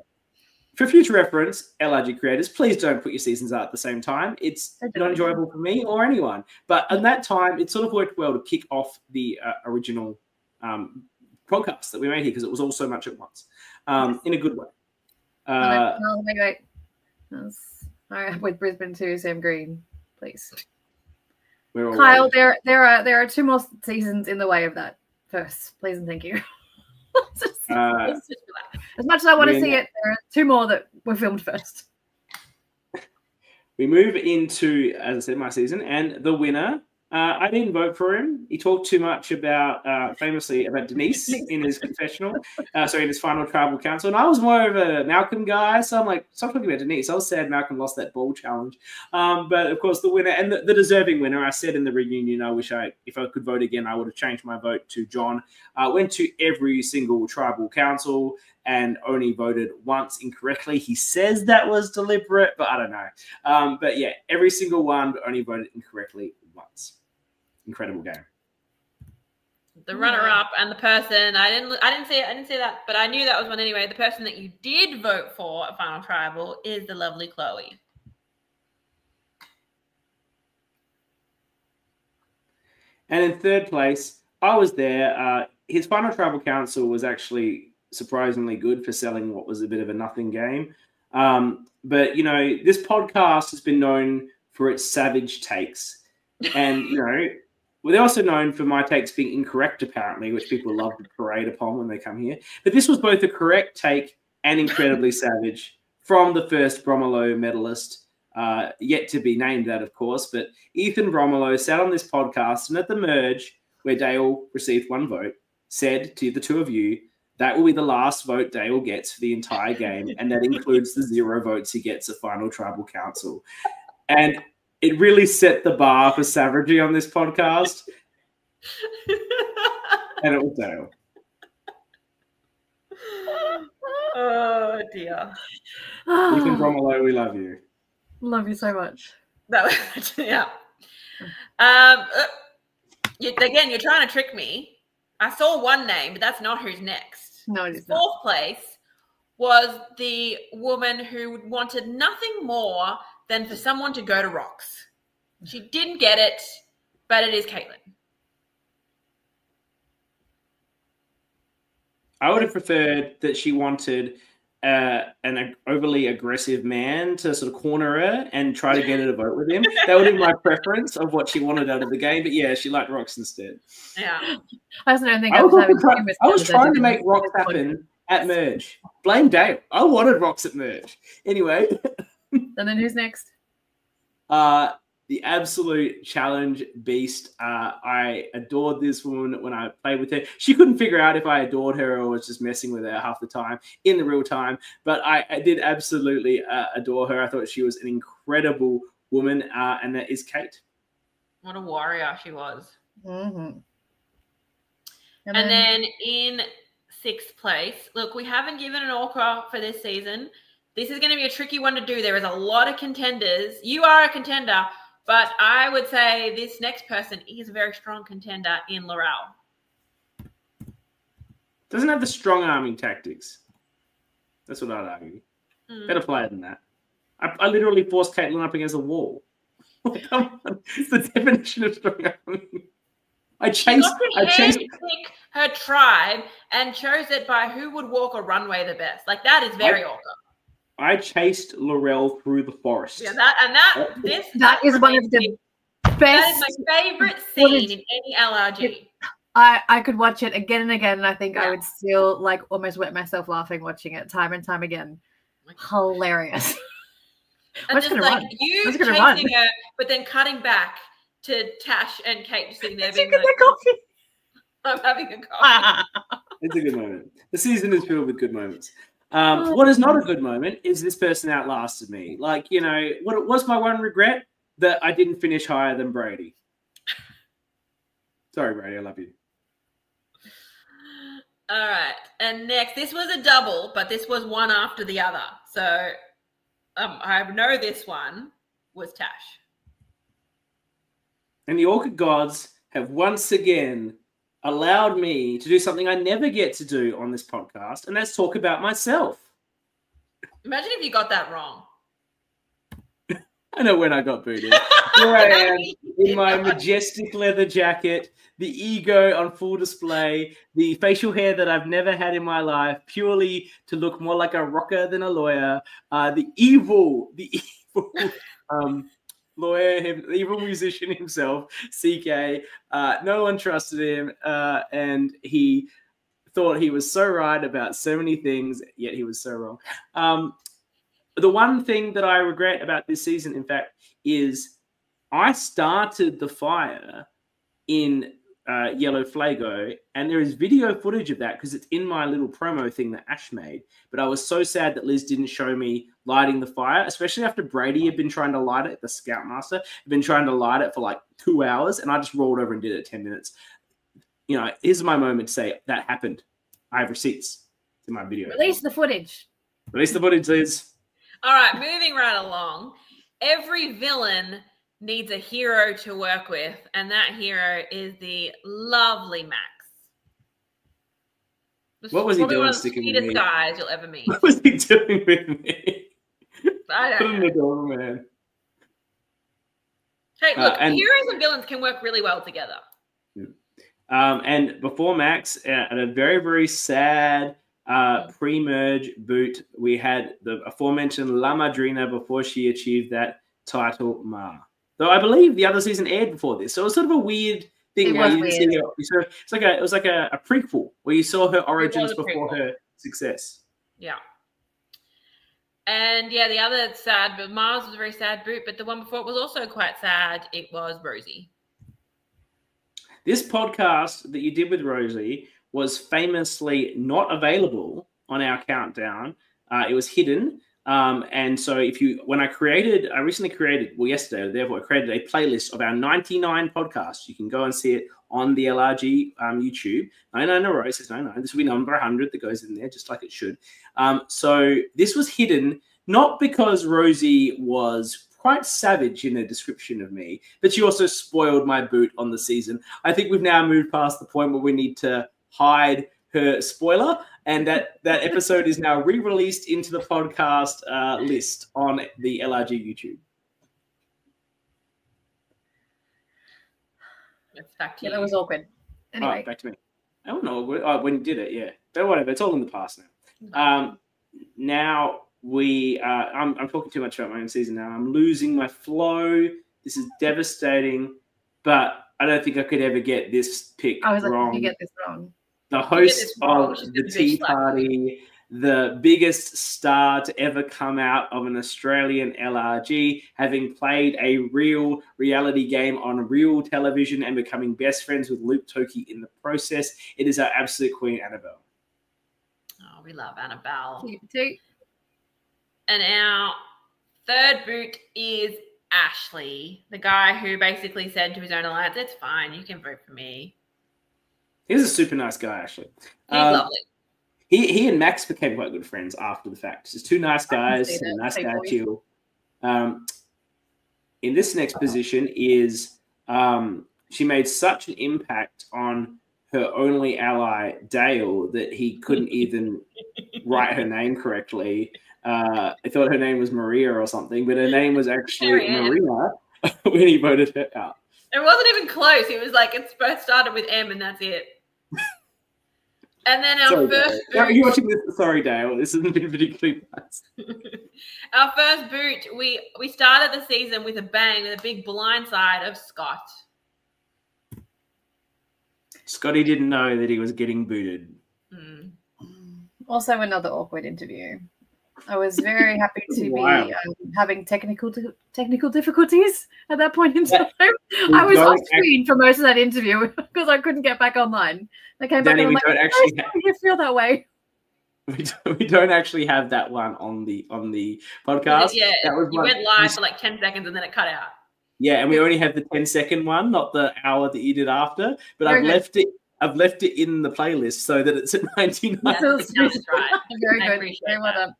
For future reference, LRG creators, please don't put your seasons out at the same time. It's not enjoyable for me or anyone. But at that time, it sort of worked well to kick off the original podcast that we made here because it was all so much at once in a good way. Wait. All right, with Brisbane 2, Sam Green, please. Kyle, there are 2 more seasons in the way of that first. Please and thank you. As much as I want to see it, there are 2 more that were filmed first. We move into, as I said, my season, and the winner I didn't vote for him. He talked too much about, famously, about Denise in his confessional, in his final tribal council. And I was more of a Malcolm guy, so I'm like, stop talking about Denise. I was sad Malcolm lost that ball challenge. But of course, the winner and the deserving winner, I said in the reunion, if I could vote again, I would have changed my vote to John. Went to every single tribal council and only voted once incorrectly. He says that was deliberate, but I don't know. But yeah, every single one, but only voted incorrectly once. Incredible game. The runner-up and the person I didn't say that, but I knew that was one anyway. The person that you did vote for at Final Tribal is the lovely Chloe. And in third place, I was there. His Final Tribal Council was actually surprisingly good for selling what was a bit of a nothing game. But this podcast has been known for its savage takes, and they're also known for my takes being incorrect, apparently, which people love to parade upon when they come here. But this was both a correct take and incredibly savage from the first Bromelo medalist, yet to be named that, of course. But Ethan Bromelo sat on this podcast and at the merge, where Dale received one vote, said to the two of you, that will be the last vote Dale gets for the entire game, and that includes the 0 votes he gets at Final Tribal Council. And it really set the bar for savagery on this podcast. And it was Dale. Oh, dear. Ethan Bromelo, we love you. Love you so much. Yeah. Again, you're trying to trick me. I saw one name, but that's not who's next. No, it is not. Fourth place was the woman who wanted nothing more than for someone to go to Rocks. She didn't get it, but it is Caitlin. I would have preferred that she wanted an overly aggressive man to sort of corner her and try to get her to vote with him. That would be my preference of what she wanted out of the game. But yeah, she liked Rocks instead. Yeah. I don't think I was trying to make Rocks happen at Merge. Blame Dale. I wanted Rocks at Merge. Anyway. And then who's next? The absolute challenge beast. I adored this woman when I played with her. She couldn't figure out if I adored her or was just messing with her half the time in the real time. But I did absolutely adore her. I thought she was an incredible woman, and that is Kate. What a warrior she was. Mm-hmm. And then in 6th place, look, we haven't given an ORCA for this season. This is going to be a tricky one to do. There is a lot of contenders. You are a contender, but I would say this next person is a very strong contender in Laurel. Doesn't have the strong arming tactics. That's what I'd argue. Better player than that. I literally forced Caitlin up against a wall. It's the definition of strong arming. I chased pick her tribe and chose it by who would walk a runway the best. Like, that is very ORCA. I chased Laurel through the forest. Yeah, that is one of the best. That is my favorite scene in any LRG. I could watch it again and again, and I think I would still almost wet myself laughing watching it time and time again. Hilarious. And just you chasing her, but then cutting back to Tash and Kate just sitting there being like, coffee. I'm having a coffee. It's a good moment. The season is filled with good moments. What is not a good moment is this person outlasted me. What was my one regret? That I didn't finish higher than Brady. Sorry, Brady, I love you. All right. And next, this was a double, but this was one after the other. So I know this one was Tash. And the ORCA gods have once again allowed me to do something I never get to do on this podcast, and that's talk about myself. Imagine if you got that wrong. I know when I got booted. Here I am in my majestic leather jacket, the ego on full display, the facial hair that I've never had in my life, purely to look more like a rocker than a lawyer. The evil lawyer, the evil musician himself, CK. No one trusted him, and he thought he was so right about so many things, yet he was so wrong. The one thing that I regret about this season, in fact, is I started the fire in Yellow Flago, and there is video footage of that because it's in my little promo thing that Ash made. But I was so sad that Liz didn't show me lighting the fire, especially after Brady had been trying to light it, the Scoutmaster had been trying to light it for like 2 hours, and I just rolled over and did it 10 minutes. You know, here's my moment to say that happened. I have receipts in my video. Release the footage. Release the footage, Liz. All right, moving right along. Every villain needs a hero to work with, and that hero is the lovely Max. What was he Probably doing one of the sticking with sweetest me? guys you'll ever meet. What was he doing with me? I don't know. Dog, man. Hey, look, and- heroes and villains can work really well together. And before Max, at a very, very sad pre-merge boot, we had the aforementioned La Madrina before she achieved that title, Ma. Though I believe the other season aired before this, so it was sort of a weird thing. It where was you didn't see her, it was like a prequel where you saw her origins before her success. Yeah. And yeah, the other sad, but Mars was a very sad boot, but the one before it was also quite sad. It was Rosie. This podcast that you did with Rosie was famously not available on our countdown. It was hidden. And so when I recently created, well, yesterday, therefore, I created a playlist of our 99 podcasts. You can go and see it on the LRG YouTube. 99 in a row, says 99. This will be number 100 that goes in there, just like it should. So this was hidden, not because Rosie was quite savage in her description of me, but she also spoiled my boot on the season. I think we've now moved past the point where we need to hide her spoiler, and that episode is now re-released into the podcast list on the LRG YouTube. It's back to Yeah, you. that was awkward. Anyway. Oh, back to me. I don't know. When you did it, yeah. But whatever, it's all in the past now. Now I'm talking too much about my own season now. I'm losing my flow. This is devastating, but I don't think I could ever get this pick I was like, wrong. you get this wrong. The host this wrong, of she's the gonna Tea bitch slap Party, the biggest star to ever come out of an Australian LRG, having played a real reality game on real television and becoming best friends with Luke Toki in the process. It is our absolute queen, Annabelle. Oh, we love Annabelle. You too. And our third boot is Ashley, the guy who basically said to his own alliance, "It's fine, you can vote for me." He's a super nice guy, actually. He's lovely. He and Max became quite good friends after the fact. Just two nice guys, see that. and a nice Hey, guy boys. chill. In this next position is she made such an impact on her only ally, Dale, that he couldn't even write her name correctly. I thought her name was Maria or something, but her name was actually Marianne. Maria when he voted her out. It wasn't even close. It was like it both started with M and that's it. And then our Sorry, first Dale. Are boot, you watching this? Sorry, Dale. This hasn't been particularly nice. our first boot, we started the season with a bang, with a big blindside of Scott. Scotty didn't know that he was getting booted. Mm. Also, another awkward interview. I was very happy to Wow. be having technical difficulties at that point in time. We I was don't off screen for most of that interview because I couldn't get back online. I came back Danny, and I'm we like, don't "Oh, actually sorry, you feel that way." we don't actually have that one on the podcast. Yeah, that was you one- went live for like 10 seconds and then it cut out. Yeah, and we only have the 10-second one, not the hour that you did after. But Very I've good. left it in the playlist so that it's at 99. Yeah, Feels it sounds right. Very I good. appreciate Very well that. done.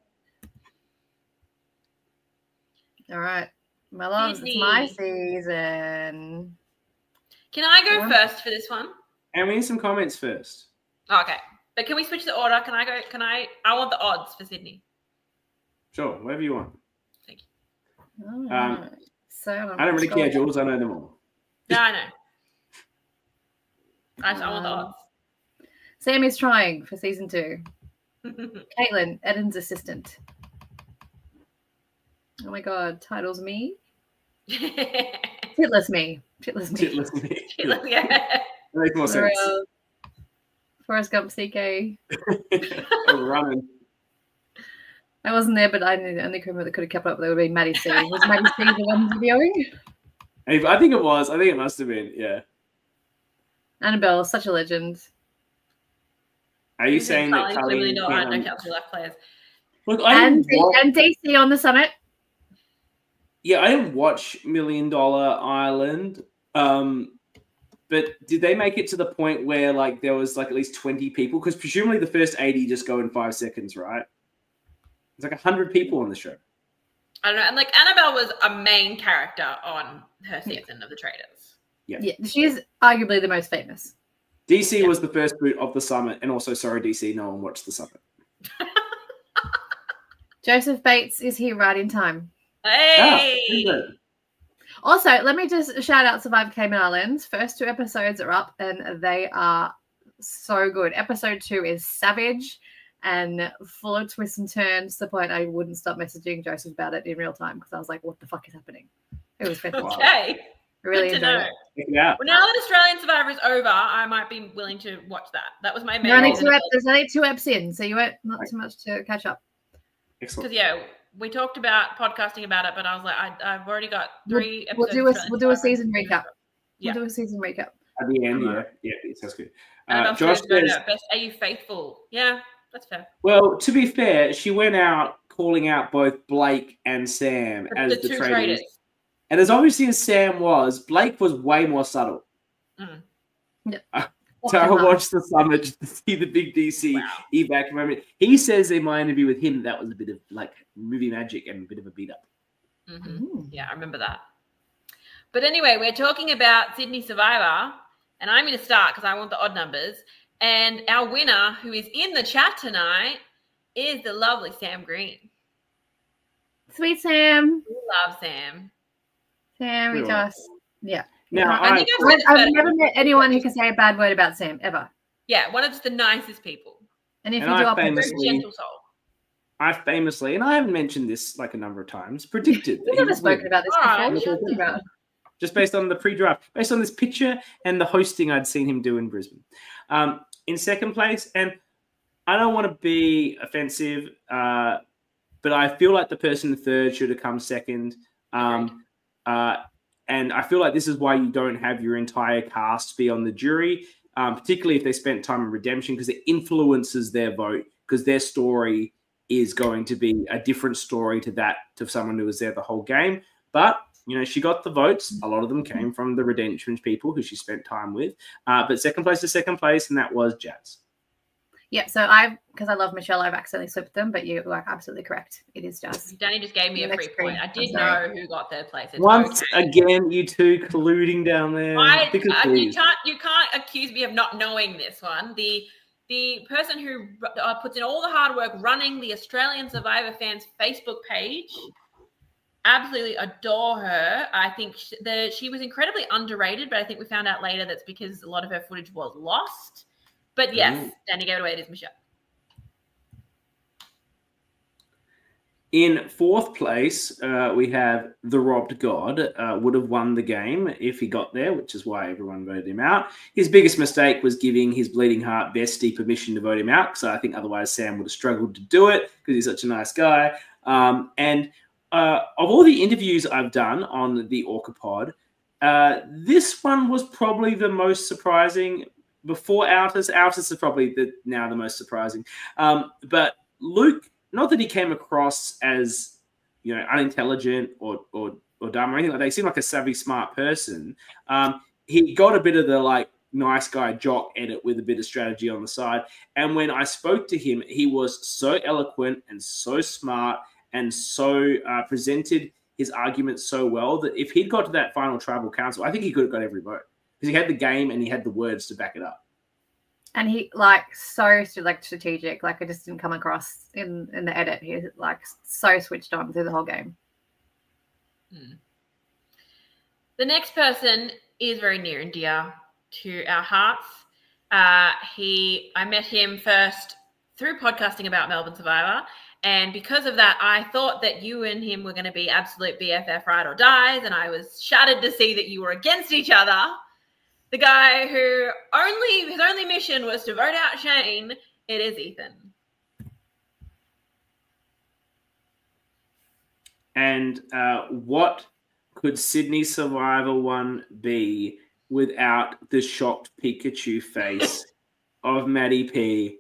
All right. My loves, it's Sydney. my season. Can I go Go on. first for this one? And we need some comments first. Oh, okay. But can we switch the order? Can I go? I want the odds for Sydney. Sure, whatever you want. All right. So I don't really care, Jules. I know them all. Yeah, I know. I want the odds. Sam is trying for season 2. Caitlin, Eden's assistant. Oh my god, titles me. Titless me. Titless me. Titless me. Yeah. That makes more sense. Forrest Gump CK. I'm running. I wasn't there, but I knew the only crew member that could have kept up with it would be Maddie C. Was Maddie C the one videoing? I think it was. I think it must have been. Yeah. Annabelle, such a legend. Are you saying that $1 Cully million no and caps left players? Look, I And, didn't watch, and DC on the summit. yeah, I didn't watch $1 Million Island. But did they make it to the point where like there was like at least 20 people? Because presumably the first 80 just go in 5 seconds, right? It's like 100 people on the show. I don't know. And like Annabelle was a main character on her season of The Traders. Yeah, she's arguably the most famous. DC was the first boot of the summit, and also sorry, DC, no one watched the summit. Joseph Bates is here right in time. Hey! Also, let me just shout out Survivor Cayman Islands. First 2 episodes are up, and they are so good. Episode 2 is savage and full of twists and turns to the point I wouldn't stop messaging Joseph about it in real time because I was like, what the fuck is happening? It was fantastic. Okay. I really Good to enjoyed know. it. Yeah. Well, now that Australian Survivor is over, I might be willing to watch that. That was my main reason. There's only 2 eps in, so you won't not too much to catch up. Excellent. Because we talked about podcasting about it, but I was like, I've already got 3 episodes. We'll do a season recap. Yeah. We'll do a season recap. At the end, yeah, it sounds good. Josh says, best, are you faithful? Yeah, that's fair. well, to be fair, she went out calling out both Blake and Sam as the 2 traders. And as obviously as Sam was, Blake was way more subtle. Yeah. So I watched the summit just to see the big DC evac moment. He says in my interview with him that was a bit of like movie magic and a bit of a beat up. Yeah, I remember that. But anyway, we're talking about Sydney Survivor, and I'm going to start because I want the odd numbers. And our winner, who is in the chat tonight, is the lovely Sam Green. Sweet Sam. We love Sam. Sam, we just, yeah. Now, I think I've never met anyone who can say a bad word about Sam, ever. Yeah, one of just the nicest people. And if you do, very gentle soul. I famously, and I haven't mentioned this like a number of times, predicted. We've never spoken about this before. Just based on the pre-draft, based on this picture and the hosting I'd seen him do in Brisbane. In second place, and I don't want to be offensive, but I feel like the person in third should have come second. And I feel like this is why you don't have your entire cast be on the jury, particularly if they spent time in redemption, because it influences their vote, because their story is going to be a different story to someone who was there the whole game. But, you know, she got the votes. A lot of them came from the redemption people who she spent time with. But second place is second place, and that was Jazz. Yeah, so because I love Michelle, I've accidentally slipped them, but you are absolutely correct. It is Jazz. Danny just gave me a free point. I did know who got third place. Once again, you two colluding down there. You can't accuse me of not knowing this one. The person who puts in all the hard work running the Australian Survivor fans Facebook page, absolutely adore her. I think she was incredibly underrated, but I think we found out later that's because a lot of her footage was lost. But yes, Danny gave it away. It is Michelle. In fourth place, we have the Robbed God. Would have won the game if he got there, which is why everyone voted him out. His biggest mistake was giving his bleeding heart bestie permission to vote him out, because I think otherwise Sam would have struggled to do it because he's such a nice guy. And of all the interviews I've done on the ORCA pod, this one was probably the most surprising. Before Altus is probably now the most surprising. But Luke, not that he came across as, you know, unintelligent or dumb or anything like that. He seemed like a savvy, smart person. He got a bit of the like nice guy jock edit with a bit of strategy on the side. And when I spoke to him, he was so eloquent and so smart and so presented his arguments so well that if he'd got to that final tribal council, I think he could have got every vote. Because he had the game and he had the words to back it up. And he so strategic. Like it just didn't come across in the edit. He so switched on through the whole game. The next person is very near and dear to our hearts. I met him first through podcasting about Melbourne Survivor. And because of that, I thought that you and him were going to be absolute BFF ride or dies. And I was shattered to see that you were against each other. The guy his only mission was to vote out Shane, it is Ethan. And what could Sydney Survivor 1 be without the shocked Pikachu face of Maddie P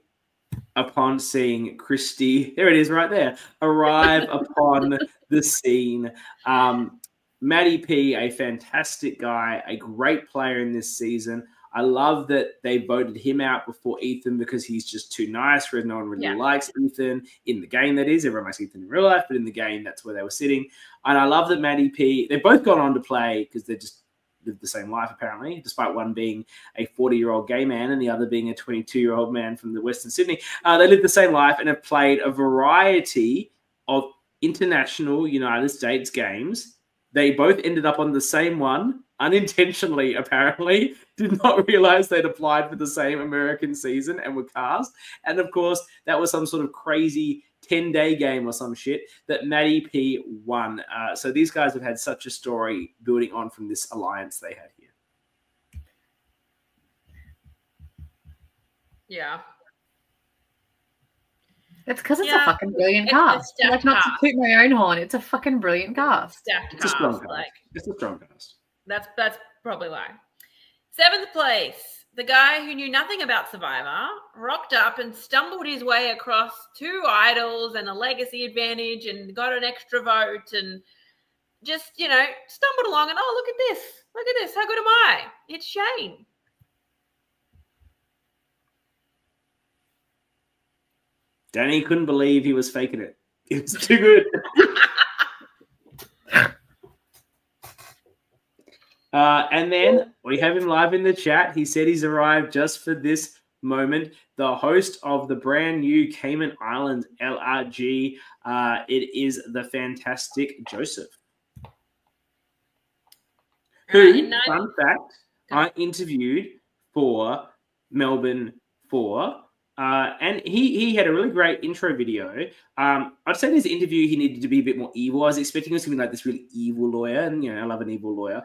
upon seeing Christy, there it is right there, arrive upon the scene. Maddie P, a fantastic guy, a great player in this season. I love that they voted him out before Ethan because he's just too nice. No one really likes Ethan in the game, that is. Everyone likes Ethan in real life, but in the game, that's where they were sitting. And I love that Maddie P, they've both gone on to play because they just lived the same life, apparently, despite one being a 40-year-old gay man and the other being a 22-year-old man from the Western Sydney. They lived the same life and have played a variety of international United States games. They both ended up on the same one, unintentionally, apparently. Did not realize they'd applied for the same American season and were cast. And, of course, that was some sort of crazy 10-day game or some shit that Maddie P won. So these guys have had such a story building on from this alliance they had here. Yeah. It's because it's a fucking brilliant cast. Like, not to toot my own horn, it's a fucking brilliant cast. It's a strong cast. It's a strong cast. That's probably why. 7th place, the guy who knew nothing about Survivor rocked up and stumbled his way across 2 idols and a legacy advantage and got an extra vote and just, stumbled along and, oh, look at this. Look at this. How good am I? It's Shane. Danny couldn't believe he was faking it. It was too good. And then we have him live in the chat. He said he's arrived just for this moment. The host of the brand new Cayman Islands LRG. It is the fantastic Joseph. Who, fun fact, I interviewed for Melbourne 4. And he had a really great intro video. I'd say in his interview he needed to be a bit more evil. I was expecting him to be like this really evil lawyer, and I love an evil lawyer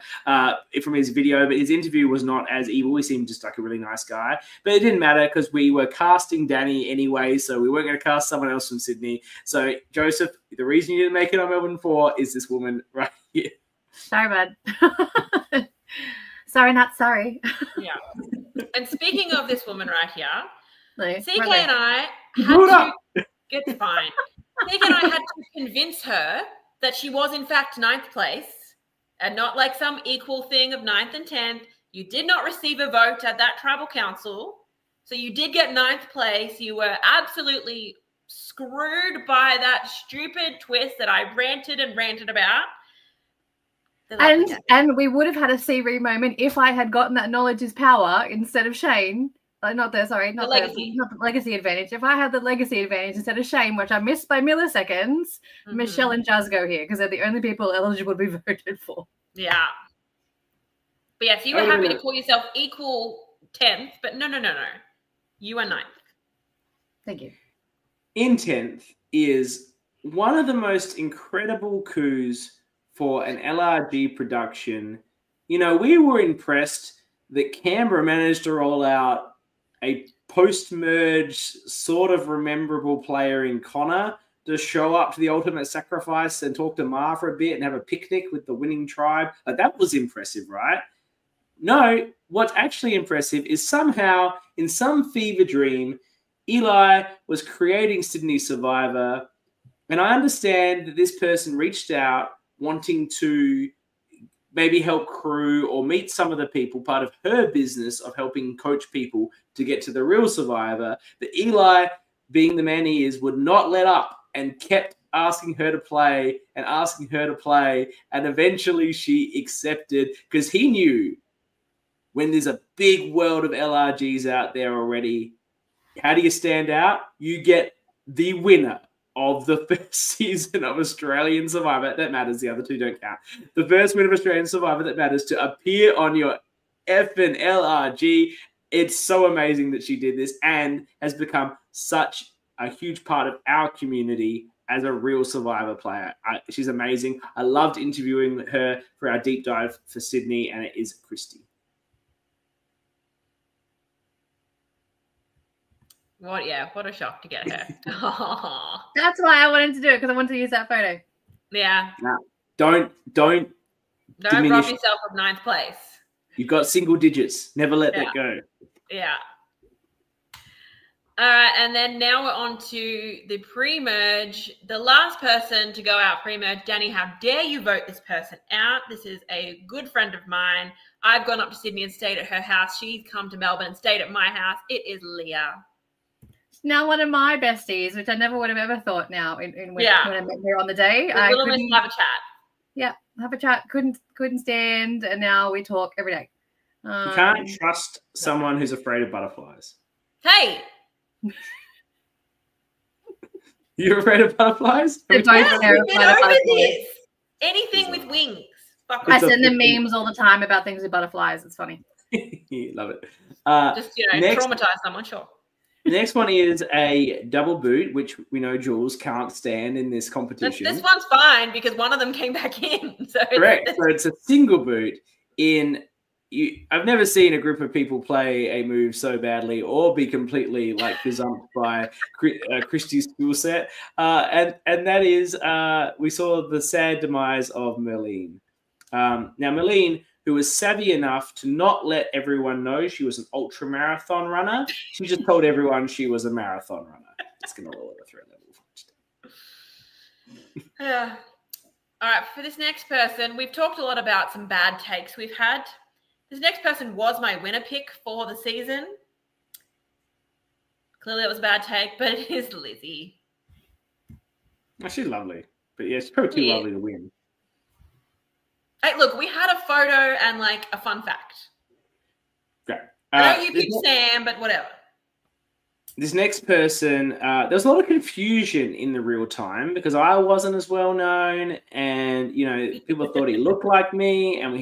from his video, but his interview was not as evil. He seemed just like a really nice guy, but it didn't matter because we were casting Danny anyway, so we weren't going to cast someone else from Sydney. So Joseph, the reason you didn't make it on Melbourne 4 is this woman right here. Sorry, bud. Sorry, not sorry. Yeah. And speaking of this woman right here, no, CK and I had to get fine. CK and I had to convince her that she was in fact 9th place and not like some equal thing of 9th and 10th. You did not receive a vote at that tribal council. So you did get 9th place. You were absolutely screwed by that stupid twist that I ranted about. And we would have had a CV moment if I had gotten that knowledge is power instead of Shane. Not the legacy advantage. If I had the legacy advantage instead of Shane, which I missed by milliseconds, Michelle and Jazz go here because they're the only people eligible to be voted for. Yeah. But yes, you were happy to call yourself equal 10th, but no. You are 9th. Thank you. In 10th is one of the most incredible coups for an LRG production. We were impressed that Canberra managed to roll out a post-merge sort of rememberable player in Connor to show up to the Ultimate Sacrifice and talk to Ma for a bit and have a picnic with the winning tribe. That was impressive, right? No, what's actually impressive is somehow, in some fever dream, Eli was creating Sydney Survivor, and I understand that this person reached out wanting to maybe help crew or meet some of the people, part of her business of helping coach people to get to the real Survivor. But Eli, being the man he is, would not let up and kept asking her to play and asking her to play. And eventually she accepted because he knew when there's a big world of LRGs out there already, how do you stand out? You get the winner of the first season of Australian Survivor. That matters. The other two don't count. The first win of Australian Survivor that matters to appear on your effing LRG. It's so amazing that she did this and has become such a huge part of our community as a real Survivor player. She's amazing. I loved interviewing her for our deep dive for Sydney, and it is Christy. What a shock to get her. That's why I wanted to do it, because I wanted to use that photo. Yeah. No, don't Don't rob yourself of 9th place. You've got single digits. Never let that go. Yeah. All right, and then now we're on to the pre-merge. The last person to go out pre-merge, Dani, how dare you vote this person out? This is a good friend of mine. I've gone up to Sydney and stayed at her house. She's come to Melbourne and stayed at my house. It is Leah. She's now one of my besties, which I never would have ever thought now when I met her on the day. I couldn't have a chat. Yeah, have a chat. Couldn't stand, and now we talk every day. You can't trust someone who's afraid of butterflies. Hey! You're afraid of butterflies? They're both terrified of butterflies. Anything with wings. I send them memes all the time about things with butterflies. It's funny. Love it. Just, traumatize someone, sure. The next one is a double boot, which we know Jules can't stand in this competition. This one's fine because one of them came back in. So correct. So it's a single boot in... I've never seen a group of people play a move so badly or be completely gazumped by Christy's skill set. And that is, we saw the sad demise of Merlene. Now, Merlene, who was savvy enough to not let everyone know she was an ultra marathon runner, she just told everyone she was a marathon runner. It's going to lower the threat level. Yeah. All right, for this next person, we've talked a lot about some bad takes we've had. This next person was my winner pick for the season. Clearly that was a bad take, but it is Lizzie. Oh, she's lovely. But yeah, she's probably too lovely to win. Hey, look, we had a photo and a fun fact. Great. I know you picked Sam, but whatever. This next person, there was a lot of confusion in the real time because I wasn't as well known, and people thought he looked like me. And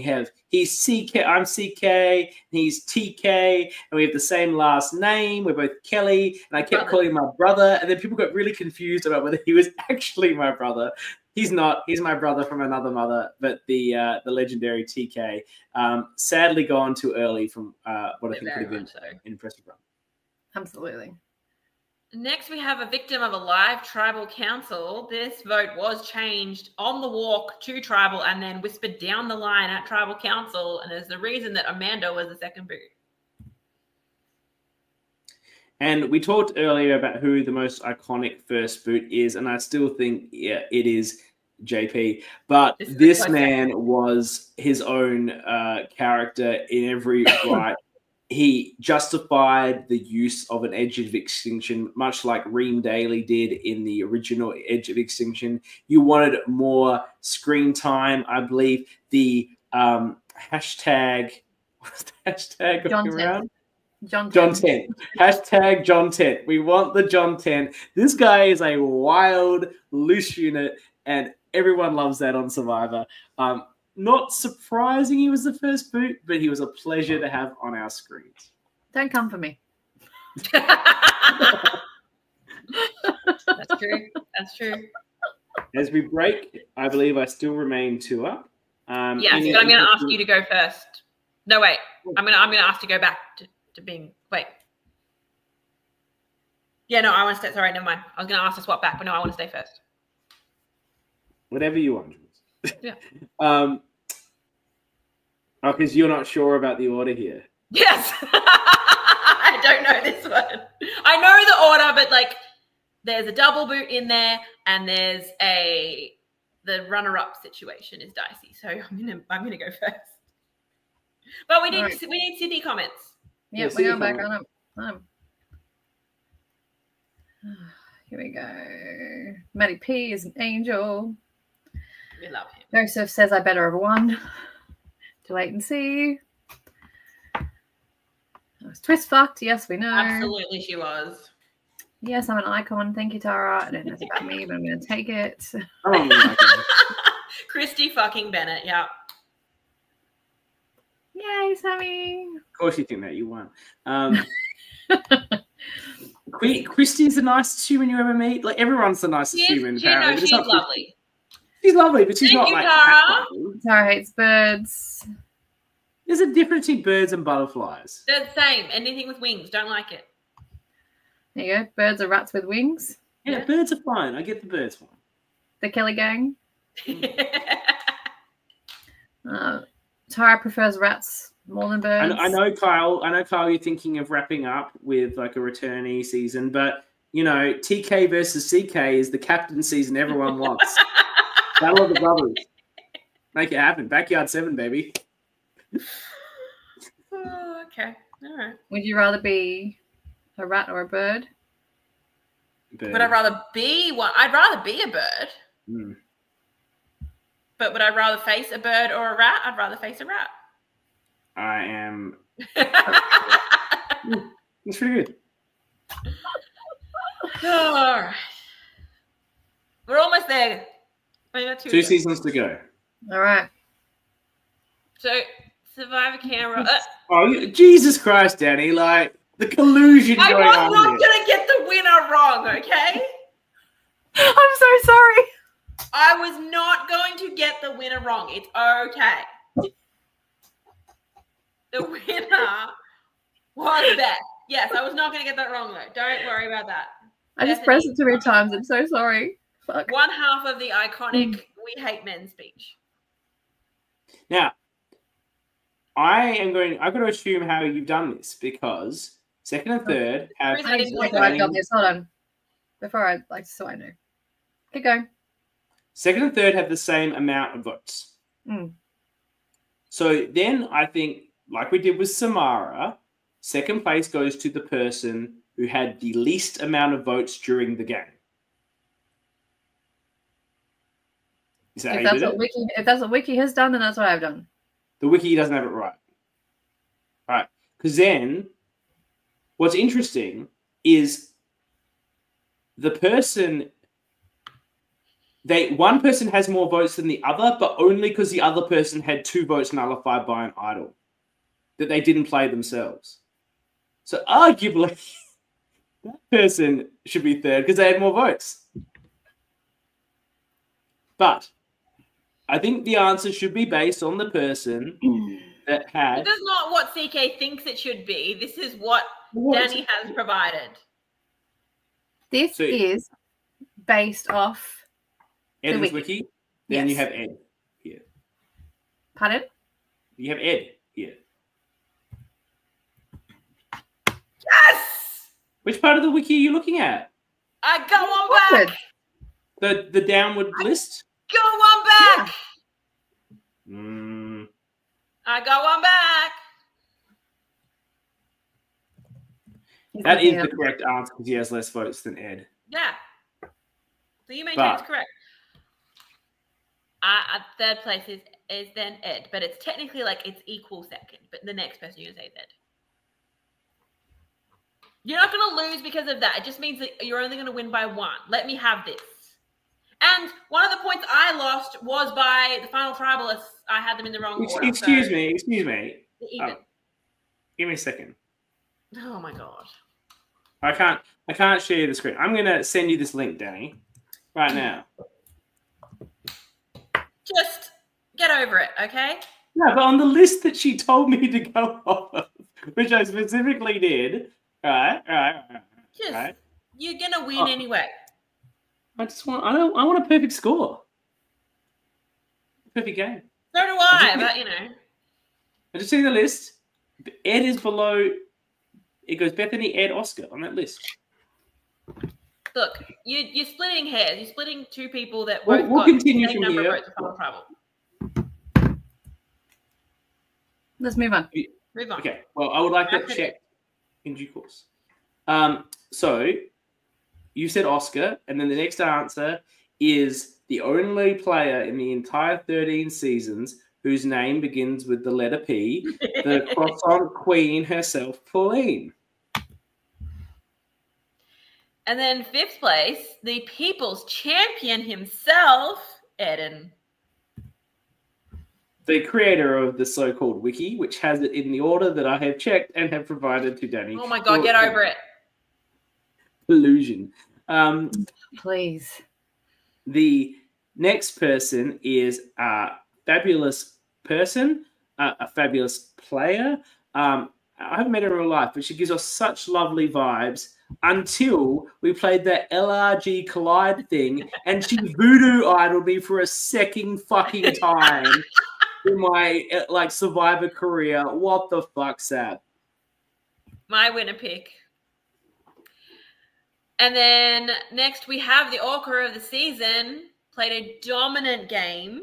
he's CK, I'm CK, he's TK, and we have the same last name. We're both Kelly, and I kept calling him my brother, and then people got really confused about whether he was actually my brother. He's not. He's my brother from another mother, but the legendary TK, sadly gone too early from what I think could have been an impressive run. Absolutely. Next, we have a victim of a live tribal council. This vote was changed on the walk to tribal and then whispered down the line at tribal council, and is the reason that Amanda was the second boot. And we talked earlier about who the most iconic first boot is, and I still think, it is JP. But this man was his own character in every right. He justified the use of an Edge of Extinction, much like Reem Daly did in the original Edge of Extinction. You wanted more screen time. I believe the hashtag, what's the hashtag going around? John Tent. Hashtag John Tent. We want the John Tent. This guy is a wild, loose unit, and everyone loves that on Survivor. Not surprising he was the first boot, but he was a pleasure to have on our screens. Don't come for me. That's true. That's true. As we break, I believe I still remain 2 up. Yes, but I'm going to ask you to go first. No, wait. I'm going to ask to go back to being. Wait. Yeah, no, I want to stay. Sorry, never mind. I was going to ask to swap back, but no, I want to stay first. Whatever you want, Jules. Yeah. Because you're not sure about the order here. Yes. I don't know this one. I know the order, but there's a double boot in there, and there's the runner-up situation is dicey. So I'm gonna go first. But we need Sydney comments. Yeah, we're going back on them. Here we go. Maddie P is an angel. We love him. Joseph says I better have won. To wait and see. I was twist fucked. Yes, we know. Absolutely, she was. Yes, I'm an icon. Thank you, Tara. I don't know if it's about me, but I'm going to take it. Oh, Christy fucking Bennett. Yeah. Yay, Sammy. Of course you think that you won. Christy's the nicest human you ever meet. Everyone's the nicest human. She's lovely. She's lovely, but she's not Tara. Tara hates birds. There's a difference between birds and butterflies. They're the same. Anything with wings. Don't like it. There you go. Birds are rats with wings. Yeah, birds are fine. I get the birds one. The Kelly gang. Tara prefers rats more than birds. I know, Kyle. You're thinking of wrapping up with like a returnee season, but you know, TK versus CK is the captain season everyone wants. Battle of the Brothers. Make it happen. Backyard 7, baby. Oh, okay. All right. Would you rather be a rat or a bird? Bird. Would I rather be one? I'd rather be a bird. Mm. But would I rather face a bird or a rat? I'd rather face a rat. I am. It's pretty good. All right. We're almost there. We got 2 seasons to go. All right. So, Survivor camera. Oh, Jesus Christ, Danny! Like the collusion I going was on not here. gonna get the winner wrong, okay? I'm so sorry. I was not going to get the winner wrong. It's okay. The winner was Beth. Yes, I was not going to get that wrong, though. Don't worry about that. I just pressed it too many times. I'm so sorry. Fuck. One half of the iconic "We Hate Men" speech. Now, I've got to assume how you've done this because second and third have. I didn't like I've done this. Hold on. Before I so I know. Keep going. Second and third have the same amount of votes. Mm. So then I think, like we did with Samara, second place goes to the person who had the least amount of votes during the game. Is that If how that's you did what it? Wiki, if that's what Wiki has done, then that's what I've done. The wiki doesn't have it right. Right. Because then what's interesting is the person one person has more votes than the other, but only because the other person had 2 votes nullified by an idol that they didn't play themselves. So arguably that person should be third because they had more votes. But I think the answer should be based on the person that had. This is not what CK thinks it should be. This is what Danny has provided. This is based off Ed's wiki. Then Yes. you have Ed here. Pardon? You have Ed here. Yes! Which part of the wiki are you looking at? I go on back. The downward list? Go on back. Mm. I go on back. That is the correct answer because he has less votes than Ed. Yeah. So you maintain it's correct. Third place is then Ed, but it's technically like it's equal second. But the next person you're gonna say is Ed. You're not gonna lose because of that. It just means that you're only gonna win by 1. Let me have this. And one of the points I lost was by the final tribalists. I had them in the wrong order. Excuse me. Even. Give me a second. Oh my god. I can't share the screen. I'm gonna send you this link, Danny, right now. Just get over it, okay? No, but on the list that she told me to go off of, which I specifically did, right. You're gonna win anyway. I want a perfect score. Perfect game. So do I, but you know. I just see the list. Ed is below. It goes Bethany, Ed, Oscar on that list. Look, you're splitting hairs. You're splitting 2 people that We'll both got continue the same from number here. of votes for trouble. Let's move on. Move on. Okay. Well, I would like that checked in due course. So you said Oscar, and then the next answer is the only player in the entire 13 seasons whose name begins with the letter P, the croissant queen herself, Pauline. And then 5th place, the people's champion himself, Eden. The creator of the so-called wiki, which has it in the order that I have checked and have provided to Danny. Oh my god, get over it. Illusion. Please. The next person is a fabulous person, a fabulous player. I haven't met her in real life, but she gives us such lovely vibes until we played that LRG Collide thing and she voodoo idoled me for a second fucking time in my like Survivor career. What the fuck, Sab? My winner pick. And then next we have the ORCA of the season, played a dominant game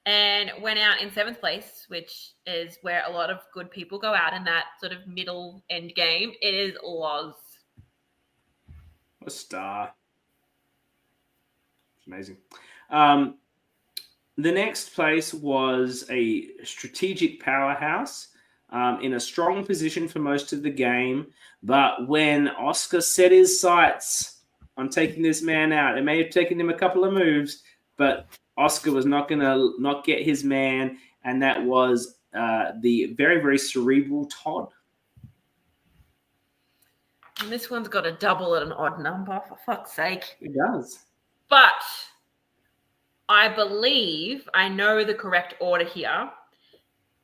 and went out in 7th place, which is where a lot of good people go out in that sort of middle end game. It is Loz. A star. Amazing. The next place was a strategic powerhouse in a strong position for most of the game. But when Oscar set his sights on taking this man out, it may have taken him a couple of moves, but Oscar was not going to not get his man, and that was the very, very cerebral Todd. And this one's got a double at an odd number, for fuck's sake. It does. But I believe I know the correct order here,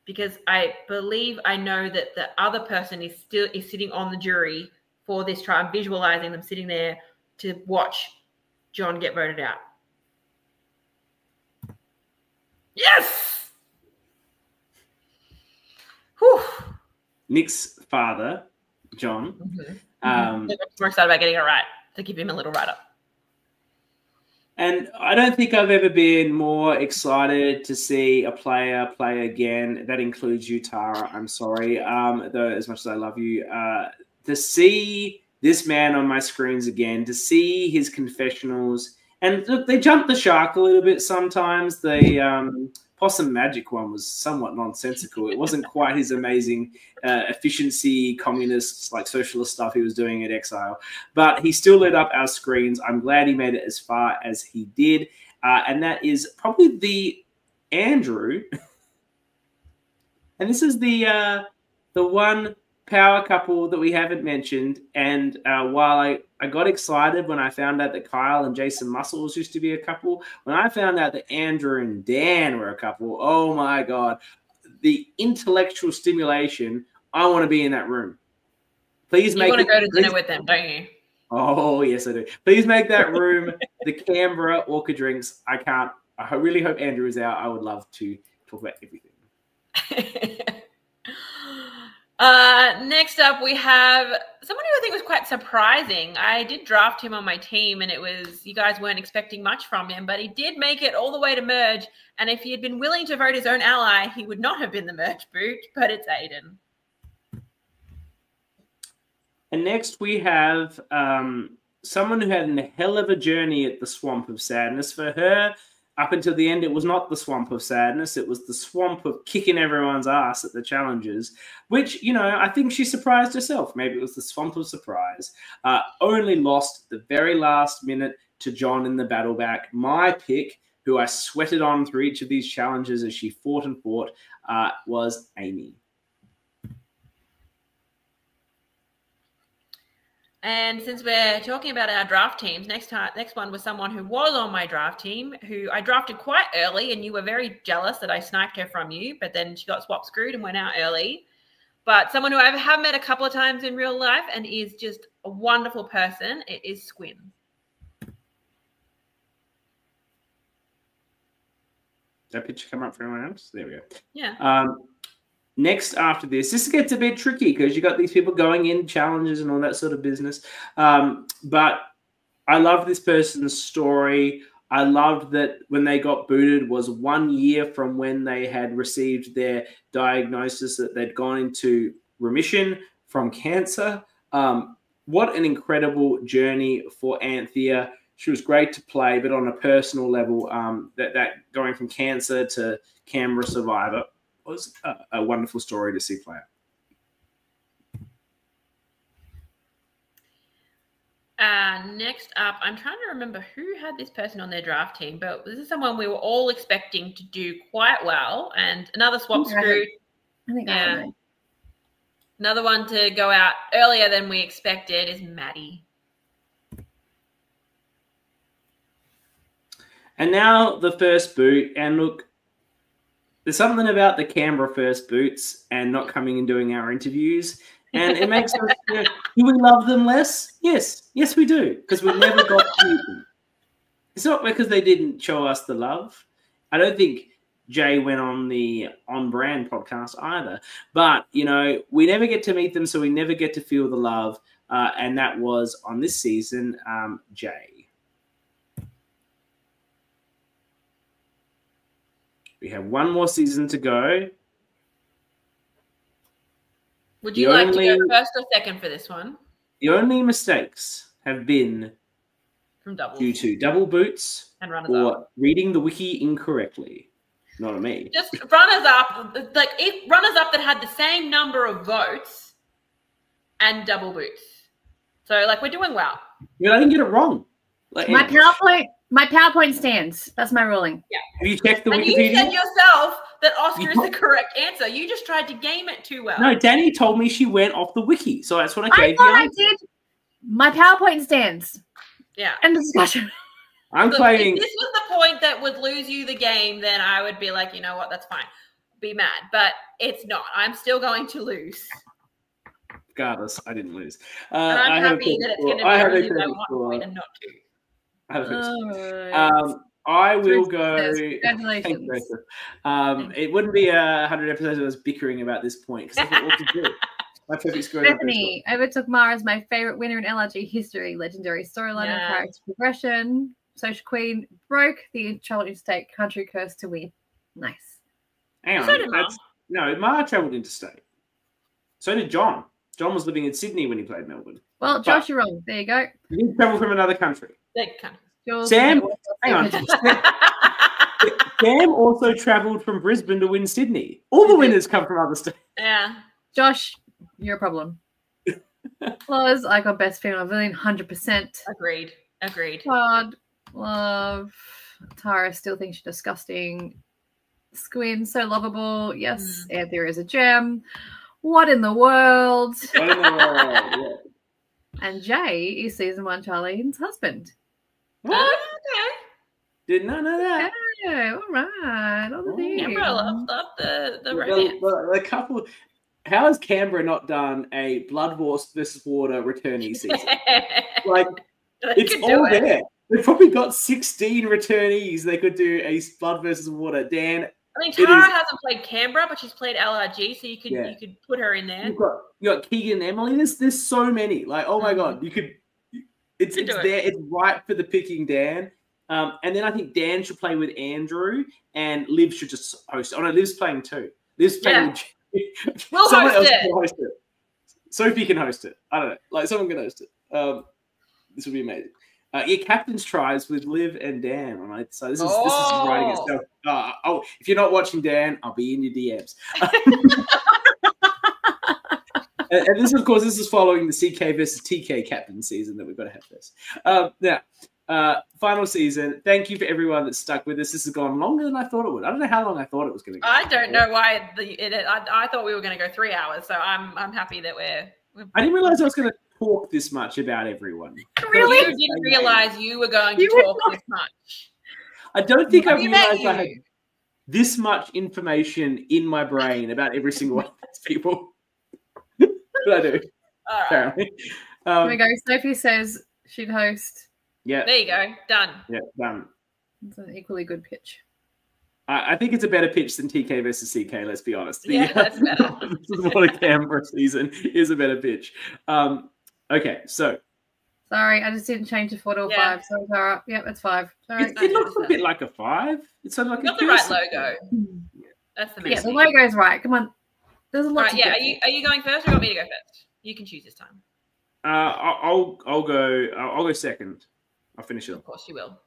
because I believe I know that the other person is sitting on the jury for this trial. I'm visualizing them sitting there to watch John get voted out. Yes! Whew. Nick's father, John. Mm-hmm. I'm more excited about getting it right, to give him a little write-up. And I don't think I've ever been more excited to see a player play again. That includes you, Tara. I'm sorry, though, as much as I love you. To see this man on my screens again, to see his confessionals. And look, they jumped the shark a little bit sometimes. The Possum Magic one was somewhat nonsensical. It wasn't quite his amazing efficiency, communist, like socialist stuff he was doing at Exile. But he still lit up our screens. I'm glad he made it as far as he did. And that is probably the Andrew. And this is the one power couple that we haven't mentioned. And while I got excited when I found out that Kyle and Jason Muscles used to be a couple, when I found out that Andrew and Dan were a couple, oh my God, the intellectual stimulation, I want to be in that room. Please make it. You want to go to dinner with them, don't you? Oh, yes, I do. Please make that room the Canberra Orca drinks. I really hope Andrew is out. I would love to talk about everything. Next up, we have someone who I think was quite surprising. I did draft him on my team, and it was, you guys weren't expecting much from him, but he did make it all the way to merge. And if he had been willing to vote his own ally, he would not have been the merge boot, but it's Aiden. And next we have someone who had a hell of a journey at the Swamp of Sadness. For her, up until the end, it was not the Swamp of Sadness. It was the swamp of kicking everyone's ass at the challenges, which, you know, I think she surprised herself. Maybe it was the Swamp of Surprise. Only lost the very last minute to John in the battle back. My pick, who I sweated on through each of these challenges as she fought and fought, was Amy. And since we're talking about our draft teams, next one was someone who was on my draft team, who I drafted quite early, and you were very jealous that I sniped her from you, but then she got swap screwed and went out early. But someone who I have met a couple of times in real life and is just a wonderful person, it is Squin. That picture come up for anyone else? There we go. Yeah. Next after this gets a bit tricky because you got these people going in challenges and all that sort of business. But I love this person's story. I loved that when they got booted was 1 year from when they had received their diagnosis that they'd gone into remission from cancer. What an incredible journey for Anthea. She was great to play, but on a personal level, that going from cancer to Canberra Survivor was a wonderful story to see play out. Next up, I'm trying to remember who had this person on their draft team, but this is someone we were all expecting to do quite well. And another swap screw. I think I know. Another one to go out earlier than we expected is Maddie. And now the first boot. And look, there's something about the Canberra first boots and not coming and doing our interviews. And it makes us, you know, do we love them less? Yes. Yes, we do. Because we never got to meet them. It's not because they didn't show us the love. I don't think Jay went on the On Brand podcast either. But, you know, we never get to meet them, so we never get to feel the love. And that was, on this season, Jay. We have one more season to go. Would you like to go first or second for this one? The only mistakes have been from doubles. Due to double boots and runners or up. reading the wiki incorrectly. Not on me. Just runners up, like if runners up that had the same number of votes and double boots. So like we're doing well. Yeah, I didn't get it wrong. Like, my PowerPoint stands. That's my ruling. Yeah. Have you checked the and Wikipedia? You said yourself that Oscar is the correct answer. You just tried to game it too well. No, Danny told me she went off the wiki, so that's what I gave thought you. I did. My PowerPoint stands. Yeah. End of discussion. I'm claiming. If this was the point that would lose you the game, then I would be like, you know what, that's fine. Be mad. But it's not. I'm still going to lose. Regardless, I didn't lose. And I'm happy that it's going to be only by 1 point and not 2. I have a I will go. Congratulations. It wouldn't be 100 episodes of us bickering about this point because that's what we can do. My perfect score. Stephanie overtook Mara as my favorite winner in LRG history. Legendary storyline and character progression. Social Queen broke the travel interstate country curse to win. Nice. Hang on. No, Mara travelled interstate. So did John. John was living in Sydney when he played Melbourne. Well, Josh, you're wrong. There you go. He didn't travel from another country. Jules, Sam, hang on. Sam also travelled from Brisbane to win Sydney. All the winners come from other states. Yeah. Josh, you're a problem. Flaws, I got best female villain, 100%. Agreed. Todd, love. Tara still thinks she's disgusting. Squin, so lovable. Yes, Anthea is a gem. What in the world? Yeah. And Jay is season 1 Charlene's husband. What? Okay. Did not know that. Yeah, all right. All the things. Canberra love the romance. The couple. How has Canberra not done a Blood versus Water returnee season? Like, it's all there. They've probably got 16 returnees. They could do a Blood versus Water. Dan. I mean, Tara hasn't played Canberra, but she's played LRG, so you could put her in there. You got Keegan and Emily. There's so many. Like, oh my god, you could. It's there. It's right for the picking, Dan. And then I think Dan should play with Andrew, and Liv should just host. Oh no, Liv's playing too. Liv's playing with. We'll someone host else can host it. Sophie can host it. I don't know. Like someone can host it. This would be amazing. Captain's tries with Liv and Dan. Right? So this is writing itself. If you're not watching Dan, I'll be in your DMs. And this, of course, is following the CK versus TK captain season that we've got to have this. Now, final season. Thank you for everyone that stuck with us. This has gone longer than I thought it would. I don't know how long I thought it was going to go. I don't know why. I thought we were going to go 3 hours, so I'm happy that we're I didn't realize I was going to talk this much about everyone. Really? You didn't realize you were going to talk this much. I don't think I realized I had this much information in my brain about every single one of these people. But I do. All right. Apparently. Here we go. Sophie says she'd host. Yeah. There you go. Done. Yeah, done. It's an equally good pitch. I think it's a better pitch than TK versus CK, let's be honest. That's better. What a Canberra season is a better pitch. Okay, so. Sorry, I just didn't change to 4 to a 5. So Tara. Yep, it's 5. Sorry. It looks a bit like a 5. It's sort of like got the right logo. That's the main thing. Yeah, the logo's right. Come on. There's a lot to are you going first or you want me to go first? You can choose this time. I'll go second. I'll finish it. Of course you will.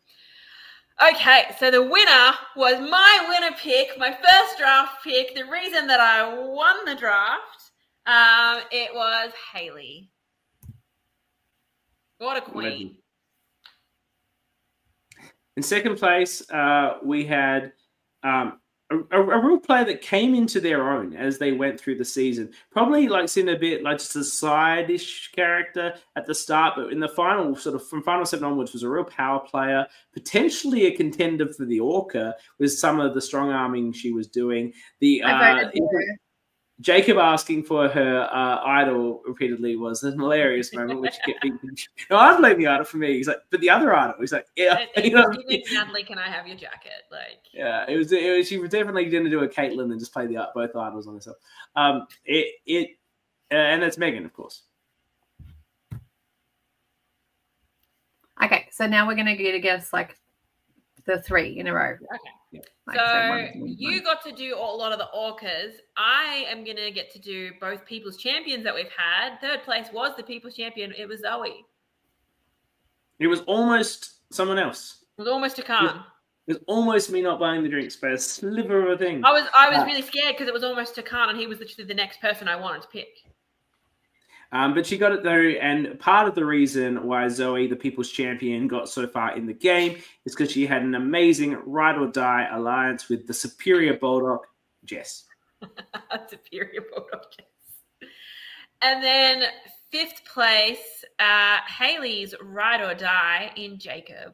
Okay, so the winner was my winner pick, my first draft pick. The reason that I won the draft, it was Haley. What a queen. In second place, we had a real player that came into their own as they went through the season. Probably like seemed a bit like just a side-ish character at the start, but in the final, sort of from final 7 onwards, was a real power player, potentially a contender for the ORCA with some of the strong arming she was doing. Jacob asking for her idol repeatedly was a hilarious moment, which kept me. No, I blame the idol for me. He's like, but the other idol. He's like, yeah. Natalie, can I have your jacket? Like, yeah, it was. She definitely didn't do a Caitlyn and just play both idols on herself. And that's Megan, of course. Okay, so now we're gonna get to guess like the 3 in a row. Okay. Yeah. So you got to do a lot of the ORCAs. I am going to get to do both People's Champions that we've had. Third place was the People's Champion. It was Zoe. It was almost someone else. It was almost a Khan. It was almost me not buying the drinks, but a sliver of a thing. I was really scared because it was almost a Khan, and he was literally the next person I wanted to pick. But she got it though, and part of the reason why Zoe, the People's Champion, got so far in the game is because she had an amazing ride or die alliance with the superior Bulldog, Jess. Superior Bulldog, Jess. And then 5th place, Haley's ride or die in Jacob.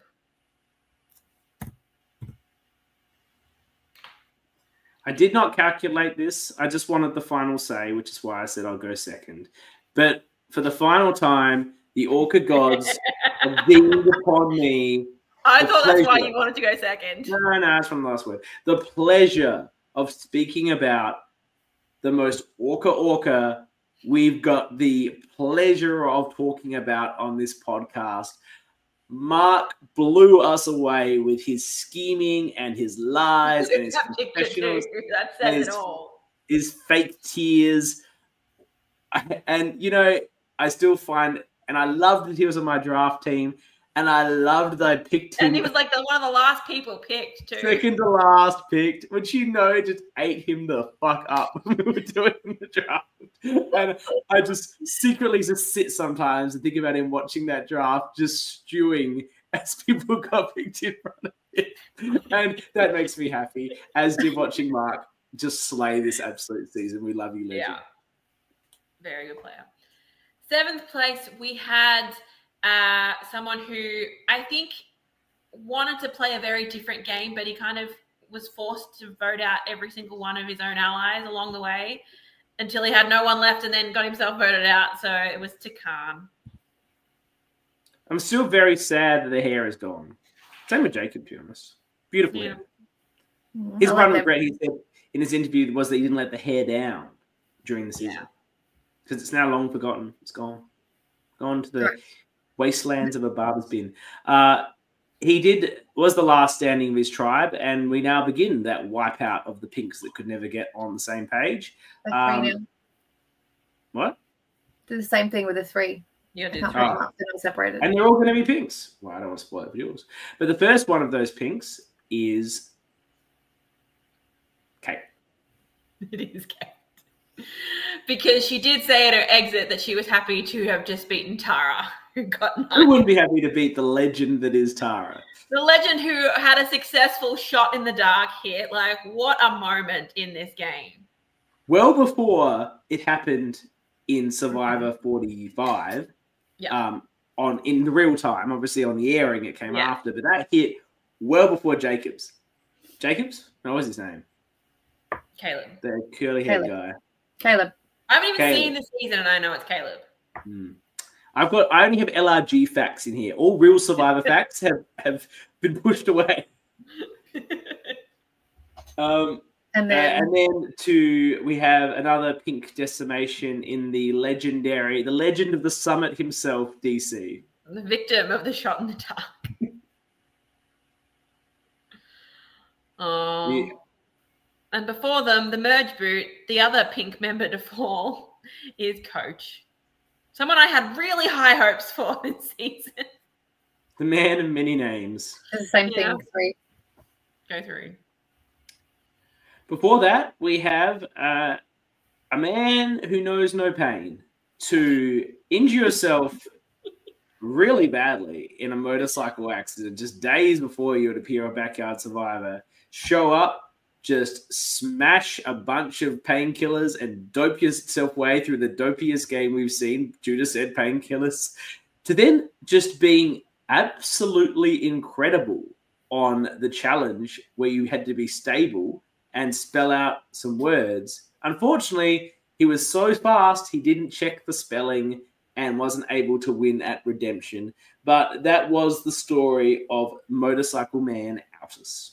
I did not calculate this. I just wanted the final say, which is why I said I'll go second. But for the final time, the ORCA gods have beamed upon me. I thought that's why you wanted to go second. No, it's from the last word. The pleasure of speaking about the most ORCA we've got the pleasure of talking about on this podcast. Mark blew us away with his scheming and his lies and his confessionals. That says it all. His fake tears. And, you know, I still find, and I loved that he was on my draft team, and I loved that I picked him. And he was like one of the last people picked, too. Second to last picked, which, you know, just ate him the fuck up when we were doing the draft. And I just secretly just sit sometimes and think about him watching that draft, just stewing as people got picked in front of him. And that makes me happy, as did watching Mark just slay this absolute season. We love you, legend. Yeah. Very good player. 7th place, we had someone who I think wanted to play a very different game, but he kind of was forced to vote out every single one of his own allies along the way until he had no one left and then got himself voted out. So it was Takan. I'm still very sad that the hair is gone. Same with Jacob, to be honest. Beautiful hair. His one regret, he said in his interview, was that he didn't let the hair down during the season. Because it's now long forgotten. It's gone. Gone to the wastelands of a barber's bin. He was the last standing of his tribe, and we now begin that wipeout of the pinks that could never get on the same page. What? Do the same thing with the 3. Yeah, they're not separated. And they're all going to be pinks. Well, I don't want to spoil it for yours. But the first one of those pinks is Kate. It is Kate. Because she did say at her exit that she was happy to have just beaten Tara, who got 9. Who wouldn't be happy to beat the legend that is Tara? The legend who had a successful shot in the dark hit. Like, what a moment in this game. Well before it happened in Survivor 45, in the real time, obviously on the airing it came after, but that hit well before Jacobs. Jacobs? No, what's his name? Caleb. The curly-haired guy. Caleb. I haven't even seen the season and I know it's Caleb. I only have LRG facts in here. All real Survivor facts have been pushed away. And then we have another pink decimation in the legend of the summit himself, DC. The victim of the shot in the dark. Oh. Yeah. And before them, the merge boot, the other pink member to fall is Coach. Someone I had really high hopes for this season. The man of many names. The same thing. 3. Go through. Before that, we have a man who knows no pain to injure yourself really badly in a motorcycle accident just days before you would appear on Backyard Survivor. Show up, just smash a bunch of painkillers and dope yourself way through the dopiest game we've seen. Judah said painkillers. To then just being absolutely incredible on the challenge where you had to be stable and spell out some words Unfortunately, he was so fast, he didn't check the spelling and wasn't able to win at Redemption. But that was the story of Motorcycle Man Altus.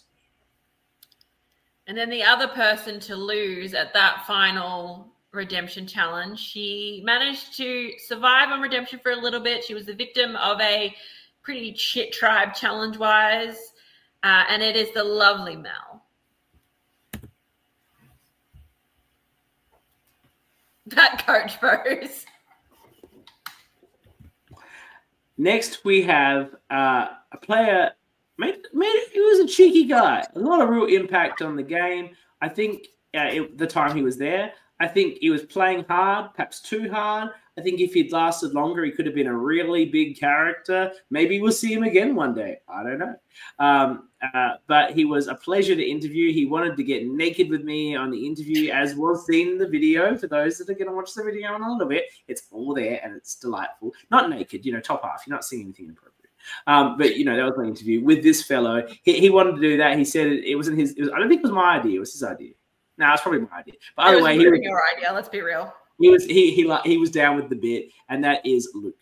And then the other person to lose at that final Redemption challenge, she managed to survive on Redemption for a little bit. She was the victim of a pretty shit tribe challenge-wise, and it is the lovely Mel. That coach pose. Next, we have a player. He was a cheeky guy. A lot of real impact on the game. I think the time he was there, I think he was playing hard, perhaps too hard. I think if he'd lasted longer, he could have been a really big character. Maybe we'll see him again one day. I don't know. But he was a pleasure to interview. He wanted to get naked with me on the interview, as was seen in the video. For those that are going to watch the video in a little bit, it's all there and it's delightful. Not naked, top half. You're not seeing anything inappropriate. But that was my interview with this fellow. He wanted to do that. He said it wasn't his. I don't think it was my idea. It was his idea. No, it's probably my idea. But either way, your idea. Let's be real. He was down with the bit, and that is Luke.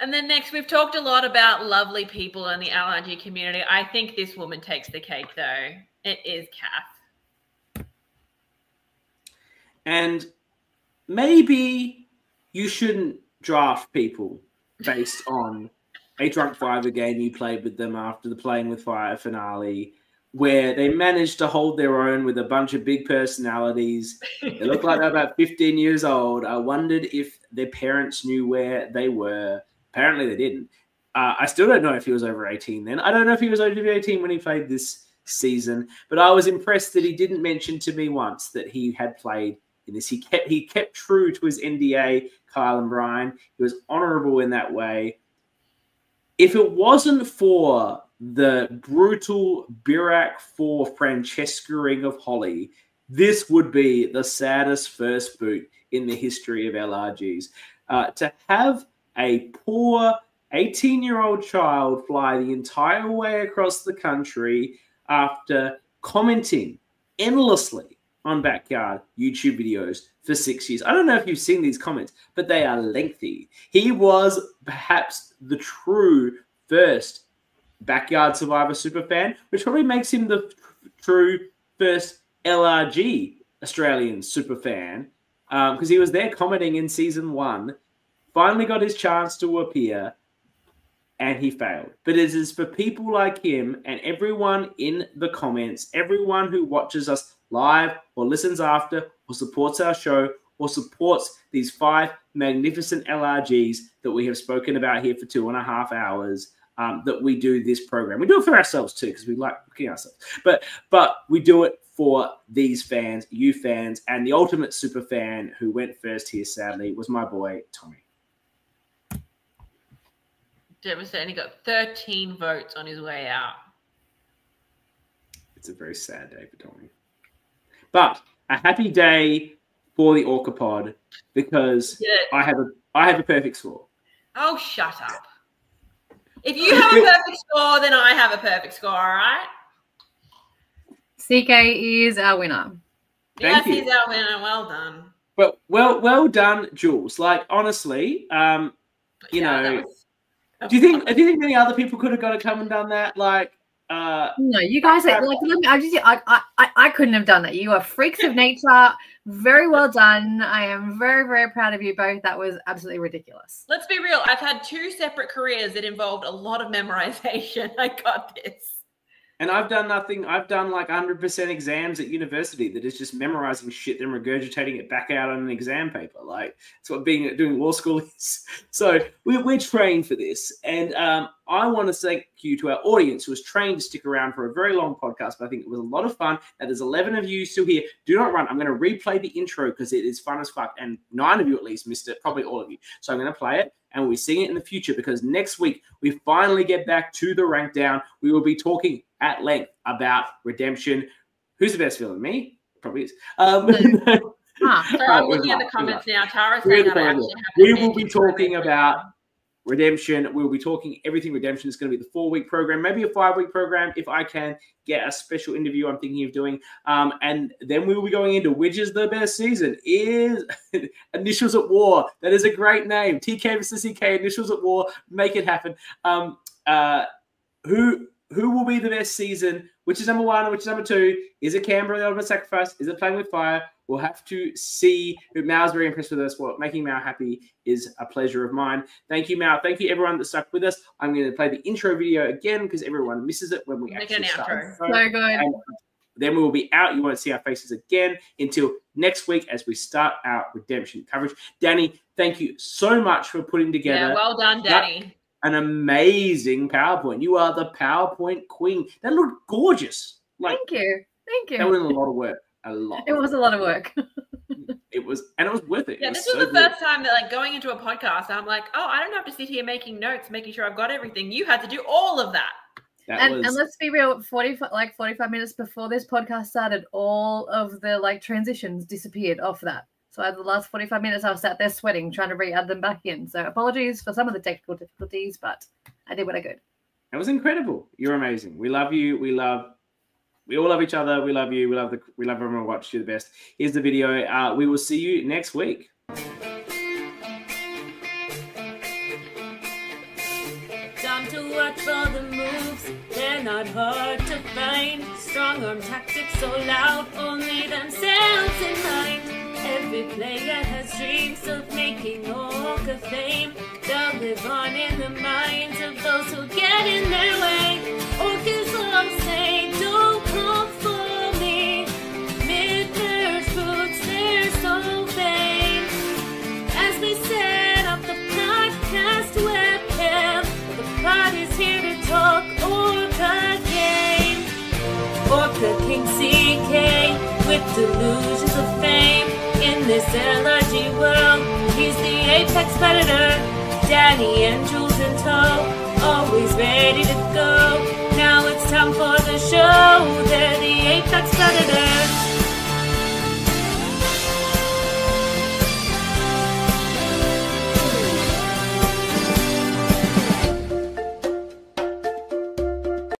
And then next, we've talked a lot about lovely people in the LRG community. I think this woman takes the cake, though. It is Kath. And maybe you shouldn't draft people based on a Drunk Fiver game you played with them after the Playing with Fire finale, where they managed to hold their own with a bunch of big personalities. They looked like they're about 15 years old. I wondered if their parents knew where they were. Apparently they didn't. I still don't know if he was over 18 then. I don't know if he was over 18 when he played this season, but I was impressed that he didn't mention to me once that he had played in this. He kept true to his NDA, Kyle and Brian. He was honorable in that way. If it wasn't for the brutal Birac 4 Francesca-ing of Holly, this would be the saddest first boot in the history of LRGs. To have a poor 18-year-old child fly the entire way across the country after commenting endlessly on Backyard YouTube videos for 6 years. I don't know if you've seen these comments, but they are lengthy. He was perhaps the true first Backyard Survivor superfan, which probably makes him the true first LRG Australian superfan, because he was there commenting in season 1, finally got his chance to appear, and he failed. But it is for people like him and everyone in the comments, everyone who watches us live or listens after or supports our show or supports these 5 magnificent LRGs that we have spoken about here for 2.5 hours, that we do this program. We do it for ourselves too, because we like looking ourselves. But we do it for these fans, you fans, and the ultimate super fan who went first here, sadly, was my boy, Tommy. Devastating. He got 13 votes on his way out. It's a very sad day for Tommy. But a happy day for the ORCA pod, because I have a perfect score. Oh, shut up. If you have a perfect score, then I have a perfect score, all right? CK is our winner. Yes, he's our winner. Well done. But well done, Jules. Like, honestly, you know, do you think any other people could have got to come and done that? Like, no, you guys are like, I couldn't have done that. You are freaks of nature. Very well done. I am very, very proud of you both. That was absolutely ridiculous. Let's be real. I've had 2 separate careers that involved a lot of memorization. I got this. And I've done nothing. I've done like 100% exams at university that is just memorizing shit and regurgitating it back out on an exam paper. Like, it's what doing law school is. So we're trained for this. And I want to thank you to our audience who was trained to stick around for a very long podcast, but I think it was a lot of fun. Now, there's 11 of you still here. Do not run. I'm going to replay the intro because it is fun as fuck. And 9 of you at least missed it, probably all of you. So I'm going to play it. And we'll be seeing it in the future, because next week we finally get back to the rank down. We will be talking at length about Redemption. Who's the best villain? Me? Probably is. So I'm looking at the comments now. Tara's saying that I actually have we will be talking about Redemption. We'll be talking everything Redemption. Is going to be the 4-week program, maybe a 5-week program if I can get a special interview I'm thinking of doing. And then we will be going into which is the best season. Is Initials at War. That is a great name. TK versus CK, Initials at War. Make it happen. Who will be the best season? Which is number 1 and which is number 2? Is it Canberra, the Ultimate Sacrifice? Is it Playing with Fire? We'll have to see. Mao's very impressed with us. Well, making Mao happy is a pleasure of mine. Thank you, Mao. Thank you, everyone that stuck with us. I'm going to play the intro video again because everyone misses it when we actually start. So good. And then we will be out. You won't see our faces again until next week as we start our Redemption coverage. Dani, thank you so much for putting together. Yeah, well done, Dani. An amazing PowerPoint. You are the PowerPoint queen. That looked gorgeous. Thank you. That was a lot of work. It was a lot of work. It was worth it. Yeah, this was the first time that, like, going into a podcast, I'm like, oh, I don't have to sit here making notes, making sure I've got everything. You had to do all of that. And let's be real, 45 minutes before this podcast started, all of the transitions disappeared off that. So the last 45 minutes I was sat there sweating, trying to re-add them back in. So apologies for some of the technical difficulties, but I did what I could. It was incredible. You're amazing. We love you. We all love each other. We love you. We love everyone who watched. You're the best. Here's the video. We will see you next week. Time to watch all the moves. They're not hard to find. Strong arm tactics so loud, only themselves in mind. Every player has dreams of making ORCA fame. They'll live on in the minds of those who get in their way. ORCA's all say, don't come for me. Mid-merge boots, they're so vain. As we set up the podcast webcam, the pod is here to talk ORCA game. ORCA King CK with delusions of fame. In this LRG world, he's the apex predator. Dani and Jules in tow, always ready to go. Now it's time for the show. They're the apex predator.